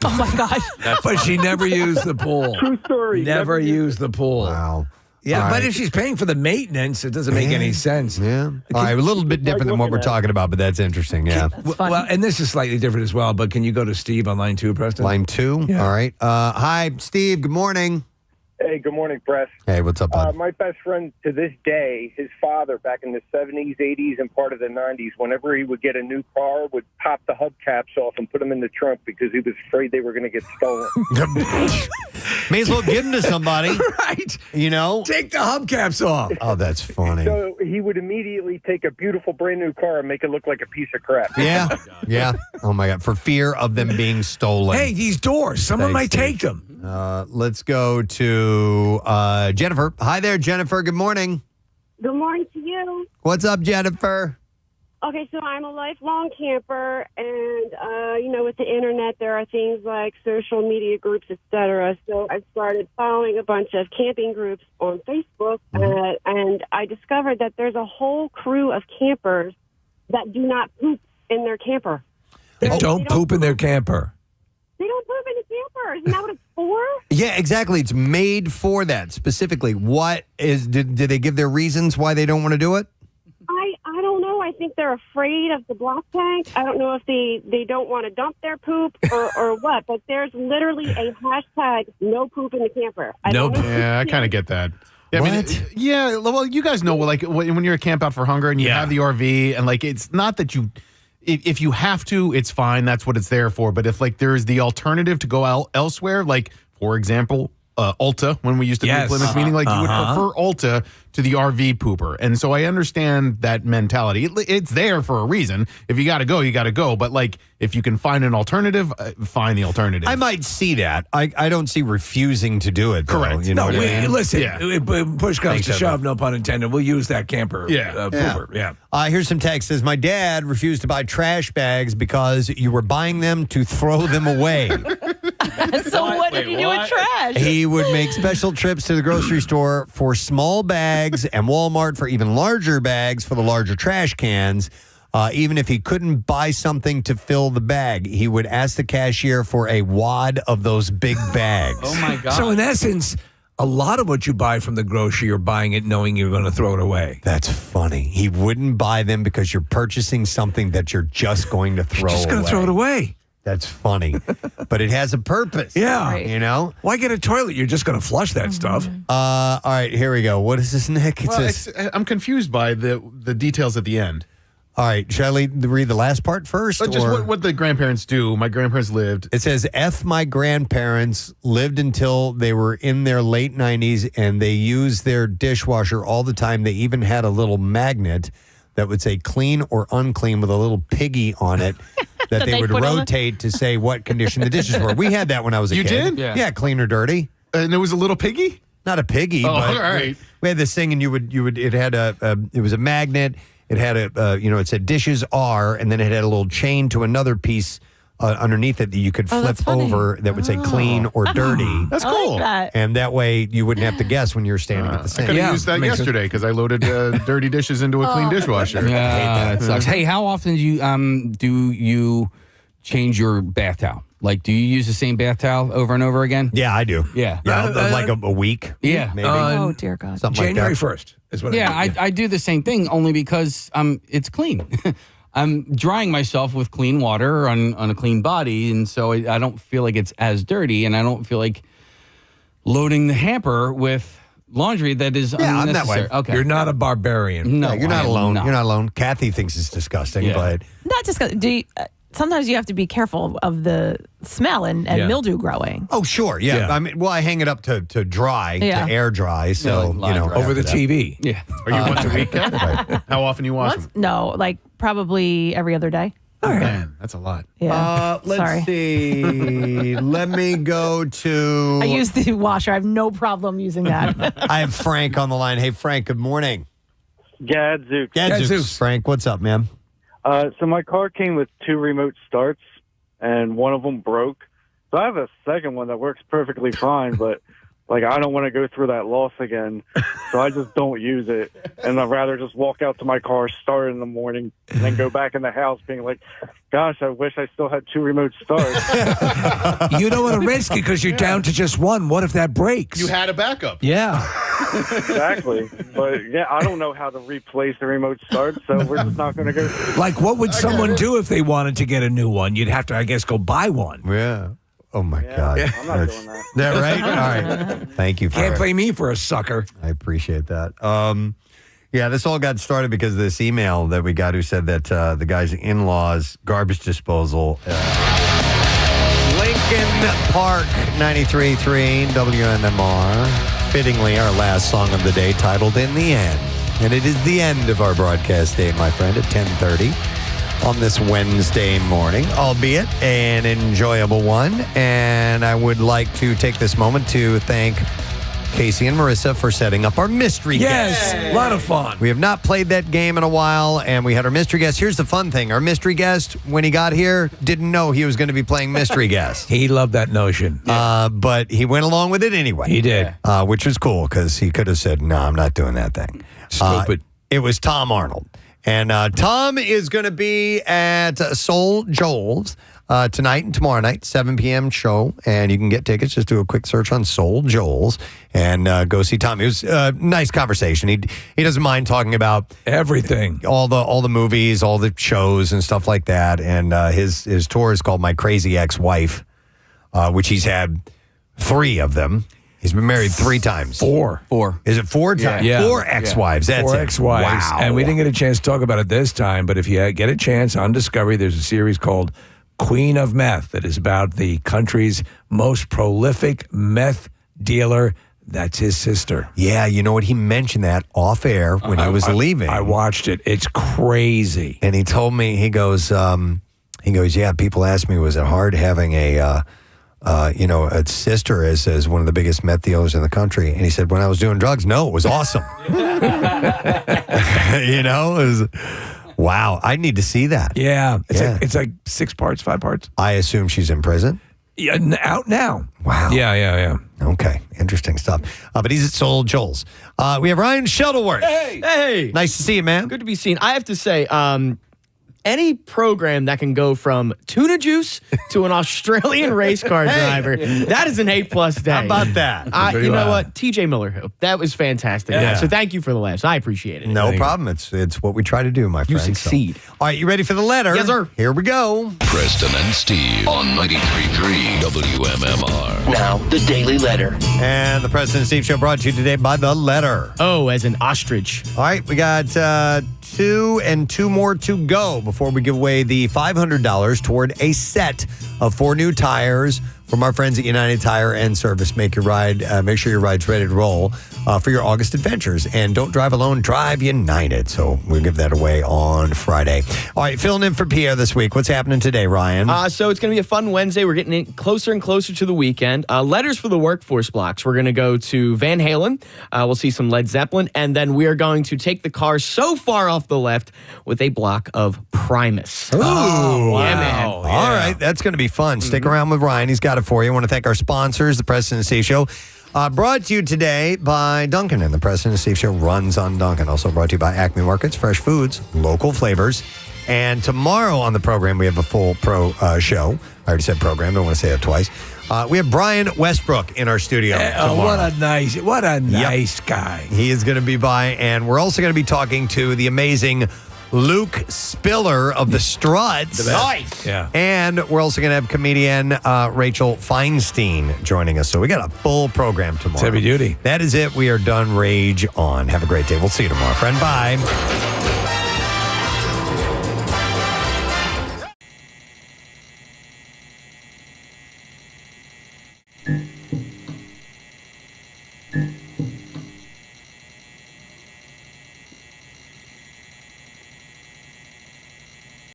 Oh, my gosh. But she never used the pool. True story. Never used the pool. Wow. Yeah, All but right. if she's paying for the maintenance, it doesn't make any sense. Yeah. All right, a little bit different than what we're talking about, but that's interesting. Yeah. Well, and this is slightly different as well, but can you go to Steve on line 2, Preston? Line 2? Yeah. All right. Hi, Steve. Good morning. Hey, good morning, Press. Hey, what's up, bud? My best friend to this day, his father back in the 70s, 80s, and part of the 90s, whenever he would get a new car, would pop the hubcaps off and put them in the trunk because he was afraid they were going to get stolen. May as well give them to somebody. Right. You know? Take the hubcaps off. Oh, that's funny. So he would immediately take a beautiful brand new car and make it look like a piece of crap. Yeah. Yeah. Oh, my God. For fear of them being stolen. Hey, these doors, someone might take them. Let's go to Jennifer. Hi there, Jennifer. Good morning. Good morning to you. What's up, Jennifer? Okay, so I'm a lifelong camper, and with the internet, there are things like social media groups, etc. So I started following a bunch of camping groups on Facebook, and I discovered that there's a whole crew of campers that do not poop in their camper. They don't poop in their camper. They don't poop in the camper. Isn't that what it's for? Yeah, exactly. It's made for that specifically. What is? Did they give their reasons why they don't want to do it? I don't know. I think they're afraid of the black tank. I don't know if they don't want to dump their poop or what, but there's literally a hashtag no poop in the camper. Yeah, I kind of get that. Yeah, I mean, yeah, well, you guys know, like, when you're a camp out for hunger and you have the RV, and, like, it's not that you... If you have to, it's fine. That's what it's there for. But if, like, there's the alternative to go elsewhere, like, for example, Ulta, when we used to do Plymouth meeting, like, you would prefer Ulta to the RV pooper. And so I understand that mentality. It's there for a reason. If you got to go, you got to go. But, like, if you can find an alternative, find the alternative. I might see that. I don't see refusing to do it, though. Correct. You know what I mean? Listen, push comes to shove, no pun intended. We'll use that camper pooper. Yeah. Here's some text. Says, my dad refused to buy trash bags because you were buying them to throw them away. So what did you do with trash? He would make special trips to the grocery store for small bags and Walmart for even larger bags for the larger trash cans. Even if he couldn't buy something to fill the bag, he would ask the cashier for a wad of those big bags. Oh, my God. So in essence, a lot of what you buy from the grocery, you're buying it knowing you're going to throw it away. That's funny. He wouldn't buy them because you're purchasing something that you're just going to throw away. Just going to throw it away. That's funny. But it has a purpose. Yeah. You know? Why get a toilet? You're just going to flush that stuff. All right, here we go. What is this, Nick? I'm confused by the details at the end. All right, shall I read the last part first? Just what the grandparents do. My grandparents lived. It says, my grandparents lived until they were in their late 90s, and they used their dishwasher all the time. They even had a little magnet that would say clean or unclean with a little piggy on it that they would rotate to say what condition the dishes were. We had that when I was a kid. You did? Yeah, clean or dirty. And it was a little piggy? Not a piggy, but all right. we had this thing, and you would it had it was a magnet. It had it said dishes are, and then it had a little chain to another piece underneath it that you could flip over that would say clean or dirty. That's cool. I like that. And that way you wouldn't have to guess when you're standing at the I sink. could have used that yesterday because I loaded dirty dishes into a clean dishwasher. Yeah, that sucks. Hey, how often do you change your bath towel? Like, do you use the same bath towel over and over again? Yeah, I do. Yeah. Like a week. Yeah. Maybe. Oh, dear God. Something January like that. 1st is what I do. I do the same thing only because it's clean. I'm drying myself with clean water on a clean body, and so I don't feel like it's as dirty, and I don't feel like loading the hamper with laundry that is unnecessary. I'm that way. Okay. You're not a barbarian. No, you're not alone. You're not alone. Kathy thinks it's disgusting, but Not disgusting. Sometimes you have to be careful of the smell and mildew growing. oh, sure, yeah. I mean, I hang it up to dry, Yeah. to air dry, so Over the after that. TV. Yeah. Are you once a week? How often you wash them? No, like probably every other day. Man, that's a lot. Yeah. Let's Sorry. see. Let me go to. I use the washer. I have no problem using that. I have Frank on the line. Hey, Frank. Good morning. Gadzooks. Gadzooks. Frank, what's up, man? So my car came with 2 remote starts, and one of them broke. So I have a second one that works perfectly fine, but like I don't want to go through that loss again, so I just don't use it. And I'd rather just walk out to my car, start it in the morning, and then go back in the house being like, gosh, I wish I still had 2 remote starts. You don't want to risk it because you're down to just one. What if that breaks? You had a backup. Yeah. Exactly. But yeah, I don't know how to replace the remote start, so we're just not going to go. Like, what would someone do if they wanted to get a new one? You'd have to, I guess, go buy one. Yeah. Oh, my God. I'm not doing that. Is that right? All right. Thank you for Can't play me for a sucker. I appreciate that. Yeah, this all got started because of this email that we got who said that the guy's in-laws garbage disposal. Lincoln Park 93.3 WMMR. Fittingly, our last song of the day titled In the End. And it is the end of our broadcast day, my friend, at 10:30 on this Wednesday morning, albeit an enjoyable one. And I would like to take this moment to thank Casey and Marissa for setting up our mystery guest. Yes, a lot of fun. We have not played that game in a while, and we had our mystery guest. Here's the fun thing. Our mystery guest, when he got here, didn't know he was going to be playing mystery guest. He loved that notion. But he went along with it anyway. He did. Which was cool, because he could have said, no, I'm not doing that thing. Stupid. It was Tom Arnold. And Tom is going to be at Soul Joel's tonight and tomorrow night, 7 p.m. show. And you can get tickets. Just do a quick search on Soul Joel's and go see Tom. It was a nice conversation. He doesn't mind talking about everything, all the movies, all the shows and stuff like that. And his tour is called My Crazy Ex-Wife, which he's had 3 of them. He's been married 3 times. 4. Is it 4 times? Yeah. 4 ex-wives. That's 4 it. ex-wives. Wow. And we didn't get a chance to talk about it this time, but if you get a chance on Discovery, there's a series called Queen of Meth that is about the country's most prolific meth dealer. That's his sister. Yeah, you know what? He mentioned that off air when I was leaving. I watched it. It's crazy. And he told me, he goes, yeah, people ask me, was it hard having a sister as one of the biggest meth dealers in the country? And he said, when I was doing drugs, no, it was awesome. It was, wow, I need to see that. Yeah. It's like 6 parts, 5 parts. I assume she's in prison? Yeah, out now. Wow. Yeah. Okay, interesting stuff. But he's at Soul Joel's. We have Ryan Shuttleworth. Hey. Nice to see you, man. Good to be seen. I have to say, any program that can go from tuna juice to an Australian race car driver, that is an A+ day. How about that? You know what? TJ Miller, that was preston. Yeah. So thank you for the laughs. I appreciate it. No problem. It's what we try to do, my friend. You succeed. All right, you ready for the letter? Yes, sir. Here we go. Preston and Steve on 93.3 WMMR. Now, the Daily Letter. And the Preston and Steve Show brought to you today by the letter. Oh, as an ostrich. All right, we got 2 more to go before we give away the $500 toward a set of 4 new tires from our friends at United Tire and Service. Make sure your ride's ready to roll for your August adventures. And don't drive alone, drive United. So we'll give that away on Friday. All right, filling in for Pierre this week. What's happening today, Ryan? So it's going to be a fun Wednesday. We're getting closer and closer to the weekend. Letters for the workforce blocks. We're going to go to Van Halen. We'll see some Led Zeppelin. And then we are going to take the car so far off the left with a block of Primus. Ooh, yeah, man. All right, that's going to be fun. Stick around with Ryan. He's got it for you. I want to thank our sponsors, the Preston and Steve Show. Brought to you today by Dunkin', and the Preston and Steve Show runs on Dunkin'. Also brought to you by Acme Markets, fresh foods, local flavors. And tomorrow on the program, we have a full show. I already said program. Don't want to say that twice. We have Brian Westbrook in our studio tomorrow. What a nice guy. He is going to be by, and we're also going to be talking to the amazing Luke Spiller of the Struts. Nice. Yeah. And we're also going to have comedian Rachel Feinstein joining us. So we got a full program tomorrow. It's heavy duty. That is it. We are done. Rage on. Have a great day. We'll see you tomorrow, friend. Bye.